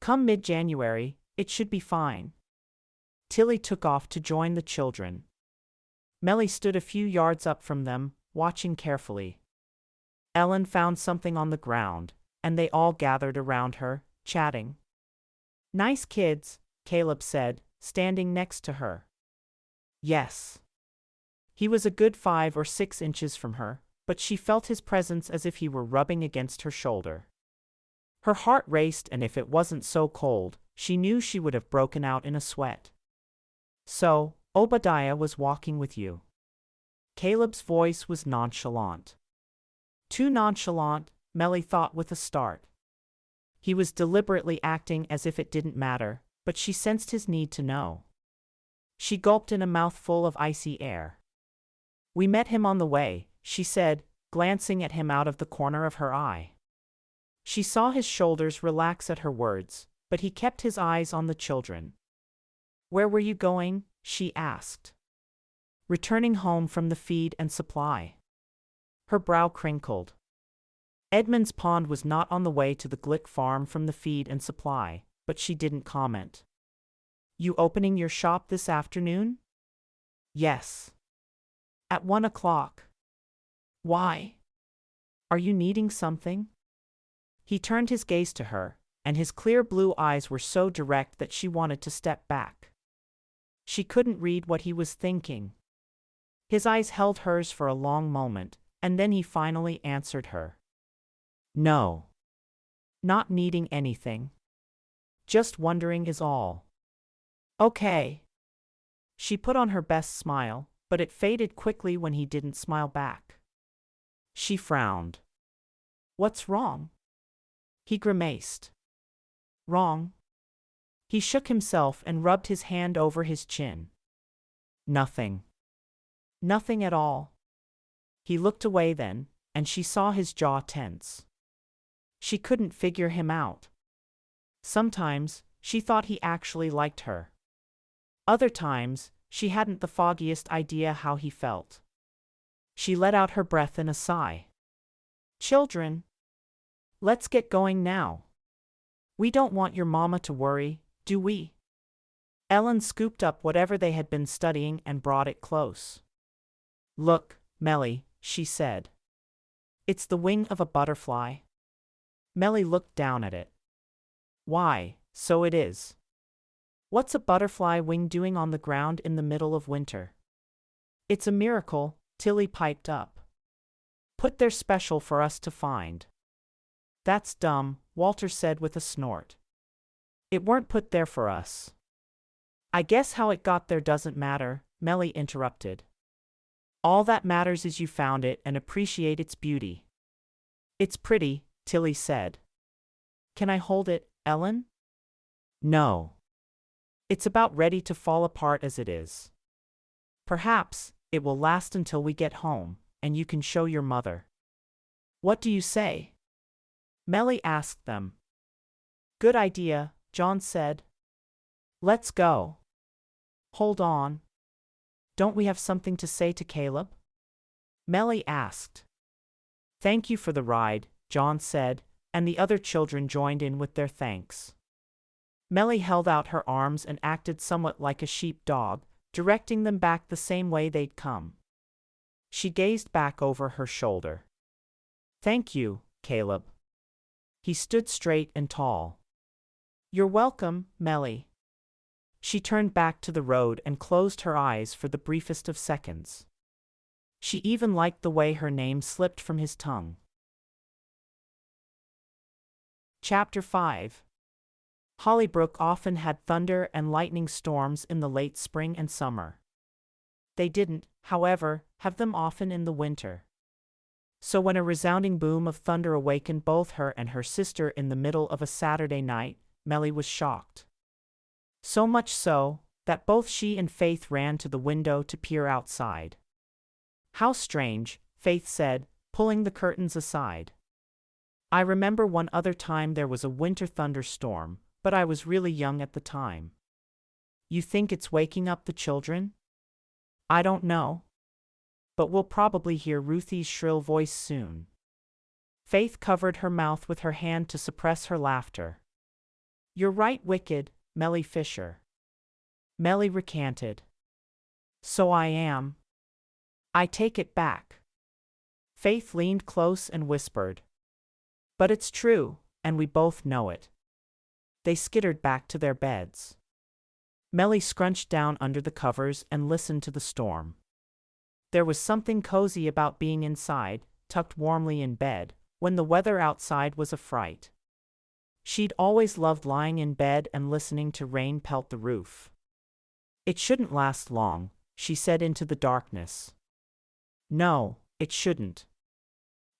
"Come mid-January, it should be fine." Tilly took off to join the children. Mellie stood a few yards up from them, watching carefully. Ellen found something on the ground, and they all gathered around her, chatting. "Nice kids," Caleb said, standing next to her. Yes. He was a good 5 or 6 inches from her, but she felt his presence as if he were rubbing against her shoulder. Her heart raced, and if it wasn't so cold, she knew she would have broken out in a sweat. "So, Obadiah was walking with you?" Caleb's voice was nonchalant. Too nonchalant, Mellie thought with a start. He was deliberately acting as if it didn't matter, but she sensed his need to know. She gulped in a mouthful of icy air. "We met him on the way," she said, glancing at him out of the corner of her eye. She saw his shoulders relax at her words, but he kept his eyes on the children. "Where were you going?" she asked. "Returning home from the feed and supply." Her brow crinkled. Edmund's pond was not on the way to the Glick farm from the feed and supply, but she didn't comment. "You opening your shop this afternoon?" "Yes." "At 1 o'clock. Why? Are you needing something?" He turned his gaze to her, and his clear blue eyes were so direct that she wanted to step back. She couldn't read what he was thinking. His eyes held hers for a long moment, and then he finally answered her. "No. Not needing anything. Just wondering is all." "Okay." She put on her best smile, but it faded quickly when he didn't smile back. She frowned. "What's wrong?" He grimaced. "Wrong?" He shook himself and rubbed his hand over his chin. "Nothing. Nothing at all." He looked away then, and she saw his jaw tense. She couldn't figure him out. Sometimes, she thought he actually liked her. Other times, she hadn't the foggiest idea how he felt. She let out her breath in a sigh. "Children, let's get going now. We don't want your mama to worry, do we?" Ellen scooped up whatever they had been studying and brought it close. "Look, Mellie," she said. "It's the wing of a butterfly." Mellie looked down at it. "Why, so it is. What's a butterfly wing doing on the ground in the middle of winter?" "It's a miracle," Tilly piped up. "Put there special for us to find." "That's dumb," Walter said with a snort. "It weren't put there for us." "I guess how it got there doesn't matter," Mellie interrupted. "All that matters is you found it and appreciate its beauty." "It's pretty," Tilly said. "Can I hold it, Ellen?" "No." It's about ready to fall apart as it is. Perhaps it will last until we get home, and you can show your mother. What do you say? Mellie asked them. Good idea, John said. Let's go. Hold on. Don't we have something to say to Caleb? Mellie asked. Thank you for the ride, John said, and the other children joined in with their thanks. Mellie held out her arms and acted somewhat like a sheep-dog, directing them back the same way they'd come. She gazed back over her shoulder. Thank you, Caleb. He stood straight and tall. You're welcome, Mellie. She turned back to the road and closed her eyes for the briefest of seconds. She even liked the way her name slipped from his tongue. Chapter 5. Hollybrook often had thunder and lightning storms in the late spring and summer. They didn't, however, have them often in the winter. So when a resounding boom of thunder awakened both her and her sister in the middle of a Saturday night, Mellie was shocked. So much so, that both she and Faith ran to the window to peer outside. How strange, Faith said, pulling the curtains aside. I remember one other time there was a winter thunderstorm, but I was really young at the time. You think it's waking up the children? I don't know. But we'll probably hear Ruthie's shrill voice soon. Faith covered her mouth with her hand to suppress her laughter. You're right, wicked, Mellie Fisher. Mellie recanted. So I am. I take it back. Faith leaned close and whispered. But it's true, and we both know it. They skittered back to their beds. Mellie scrunched down under the covers and listened to the storm. There was something cozy about being inside, tucked warmly in bed, when the weather outside was a fright. She'd always loved lying in bed and listening to rain pelt the roof. It shouldn't last long, she said into the darkness. No, it shouldn't.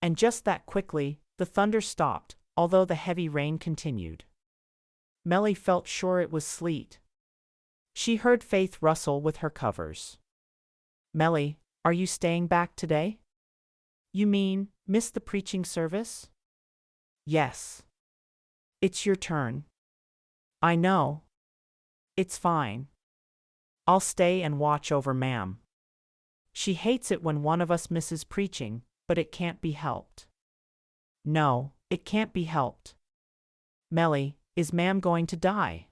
And just that quickly, the thunder stopped, although the heavy rain continued. Mellie felt sure it was sleet. She heard Faith rustle with her covers. Mellie, are you staying back today? You mean, miss the preaching service? Yes. It's your turn. I know. It's fine. I'll stay and watch over Ma'am. She hates it when one of us misses preaching, but it can't be helped. No, it can't be helped. Mellie, is Ma'am going to die?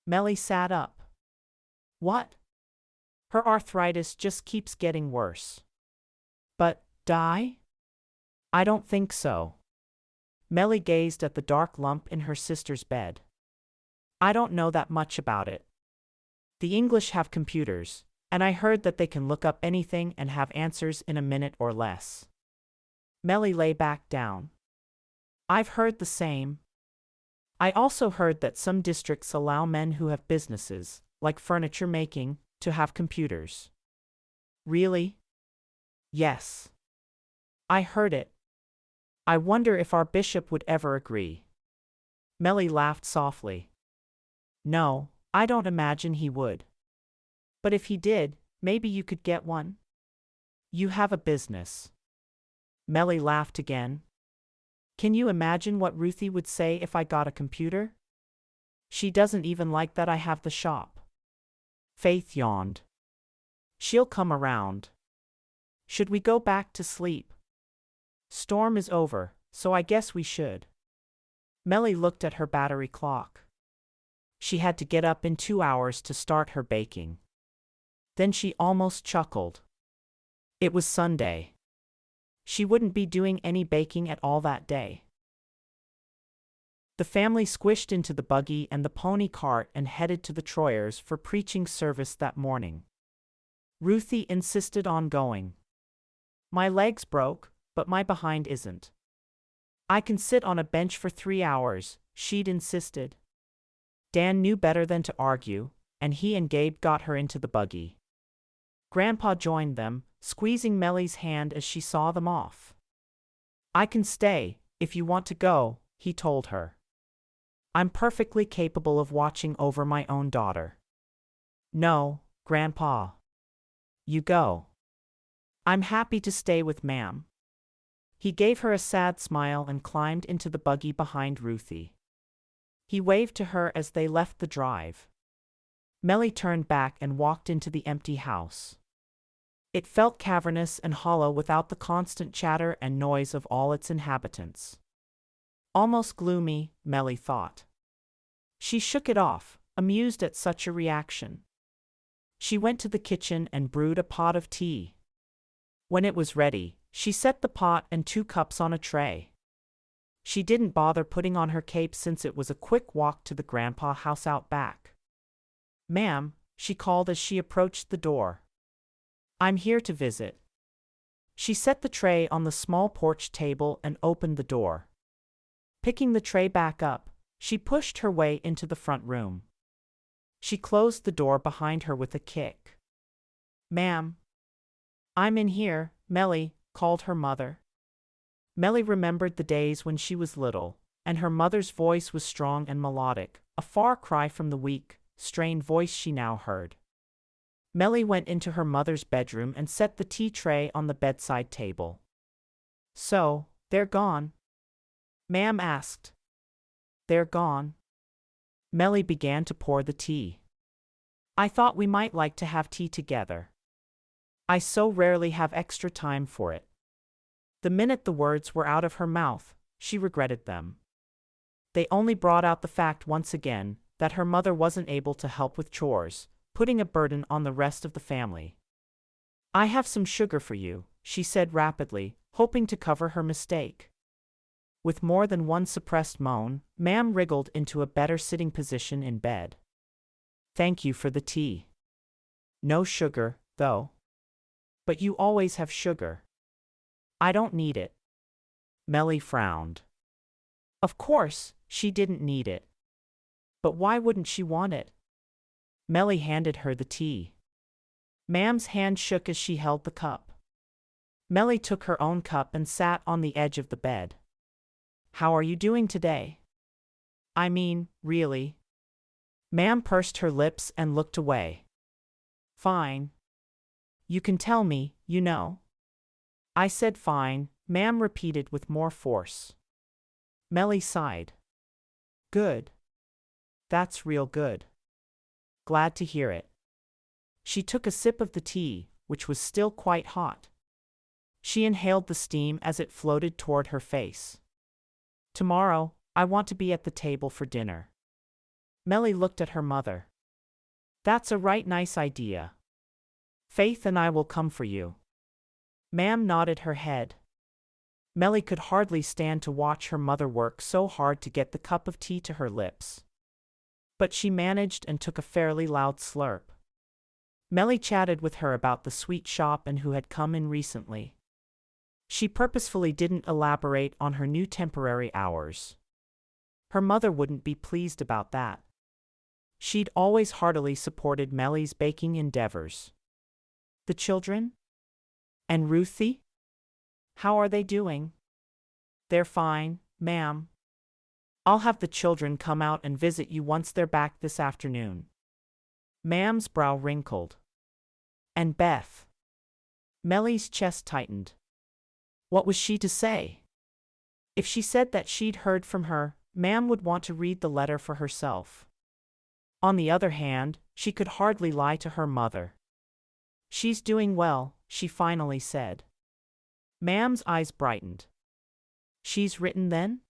Mellie sat up. What? Her arthritis just keeps getting worse. But, die? I don't think so. Mellie gazed at the dark lump in her sister's bed. I don't know that much about it. The English have computers, and I heard that they can look up anything and have answers in a minute or less. Mellie lay back down. I've heard the same. I also heard that some districts allow men who have businesses, like furniture making, to have computers. Really? Yes. I heard it. I wonder if our bishop would ever agree. Mellie laughed softly. No, I don't imagine he would. But if he did, maybe you could get one? You have a business. Mellie laughed again. Can you imagine what Ruthie would say if I got a computer? She doesn't even like that I have the shop. Faith yawned. She'll come around. Should we go back to sleep? Storm is over, so I guess we should. Mellie looked at her battery clock. She had to get up in 2 hours to start her baking. Then she almost chuckled. It was Sunday. She wouldn't be doing any baking at all that day. The family squished into the buggy and the pony cart and headed to the Troyers for preaching service that morning. Ruthie insisted on going. My leg's broke, but my behind isn't. I can sit on a bench for 3 hours, she'd insisted. Dan knew better than to argue, and he and Gabe got her into the buggy. Grandpa joined them, squeezing Mellie's hand as she saw them off. I can stay, if you want to go, he told her. I'm perfectly capable of watching over my own daughter. No, Grandpa. You go. I'm happy to stay with Ma'am. He gave her a sad smile and climbed into the buggy behind Ruthie. He waved to her as they left the drive. Mellie turned back and walked into the empty house. It felt cavernous and hollow without the constant chatter and noise of all its inhabitants. Almost gloomy, Mellie thought. She shook it off, amused at such a reaction. She went to the kitchen and brewed a pot of tea. When it was ready, she set the pot and 2 cups on a tray. She didn't bother putting on her cape since it was a quick walk to the Grandpa house out back. "Ma'am," she called as she approached the door. "I'm here to visit." She set the tray on the small porch table and opened the door. Picking the tray back up, she pushed her way into the front room. She closed the door behind her with a kick. "Ma'am." "I'm in here," Mellie called her mother. Mellie remembered the days when she was little, and her mother's voice was strong and melodic, a far cry from the weak, strained voice she now heard. Mellie went into her mother's bedroom and set the tea tray on the bedside table. "So, they're gone?" Ma'am asked. "They're gone." Mellie began to pour the tea. "I thought we might like to have tea together. I so rarely have extra time for it." The minute the words were out of her mouth, she regretted them. They only brought out the fact once again that her mother wasn't able to help with chores, putting a burden on the rest of the family. "I have some sugar for you," she said rapidly, hoping to cover her mistake. With more than one suppressed moan, Ma'am wriggled into a better sitting position in bed. "Thank you for the tea. No sugar, though." "But you always have sugar." "I don't need it." Mellie frowned. Of course, she didn't need it. But why wouldn't she want it? Mellie handed her the tea. Ma'am's hand shook as she held the cup. Mellie took her own cup and sat on the edge of the bed. "How are you doing today? I mean, really?" Ma'am pursed her lips and looked away. "Fine. You can tell me, you know." "I said fine," Ma'am repeated with more force. Mellie sighed. "Good. That's real good. Glad to hear it." She took a sip of the tea, which was still quite hot. She inhaled the steam as it floated toward her face. "Tomorrow, I want to be at the table for dinner." Mellie looked at her mother. "That's a right nice idea. Faith and I will come for you." Ma'am nodded her head. Mellie could hardly stand to watch her mother work so hard to get the cup of tea to her lips. But she managed and took a fairly loud slurp. Mellie chatted with her about the sweet shop and who had come in recently. She purposefully didn't elaborate on her new temporary hours. Her mother wouldn't be pleased about that. She'd always heartily supported Mellie's baking endeavors. "The children? And Ruthie? How are they doing?" "They're fine, ma'am. I'll have the children come out and visit you once they're back this afternoon." Ma'am's brow wrinkled. "And Beth?" Mellie's chest tightened. What was she to say? If she said that she'd heard from her, Ma'am would want to read the letter for herself. On the other hand, she could hardly lie to her mother. "She's doing well," she finally said. Ma'am's eyes brightened. "She's written then?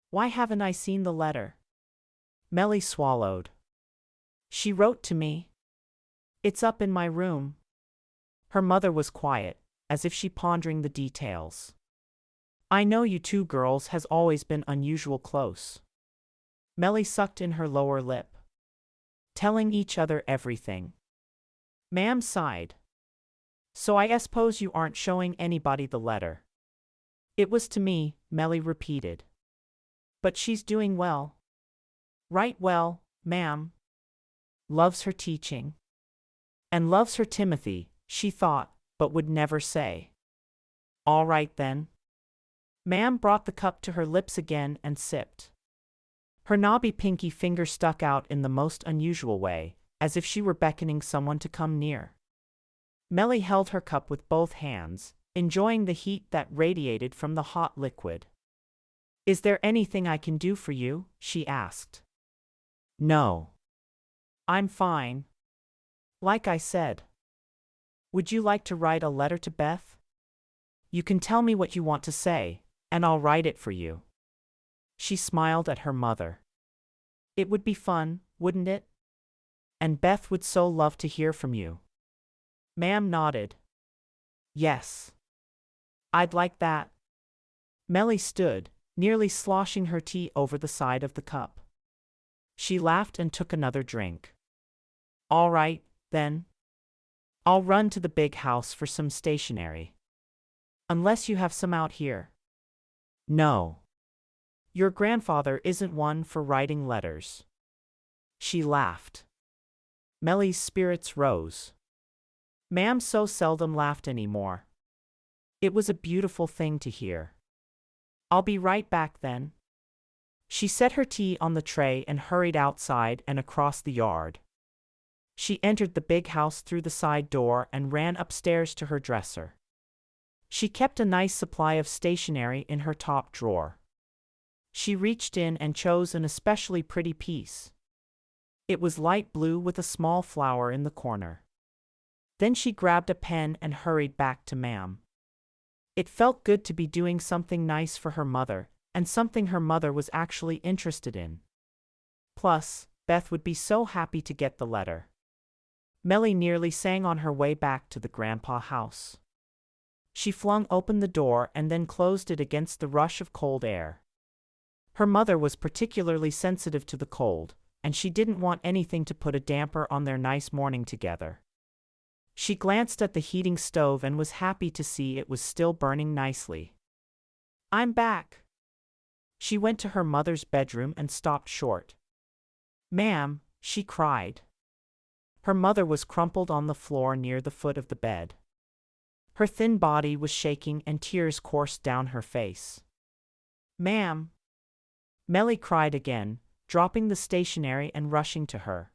Why haven't I seen the letter?" Mellie swallowed. "She wrote to me. It's up in my room." Her mother was quiet, as if she pondering the details. "I know you two girls has always been unusual close." Mellie sucked in her lower lip. "Telling each other everything." Ma'am sighed. "So I suppose you aren't showing anybody the letter." "It was to me," Mellie repeated. "But she's doing well." "Right well, ma'am. Loves her teaching. And loves her Timothy," she thought, but would never say. "All right then." Ma'am brought the cup to her lips again and sipped. Her knobby pinky finger stuck out in the most unusual way, as if she were beckoning someone to come near. Mellie held her cup with both hands, enjoying the heat that radiated from the hot liquid. "Is there anything I can do for you?" she asked. "No. I'm fine. Like I said. Would you like to write a letter to Beth? You can tell me what you want to say, and I'll write it for you." She smiled at her mother. "It would be fun, wouldn't it? And Beth would so love to hear from you." Ma'am nodded. "Yes. I'd like that." Mellie stood, nearly sloshing her tea over the side of the cup. She laughed and took another drink. "All right, then. I'll run to the big house for some stationery. Unless you have some out here." "No. Your grandfather isn't one for writing letters." She laughed. Mellie's spirits rose. Ma'am so seldom laughed anymore. It was a beautiful thing to hear. "I'll be right back then." She set her tea on the tray and hurried outside and across the yard. She entered the big house through the side door and ran upstairs to her dresser. She kept a nice supply of stationery in her top drawer. She reached in and chose an especially pretty piece. It was light blue with a small flower in the corner. Then she grabbed a pen and hurried back to Ma'am. It felt good to be doing something nice for her mother, and something her mother was actually interested in. Plus, Beth would be so happy to get the letter. Mellie nearly sang on her way back to the grandpa house. She flung open the door and then closed it against the rush of cold air. Her mother was particularly sensitive to the cold, and she didn't want anything to put a damper on their nice morning together. She glanced at the heating stove and was happy to see it was still burning nicely. "I'm back." She went to her mother's bedroom and stopped short. "Ma'am," she cried. Her mother was crumpled on the floor near the foot of the bed. Her thin body was shaking and tears coursed down her face. "Ma'am." Mellie cried again, dropping the stationery and rushing to her.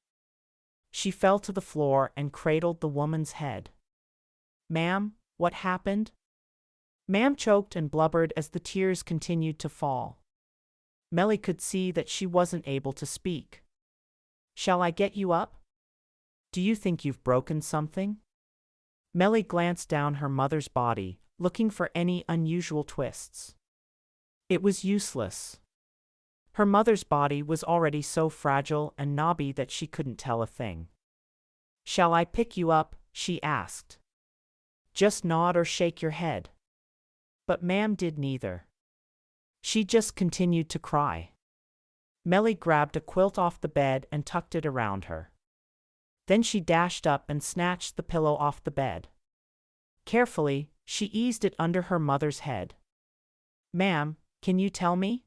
She fell to the floor and cradled the woman's head. "Ma'am, what happened?" Ma'am choked and blubbered as the tears continued to fall. Mellie could see that she wasn't able to speak. "Shall I get you up? Do you think you've broken something?" Mellie glanced down her mother's body, looking for any unusual twists. It was useless. Her mother's body was already so fragile and knobby that she couldn't tell a thing. "Shall I pick you up?" she asked. "Just nod or shake your head." But Ma'am did neither. She just continued to cry. Mellie grabbed a quilt off the bed and tucked it around her. Then she dashed up and snatched the pillow off the bed. Carefully, she eased it under her mother's head. "Ma'am, can you tell me?"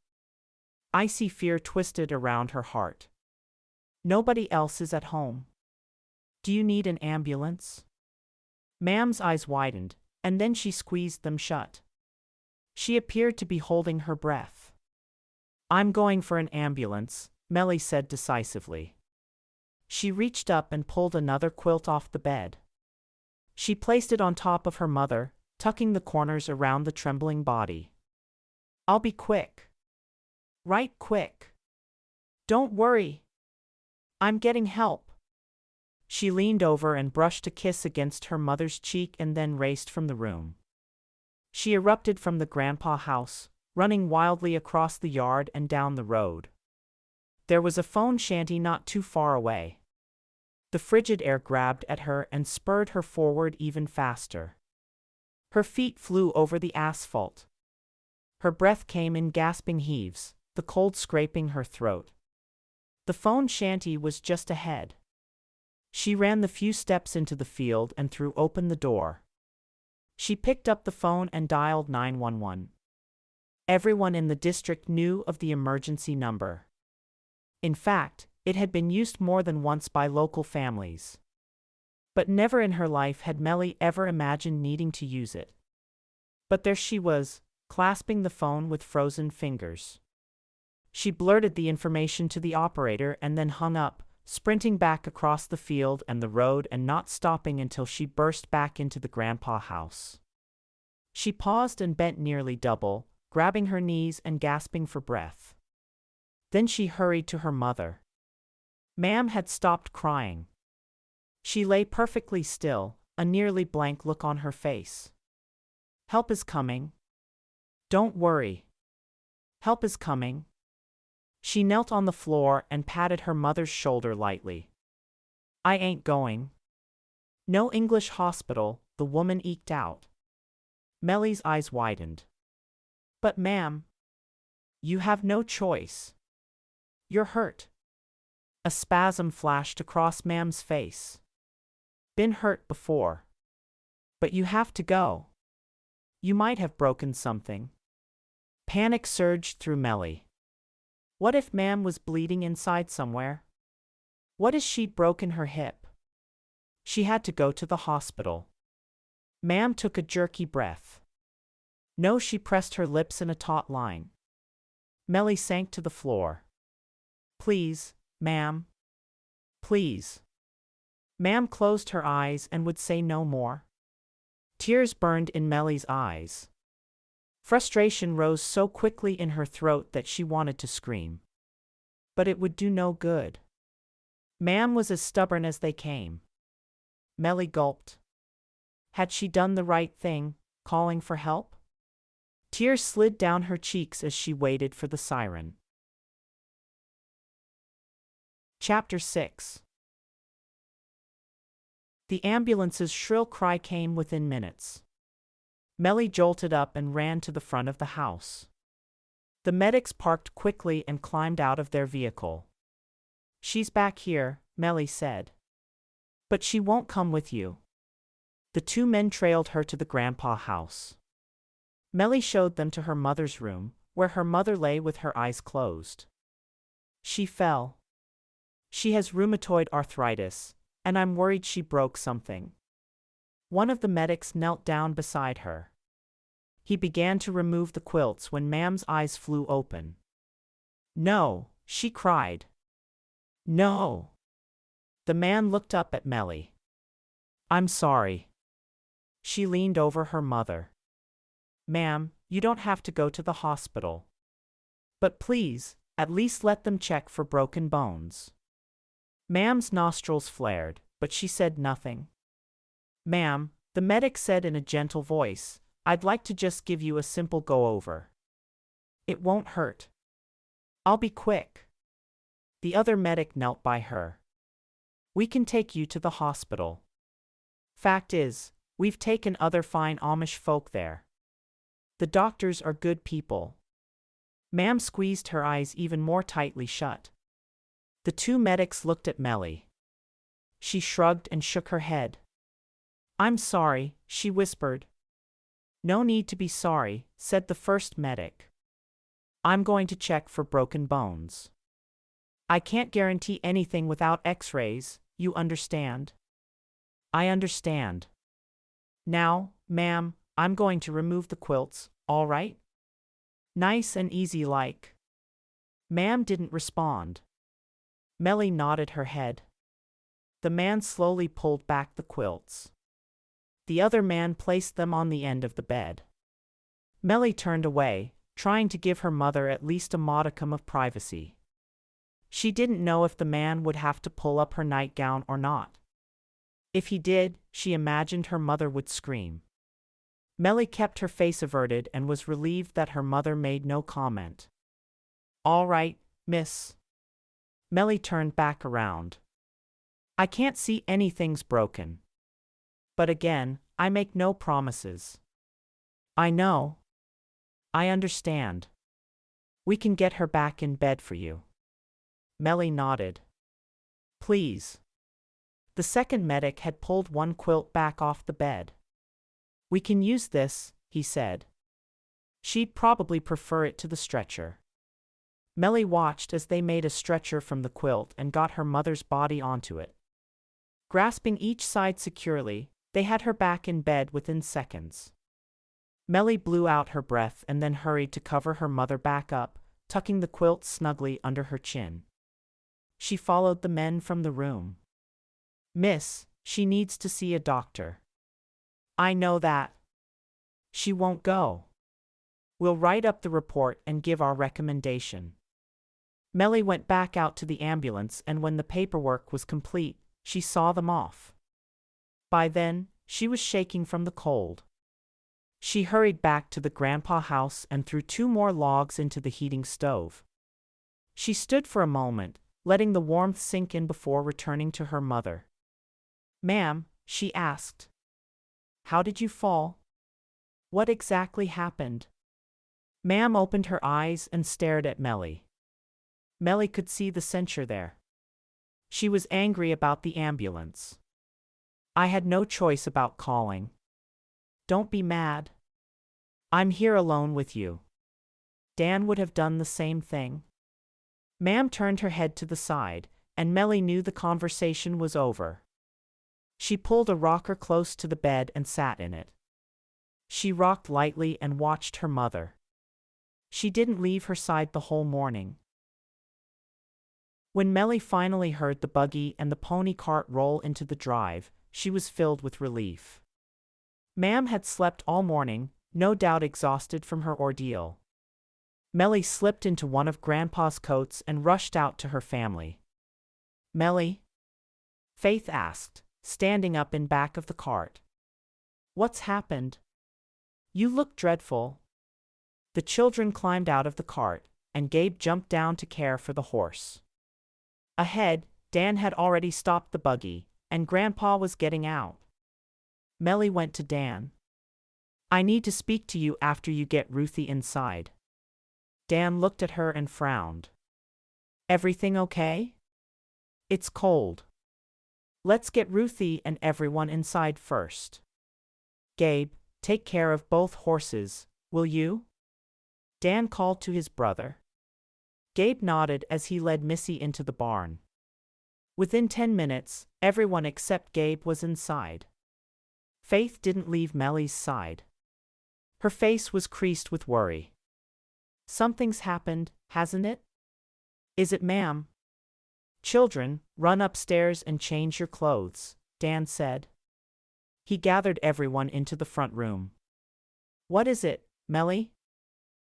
Icy fear twisted around her heart. "Nobody else is at home. Do you need an ambulance?" Ma'am's eyes widened, and then she squeezed them shut. She appeared to be holding her breath. "I'm going for an ambulance," Mellie said decisively. She reached up and pulled another quilt off the bed. She placed it on top of her mother, tucking the corners around the trembling body. "I'll be quick. Right quick. Don't worry. I'm getting help." She leaned over and brushed a kiss against her mother's cheek and then raced from the room. She erupted from the grandpa house, running wildly across the yard and down the road. There was a phone shanty not too far away. The frigid air grabbed at her and spurred her forward even faster. Her feet flew over the asphalt. Her breath came in gasping heaves, the cold scraping her throat. The phone shanty was just ahead. She ran the few steps into the field and threw open the door. She picked up the phone and dialed 911. Everyone in the district knew of the emergency number. In fact, it had been used more than once by local families. But never in her life had Mellie ever imagined needing to use it. But there she was, clasping the phone with frozen fingers. She blurted the information to the operator and then hung up, sprinting back across the field and the road and not stopping until she burst back into the grandpa house. She paused and bent nearly double, grabbing her knees and gasping for breath. Then she hurried to her mother. Ma'am had stopped crying. She lay perfectly still, a nearly blank look on her face. Help is coming. Don't worry. Help is coming. She knelt on the floor and patted her mother's shoulder lightly. I ain't going. No English hospital, the woman eked out. Mellie's eyes widened. But ma'am, you have no choice. You're hurt. A spasm flashed across ma'am's face. Been hurt before. But you have to go. You might have broken something. Panic surged through Mellie. What if ma'am was bleeding inside somewhere? What if she'd broken her hip? She had to go to the hospital. Ma'am took a jerky breath. No, she pressed her lips in a taut line. Mellie sank to the floor. Please, ma'am. Please. Ma'am closed her eyes and would say no more. Tears burned in Mellie's eyes. Frustration rose so quickly in her throat that she wanted to scream. But it would do no good. Ma'am was as stubborn as they came. Mellie gulped. Had she done the right thing, calling for help? Tears slid down her cheeks as she waited for the siren. Chapter 6. The ambulance's shrill cry came within minutes. Mellie jolted up and ran to the front of the house. The medics parked quickly and climbed out of their vehicle. She's back here, Mellie said. But she won't come with you. The two men trailed her to the grandpa house. Mellie showed them to her mother's room, where her mother lay with her eyes closed. She fell. She has rheumatoid arthritis, and I'm worried she broke something. One of the medics knelt down beside her. He began to remove the quilts when Ma'am's eyes flew open. No, she cried. No. The man looked up at Mellie. I'm sorry. She leaned over her mother. Ma'am, you don't have to go to the hospital. But please, at least let them check for broken bones. Ma'am's nostrils flared, but she said nothing. Ma'am, the medic said in a gentle voice, I'd like to just give you a simple go-over. It won't hurt. I'll be quick. The other medic knelt by her. We can take you to the hospital. Fact is, we've taken other fine Amish folk there. The doctors are good people. Ma'am squeezed her eyes even more tightly shut. The two medics looked at Mellie. She shrugged and shook her head. I'm sorry, she whispered. No need to be sorry, said the first medic. I'm going to check for broken bones. I can't guarantee anything without x-rays, you understand? I understand. Now, ma'am, I'm going to remove the quilts, all right? Nice and easy like. Ma'am didn't respond. Mellie nodded her head. The man slowly pulled back the quilts. The other man placed them on the end of the bed. Mellie turned away, trying to give her mother at least a modicum of privacy. She didn't know if the man would have to pull up her nightgown or not. If he did, she imagined her mother would scream. Mellie kept her face averted and was relieved that her mother made no comment. All right, miss. Mellie turned back around. I can't see anything's broken. But again, I make no promises. I know. I understand. We can get her back in bed for you. Mellie nodded. Please. The second medic had pulled one quilt back off the bed. We can use this, he said. She'd probably prefer it to the stretcher. Mellie watched as they made a stretcher from the quilt and got her mother's body onto it. Grasping each side securely, they had her back in bed within seconds. Mellie blew out her breath and then hurried to cover her mother back up, tucking the quilt snugly under her chin. She followed the men from the room. "Miss, she needs to see a doctor." "I know that. She won't go. We'll write up the report and give our recommendation." Mellie went back out to the ambulance, and when the paperwork was complete, she saw them off. By then, she was shaking from the cold. She hurried back to the grandpa house and threw 2 more logs into the heating stove. She stood for a moment, letting the warmth sink in before returning to her mother. "Ma'am," she asked, "how did you fall? What exactly happened?" Ma'am opened her eyes and stared at Mellie. Mellie could see the censure there. She was angry about the ambulance. "I had no choice about calling." "Don't be mad. I'm here alone with you. Dan would have done the same thing." Ma'am turned her head to the side, and Mellie knew the conversation was over. She pulled a rocker close to the bed and sat in it. She rocked lightly and watched her mother. She didn't leave her side the whole morning. When Mellie finally heard the buggy and the pony cart roll into the drive, she was filled with relief. Ma'am had slept all morning, no doubt exhausted from her ordeal. Mellie slipped into one of Grandpa's coats and rushed out to her family. "Mellie?" Faith asked, standing up in back of the cart. "What's happened? You look dreadful." The children climbed out of the cart, and Gabe jumped down to care for the horse. Ahead, Dan had already stopped the buggy, and Grandpa was getting out. Mellie went to Dan. "I need to speak to you after you get Ruthie inside." Dan looked at her and frowned. "Everything okay?" "It's cold. Let's get Ruthie and everyone inside first. Gabe, take care of both horses, will you?" Dan called to his brother. Gabe nodded as he led Missy into the barn. Within 10 minutes, everyone except Gabe was inside. Faith didn't leave Mellie's side. Her face was creased with worry. "Something's happened, hasn't it?" "Is it, ma'am?" "Children, run upstairs and change your clothes," Dan said. He gathered everyone into the front room. "What is it, Mellie?"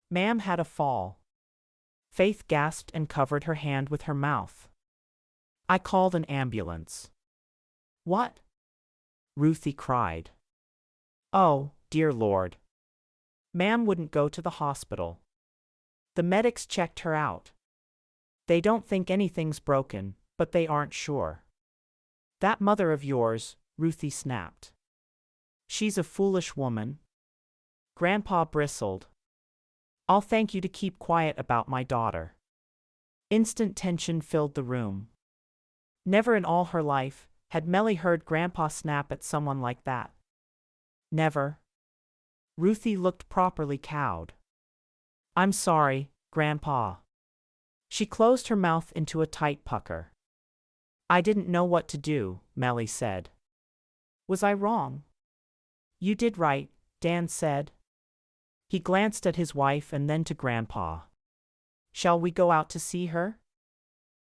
"Ma'am had a fall." Faith gasped and covered her hand with her mouth. "I called an ambulance." "What?" Ruthie cried. "Oh, dear Lord. Ma'am wouldn't go to the hospital. The medics checked her out. They don't think anything's broken, but they aren't sure." "That mother of yours," Ruthie snapped. "She's a foolish woman." Grandpa bristled. "I'll thank you to keep quiet about my daughter." Instant tension filled the room. Never in all her life had Mellie heard Grandpa snap at someone like that. Never. Ruthie looked properly cowed. "I'm sorry, Grandpa." She closed her mouth into a tight pucker. "I didn't know what to do," Mellie said. "Was I wrong?" "You did right," Dan said. He glanced at his wife and then to Grandpa. "Shall we go out to see her?"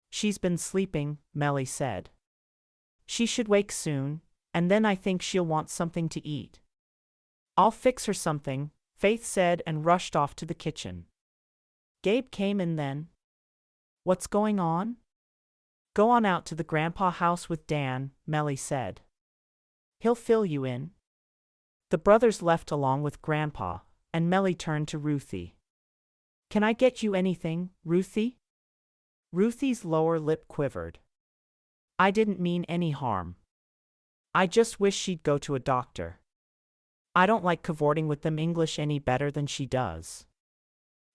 "She's been sleeping," Mellie said. "She should wake soon, and then I think she'll want something to eat." "I'll fix her something," Faith said and rushed off to the kitchen. Gabe came in then. "What's going on?" "Go on out to the Grandpa house with Dan," Mellie said. "He'll fill you in." The brothers left along with Grandpa, and Mellie turned to Ruthie. "Can I get you anything, Ruthie?" Ruthie's lower lip quivered. "I didn't mean any harm. I just wish she'd go to a doctor. I don't like cavorting with them English any better than she does.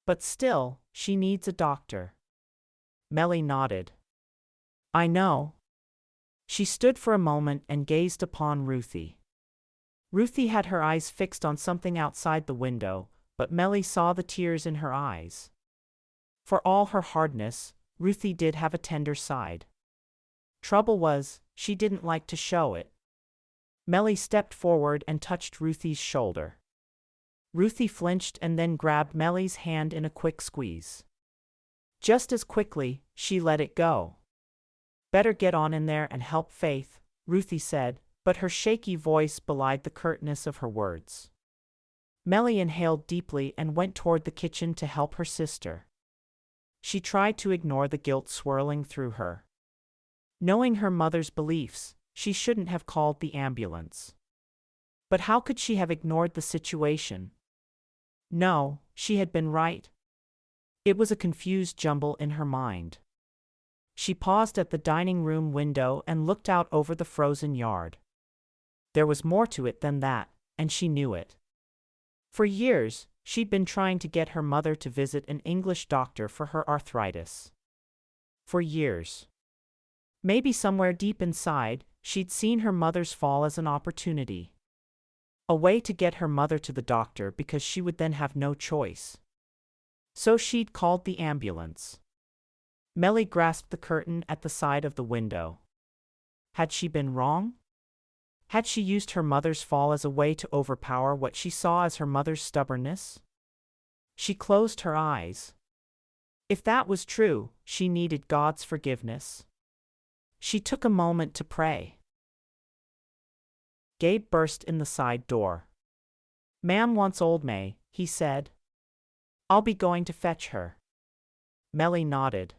But still, she needs a doctor." Mellie nodded. "I know." She stood for a moment and gazed upon Ruthie. Ruthie had her eyes fixed on something outside the window, but Mellie saw the tears in her eyes. For all her hardness, Ruthie did have a tender side. Trouble was, she didn't like to show it. Mellie stepped forward and touched Ruthie's shoulder. Ruthie flinched and then grabbed Mellie's hand in a quick squeeze. Just as quickly, she let it go. Better get on in there and help Faith, Ruthie said, but her shaky voice belied the curtness of her words. Mellie inhaled deeply and went toward the kitchen to help her sister. She tried to ignore the guilt swirling through her. Knowing her mother's beliefs, she shouldn't have called the ambulance. But how could she have ignored the situation? No, she had been right. It was a confused jumble in her mind. She paused at the dining room window and looked out over the frozen yard. There was more to it than that, and she knew it. For years, she'd been trying to get her mother to visit an English doctor for her arthritis. For years. Maybe somewhere deep inside, she'd seen her mother's fall as an opportunity. A way to get her mother to the doctor because she would then have no choice. So she'd called the ambulance. Mellie grasped the curtain at the side of the window. Had she been wrong? Had she used her mother's fall as a way to overpower what she saw as her mother's stubbornness? She closed her eyes. If that was true, she needed God's forgiveness. She took a moment to pray. Gabe burst in the side door. "Ma'am wants Old May," he said. "I'll be going to fetch her." Mellie nodded.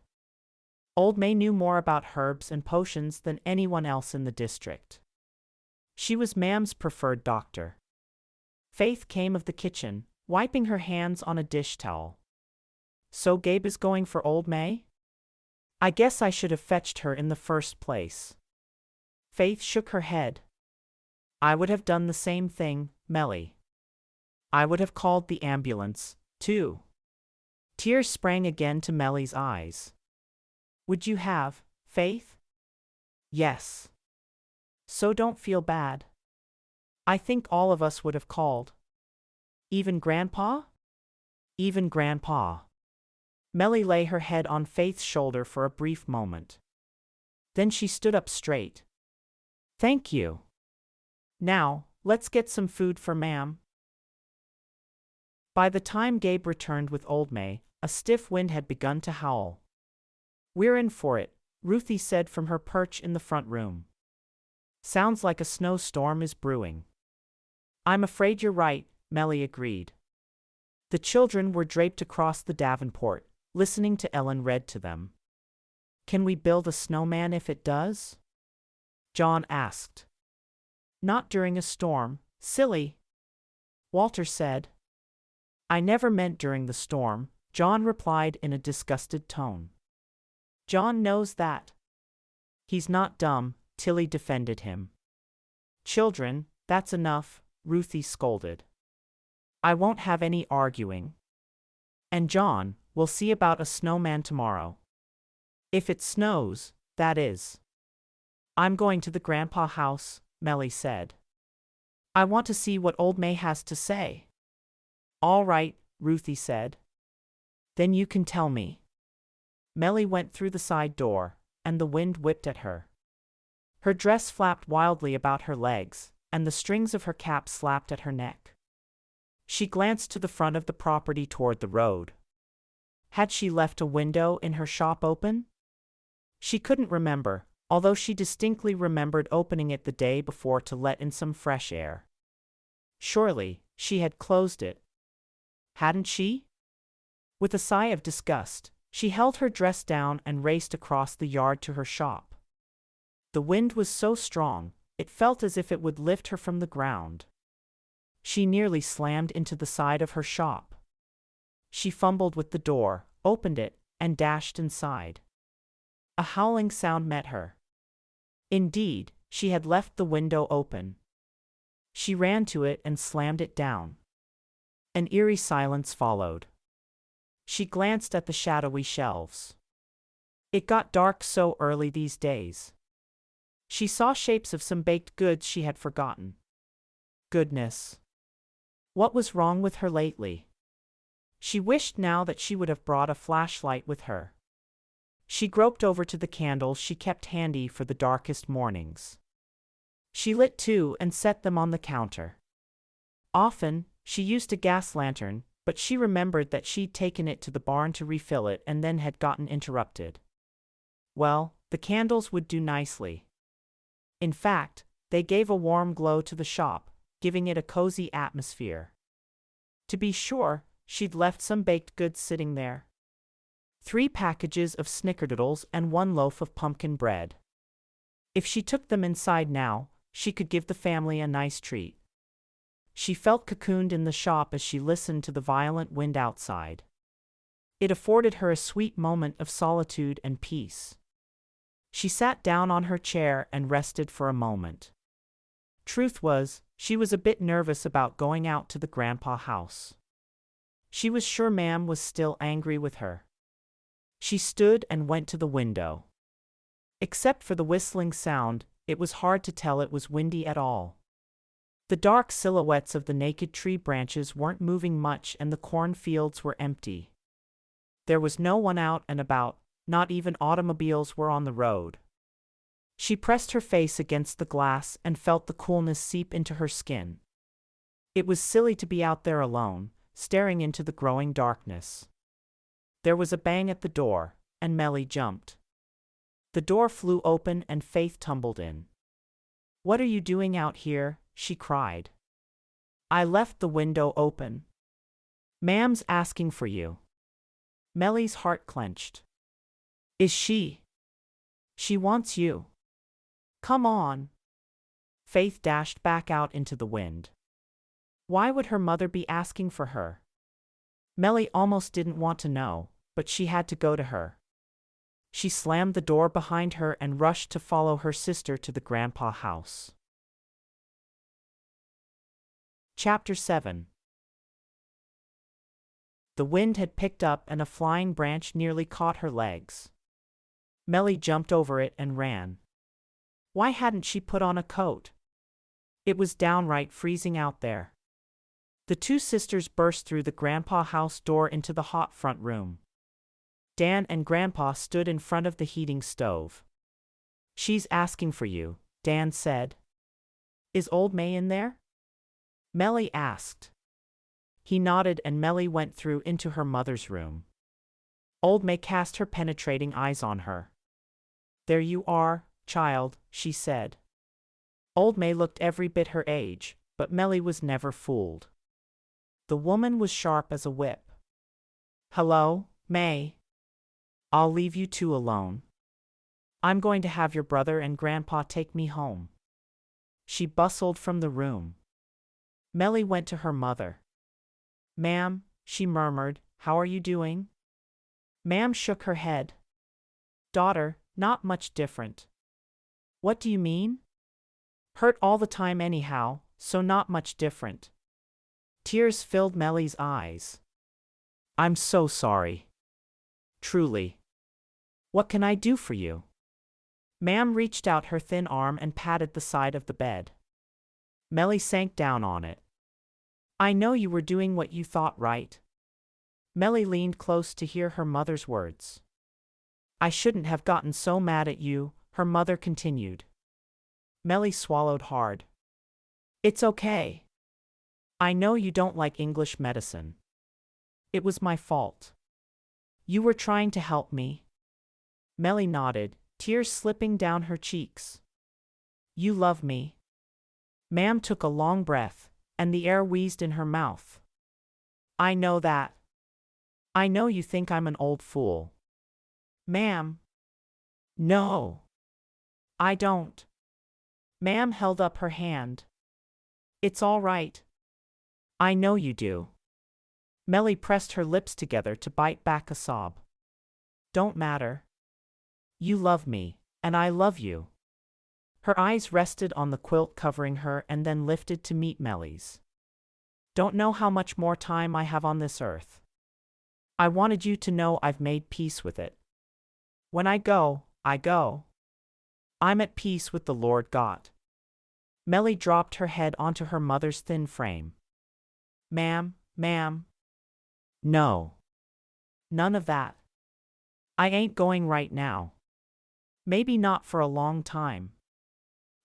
Old May knew more about herbs and potions than anyone else in the district. She was Ma'am's preferred doctor. Faith came of the kitchen, wiping her hands on a dish towel. "So Gabe is going for Old May? I guess I should have fetched her in the first place." Faith shook her head. "I would have done the same thing, Mellie. I would have called the ambulance, too." Tears sprang again to Mellie's eyes. "Would you have, Faith?" "Yes. So don't feel bad. I think all of us would have called." "Even Grandpa?" "Even Grandpa." Mellie lay her head on Faith's shoulder for a brief moment. Then she stood up straight. "Thank you. Now, let's get some food for Ma'am." By the time Gabe returned with Old May, a stiff wind had begun to howl. "We're in for it," Ruthie said from her perch in the front room. "Sounds like a snowstorm is brewing." "I'm afraid you're right," Mellie agreed. The children were draped across the davenport, listening to Ellen read to them. "Can we build a snowman if it does?" John asked. "Not during a storm, silly," Walter said. "I never meant during the storm," John replied in a disgusted tone. "John knows that." "He's not dumb," Tilly defended him. "Children, that's enough," Ruthie scolded. "I won't have any arguing. And John, we'll see about a snowman tomorrow. If it snows, that is." "I'm going to the Grandpa house," Mellie said. "I want to see what Old May has to say." "All right," Ruthie said. "Then you can tell me." Mellie went through the side door, and the wind whipped at her. Her dress flapped wildly about her legs, and the strings of her cap slapped at her neck. She glanced to the front of the property toward the road. Had she left a window in her shop open? She couldn't remember, although she distinctly remembered opening it the day before to let in some fresh air. Surely, she had closed it. Hadn't she? With a sigh of disgust, she held her dress down and raced across the yard to her shop. The wind was so strong, it felt as if it would lift her from the ground. She nearly slammed into the side of her shop. She fumbled with the door, opened it, and dashed inside. A howling sound met her. Indeed, she had left the window open. She ran to it and slammed it down. An eerie silence followed. She glanced at the shadowy shelves. It got dark so early these days. She saw shapes of some baked goods she had forgotten. Goodness! What was wrong with her lately? She wished now that she would have brought a flashlight with her. She groped over to the candles she kept handy for the darkest mornings. She lit two and set them on the counter. Often, she used a gas lantern, But she remembered that she'd taken it to the barn to refill it and then had gotten interrupted. Well, the candles would do nicely. In fact, they gave a warm glow to the shop, giving it a cozy atmosphere. To be sure, she'd left some baked goods sitting there. 3 packages of snickerdoodles and 1 loaf of pumpkin bread. If she took them inside now, she could give the family a nice treat. She felt cocooned in the shop as she listened to the violent wind outside. It afforded her a sweet moment of solitude and peace. She sat down on her chair and rested for a moment. Truth was, she was a bit nervous about going out to the grandpa house. She was sure Ma'am was still angry with her. She stood and went to the window. Except for the whistling sound, it was hard to tell it was windy at all. The dark silhouettes of the naked tree branches weren't moving much and the cornfields were empty. There was no one out and about, not even automobiles were on the road. She pressed her face against the glass and felt the coolness seep into her skin. It was silly to be out there alone, staring into the growing darkness. There was a bang at the door, and Mellie jumped. The door flew open and Faith tumbled in. "What are you doing out here?" she cried. "I left the window open. Ma'am's asking for you." Mellie's heart clenched. "Is she? She wants you. Come on." Faith dashed back out into the wind. Why would her mother be asking for her? Mellie almost didn't want to know, but she had to go to her. She slammed the door behind her and rushed to follow her sister to the grandpa house. Chapter 7. The wind had picked up and a flying branch nearly caught her legs. Mellie jumped over it and ran. Why hadn't she put on a coat? It was downright freezing out there. The 2 sisters burst through the grandpa house door into the hot front room. Dan and Grandpa stood in front of the heating stove. "She's asking for you," Dan said. "Is Old May in there?" Mellie asked. He nodded and Mellie went through into her mother's room. Old May cast her penetrating eyes on her. "There you are, child," she said. Old May looked every bit her age, but Mellie was never fooled. The woman was sharp as a whip. "Hello, May. I'll leave you 2 alone. I'm going to have your brother and Grandpa take me home." She bustled from the room. Mellie went to her mother. "Ma'am," she murmured, "how are you doing?" Ma'am shook her head. "Daughter, not much different." "What do you mean?" "Hurt all the time anyhow, so not much different." Tears filled Mellie's eyes. "I'm so sorry. Truly. What can I do for you?" Ma'am reached out her thin arm and patted the side of the bed. Mellie sank down on it. "I know you were doing what you thought right." Mellie leaned close to hear her mother's words. "I shouldn't have gotten so mad at you," her mother continued. Mellie swallowed hard. "It's okay. I know you don't like English medicine. It was my fault. You were trying to help me." Mellie nodded, tears slipping down her cheeks. "You love me." Ma'am took a long breath, and the air wheezed in her mouth. "I know that. I know you think I'm an old fool." "Ma'am." "No. I don't." Ma'am held up her hand. "It's all right. I know you do." Mellie pressed her lips together to bite back a sob. "Don't matter. You love me, and I love you." Her eyes rested on the quilt covering her and then lifted to meet Mellie's. "Don't know how much more time I have on this earth. I wanted you to know I've made peace with it. When I go, I go. I'm at peace with the Lord God." Mellie dropped her head onto her mother's thin frame. "Ma'am, ma'am. No. None of that. I ain't going right now. Maybe not for a long time.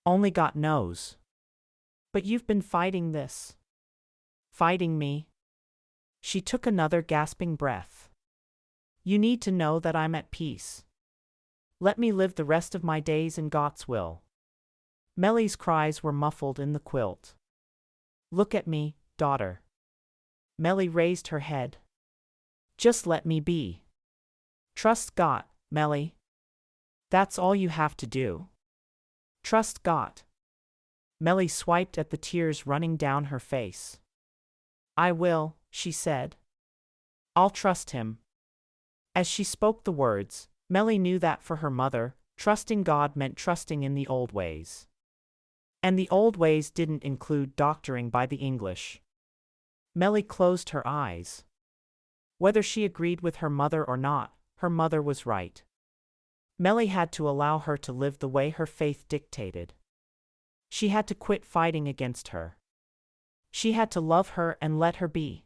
Only God knows. But you've been fighting this." "Fighting me?" She took another gasping breath. You need to know that I'm at peace. Let me live the rest of my days in God's will. Mellie's cries were muffled in the quilt. Look at me, daughter. Mellie raised her head. Just let me be. Trust God, Mellie. That's all you have to do. Trust God. Mellie swiped at the tears running down her face. I will, she said. I'll trust him. As she spoke the words, Mellie knew that for her mother, trusting God meant trusting in the old ways. And the old ways didn't include doctoring by the English. Mellie closed her eyes. Whether she agreed with her mother or not, her mother was right. Mellie had to allow her to live the way her faith dictated. She had to quit fighting against her. She had to love her and let her be.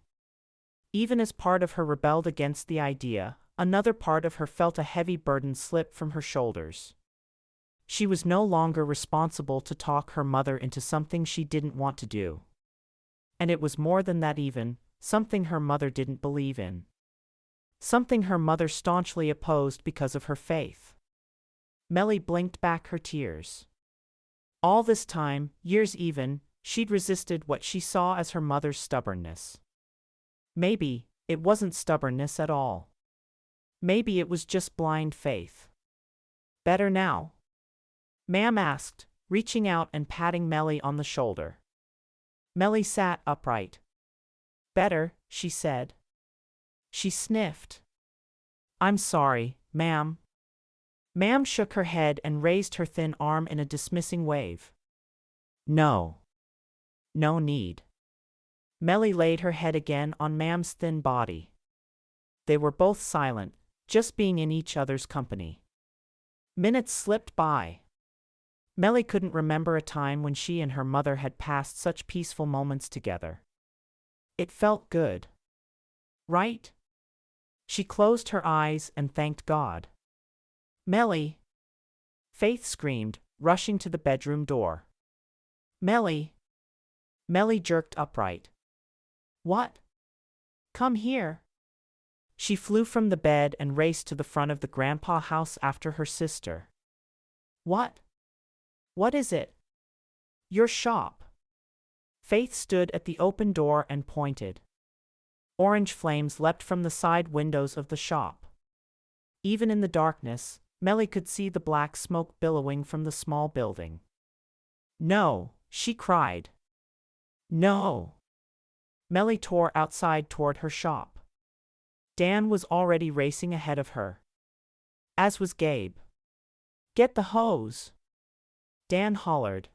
Even as part of her rebelled against the idea, another part of her felt a heavy burden slip from her shoulders. She was no longer responsible to talk her mother into something she didn't want to do. And it was more than that even, something her mother didn't believe in. Something her mother staunchly opposed because of her faith. Mellie blinked back her tears. All this time, years even, she'd resisted what she saw as her mother's stubbornness. Maybe it wasn't stubbornness at all. Maybe it was just blind faith. Better now? Ma'am asked, reaching out and patting Mellie on the shoulder. Mellie sat upright. Better, she said. She sniffed. I'm sorry, ma'am. Ma'am shook her head and raised her thin arm in a dismissing wave. No. No need. Mellie laid her head again on Ma'am's thin body. They were both silent, just being in each other's company. Minutes slipped by. Mellie couldn't remember a time when she and her mother had passed such peaceful moments together. It felt good. Right? She closed her eyes and thanked God. Mellie! Faith screamed, rushing to the bedroom door. Mellie! Mellie jerked upright. What? Come here. She flew from the bed and raced to the front of the grandpa house after her sister. What? What is it? Your shop. Faith stood at the open door and pointed. Orange flames leapt from the side windows of the shop. Even in the darkness, Mellie could see the black smoke billowing from the small building. No, she cried. No. Mellie tore outside toward her shop. Dan was already racing ahead of her. As was Gabe. Get the hose! Dan hollered.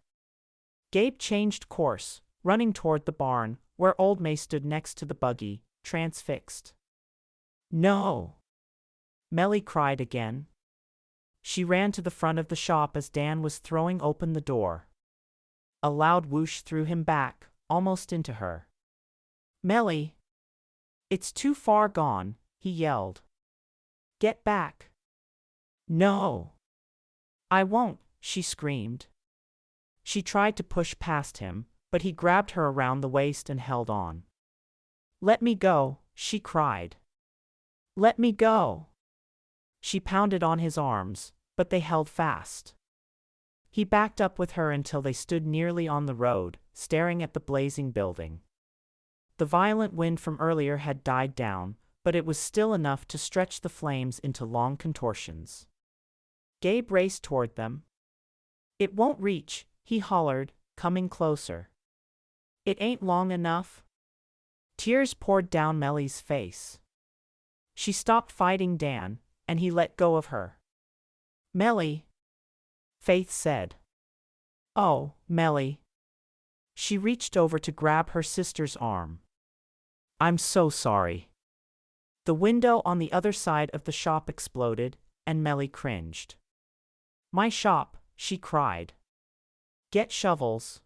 Gabe changed course, running toward the barn, where Old May stood next to the buggy, transfixed. No! Mellie cried again. She ran to the front of the shop as Dan was throwing open the door. A loud whoosh threw him back, almost into her. Mellie! It's too far gone, he yelled. Get back! No! I won't, she screamed. She tried to push past him, but he grabbed her around the waist and held on. Let me go, she cried. Let me go! She pounded on his arms, but they held fast. He backed up with her until they stood nearly on the road, staring at the blazing building. The violent wind from earlier had died down, but it was still enough to stretch the flames into long contortions. Gabe raced toward them. It won't reach, he hollered, coming closer. It ain't long enough. Tears poured down Mellie's face. She stopped fighting Dan, and he let go of her. Mellie! Faith said. Oh, Mellie! She reached over to grab her sister's arm. I'm so sorry. The window on the other side of the shop exploded, and Mellie cringed. My shop, she cried. Get shovels.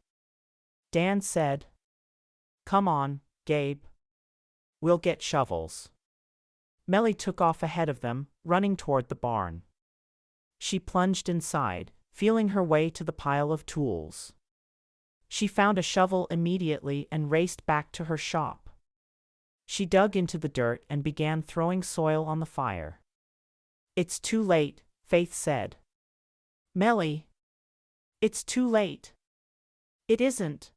Dan said. Come on, Gabe. We'll get shovels. Mellie took off ahead of them, running toward the barn. She plunged inside, feeling her way to the pile of tools. She found a shovel immediately and raced back to her shop. She dug into the dirt and began throwing soil on the fire. "It's too late," Faith said. "Mellie, it's too late." "It isn't."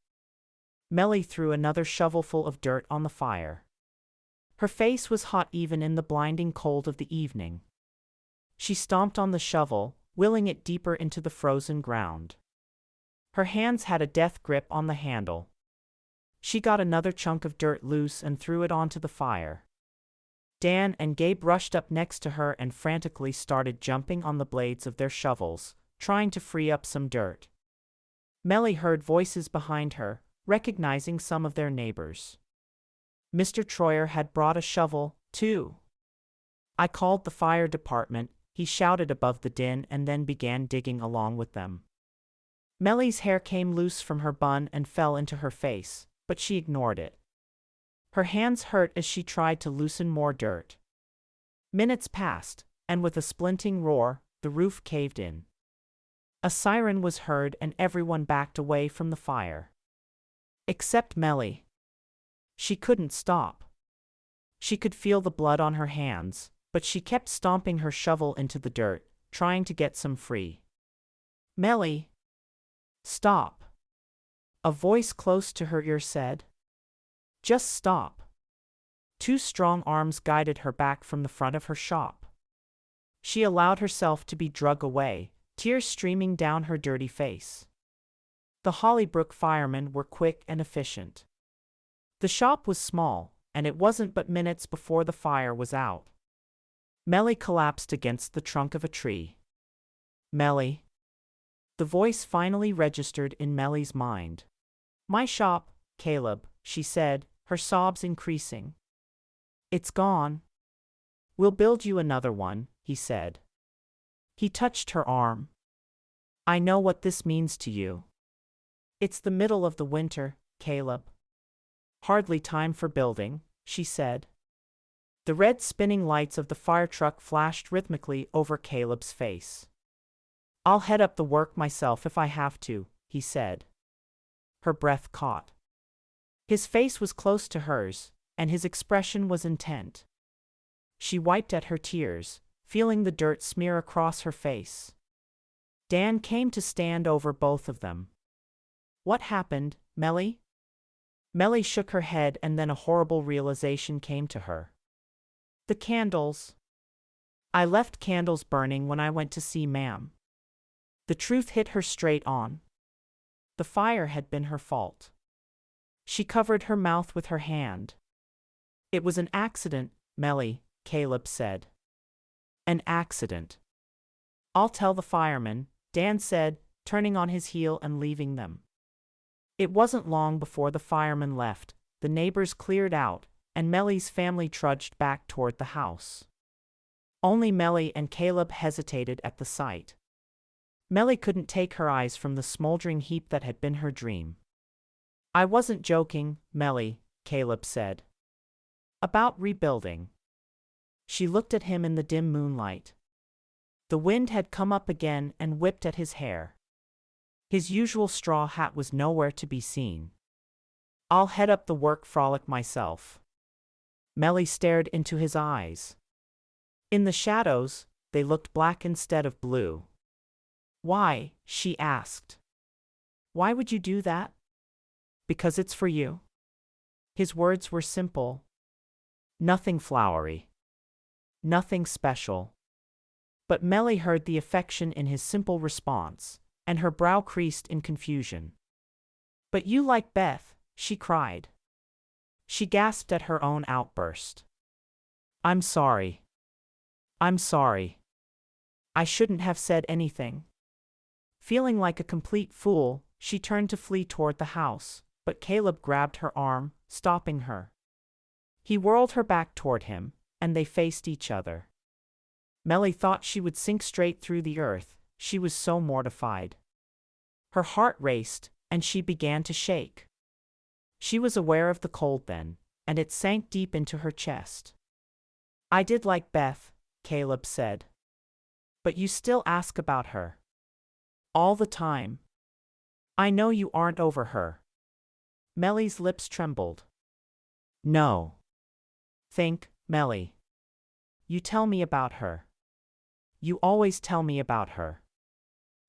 Mellie threw another shovelful of dirt on the fire. Her face was hot even in the blinding cold of the evening. She stomped on the shovel, wheeling it deeper into the frozen ground. Her hands had a death grip on the handle. She got another chunk of dirt loose and threw it onto the fire. Dan and Gabe rushed up next to her and frantically started jumping on the blades of their shovels, trying to free up some dirt. Mellie heard voices behind her, recognizing some of their neighbors. Mr. Troyer had brought a shovel, too. "I called the fire department," he shouted above the din and then began digging along with them. Mellie's hair came loose from her bun and fell into her face, but she ignored it. Her hands hurt as she tried to loosen more dirt. Minutes passed, and with a splinting roar, the roof caved in. A siren was heard and everyone backed away from the fire. Except Mellie. She couldn't stop. She could feel the blood on her hands, but she kept stomping her shovel into the dirt, trying to get some free. "Mellie, stop," a voice close to her ear said. "Just stop." Two strong arms guided her back from the front of her shop. She allowed herself to be dragged away, tears streaming down her dirty face. The Hollybrook firemen were quick and efficient. The shop was small, and it wasn't but minutes before the fire was out. Mellie collapsed against the trunk of a tree. "Mellie." The voice finally registered in Mellie's mind. "My shop, Caleb," she said, her sobs increasing. "It's gone." "We'll build you another one," he said. He touched her arm. "I know what this means to you. It's the middle of the winter, Caleb." "Hardly time for building," she said. The red spinning lights of the fire truck flashed rhythmically over Caleb's face. "I'll head up the work myself if I have to," he said. Her breath caught. His face was close to hers, and his expression was intent. She wiped at her tears, feeling the dirt smear across her face. Dan came to stand over both of them. "What happened, Mellie?" Mellie shook her head and then a horrible realization came to her. "The candles. I left candles burning when I went to see Ma'am." The truth hit her straight on. The fire had been her fault. She covered her mouth with her hand. "It was an accident, Mellie," Caleb said. "An accident." "I'll tell the firemen," Dan said, turning on his heel and leaving them. It wasn't long before the firemen left, the neighbors cleared out, and Mellie's family trudged back toward the house. Only Mellie and Caleb hesitated at the sight. Mellie couldn't take her eyes from the smoldering heap that had been her dream. "I wasn't joking, Mellie," Caleb said. "About rebuilding." She looked at him in the dim moonlight. The wind had come up again and whipped at his hair. His usual straw hat was nowhere to be seen. "I'll head up the work frolic myself." Mellie stared into his eyes. In the shadows, they looked black instead of blue. "Why?" she asked. "Why would you do that?" "Because it's for you." His words were simple. Nothing flowery. Nothing special. But Mellie heard the affection in his simple response, and her brow creased in confusion. "But you like Beth," she cried. She gasped at her own outburst. "I'm sorry. I'm sorry. I shouldn't have said anything." Feeling like a complete fool, she turned to flee toward the house, but Caleb grabbed her arm, stopping her. He whirled her back toward him, and they faced each other. Mellie thought she would sink straight through the earth, she was so mortified. Her heart raced, and she began to shake. She was aware of the cold then, and it sank deep into her chest. "I did like Beth," Caleb said. "But you still ask about her. All the time. I know you aren't over her." Mellie's lips trembled. "No. Think, Mellie. You tell me about her. You always tell me about her.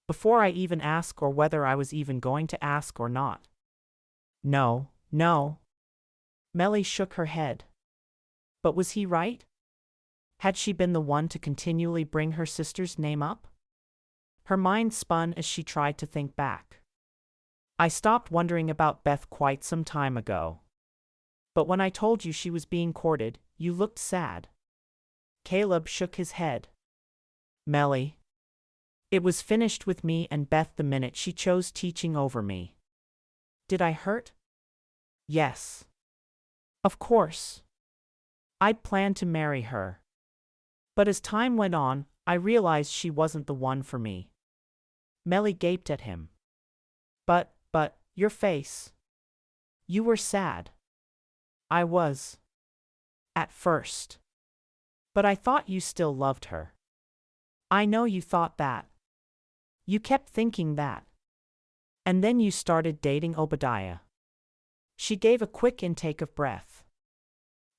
Before I even ask or whether I was even going to ask or not. No, no. Mellie shook her head. But was he right? Had she been the one to continually bring her sister's name up? Her mind spun as she tried to think back. I stopped wondering about Beth quite some time ago. But when I told you she was being courted, you looked sad. Caleb shook his head. Mellie. It was finished with me and Beth the minute she chose teaching over me. Did I hurt? Yes. Of course. I'd planned to marry her. But as time went on, I realized she wasn't the one for me. Mellie gaped at him. But, your face. You were sad. I was. At first. But I thought you still loved her. I know you thought that. You kept thinking that. And then you started dating Obadiah. She gave a quick intake of breath.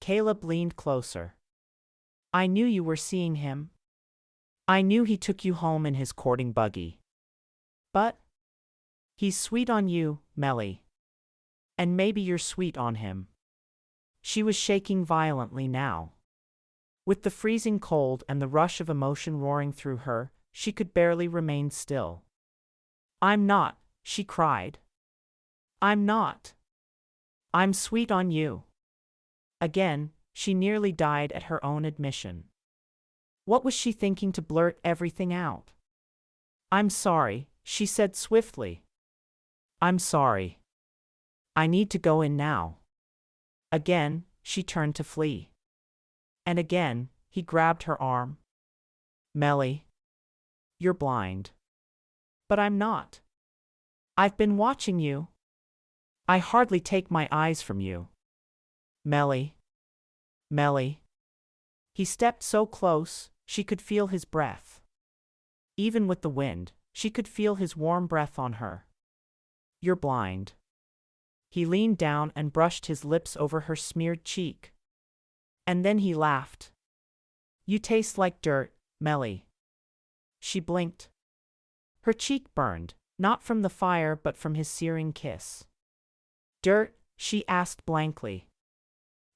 Caleb leaned closer. I knew you were seeing him. I knew he took you home in his courting buggy. But he's sweet on you, Mellie. And maybe you're sweet on him. She was shaking violently now. With the freezing cold and the rush of emotion roaring through her, she could barely remain still. I'm not, she cried. I'm not. I'm sweet on you. Again, she nearly died at her own admission. What was she thinking to blurt everything out? I'm sorry, she said swiftly. I'm sorry. I need to go in now. Again, she turned to flee. And again, he grabbed her arm. Mellie. You're blind. But I'm not. I've been watching you. I hardly take my eyes from you. Mellie. Mellie. He stepped so close, she could feel his breath. Even with the wind, she could feel his warm breath on her. You're blind. He leaned down and brushed his lips over her smeared cheek. And then he laughed. You taste like dirt, Mellie. She blinked. Her cheek burned, not from the fire but from his searing kiss. Dirt? She asked blankly.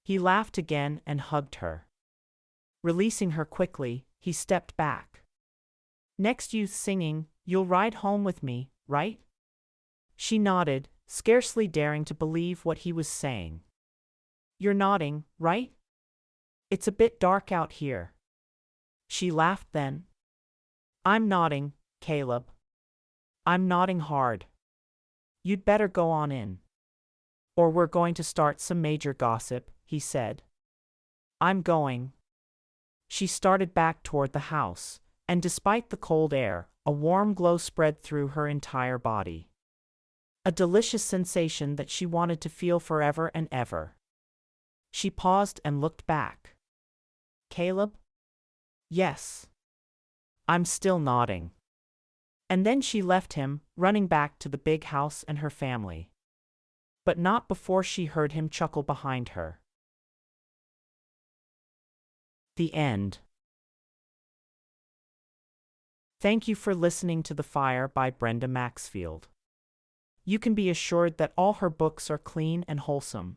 He laughed again and hugged her. Releasing her quickly, he stepped back. Next youth singing, you'll ride home with me, right? She nodded, scarcely daring to believe what he was saying. You're nodding, right? It's a bit dark out here. She laughed then. I'm nodding, Caleb. I'm nodding hard. You'd better go on in. Or we're going to start some major gossip, he said. I'm going. She started back toward the house, and despite the cold air, a warm glow spread through her entire body. A delicious sensation that she wanted to feel forever and ever. She paused and looked back. Caleb? Yes. I'm still nodding. And then she left him, running back to the big house and her family. But not before she heard him chuckle behind her. The end. Thank you for listening to The Fire by Brenda Maxfield. You can be assured that all her books are clean and wholesome.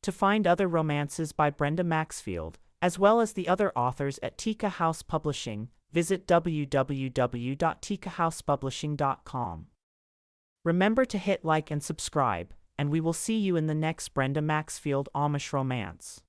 To find other romances by Brenda Maxfield, as well as the other authors at Tika House Publishing, visit www.tikahousepublishing.com. Remember to hit like and subscribe, and we will see you in the next Brenda Maxfield Amish Romance.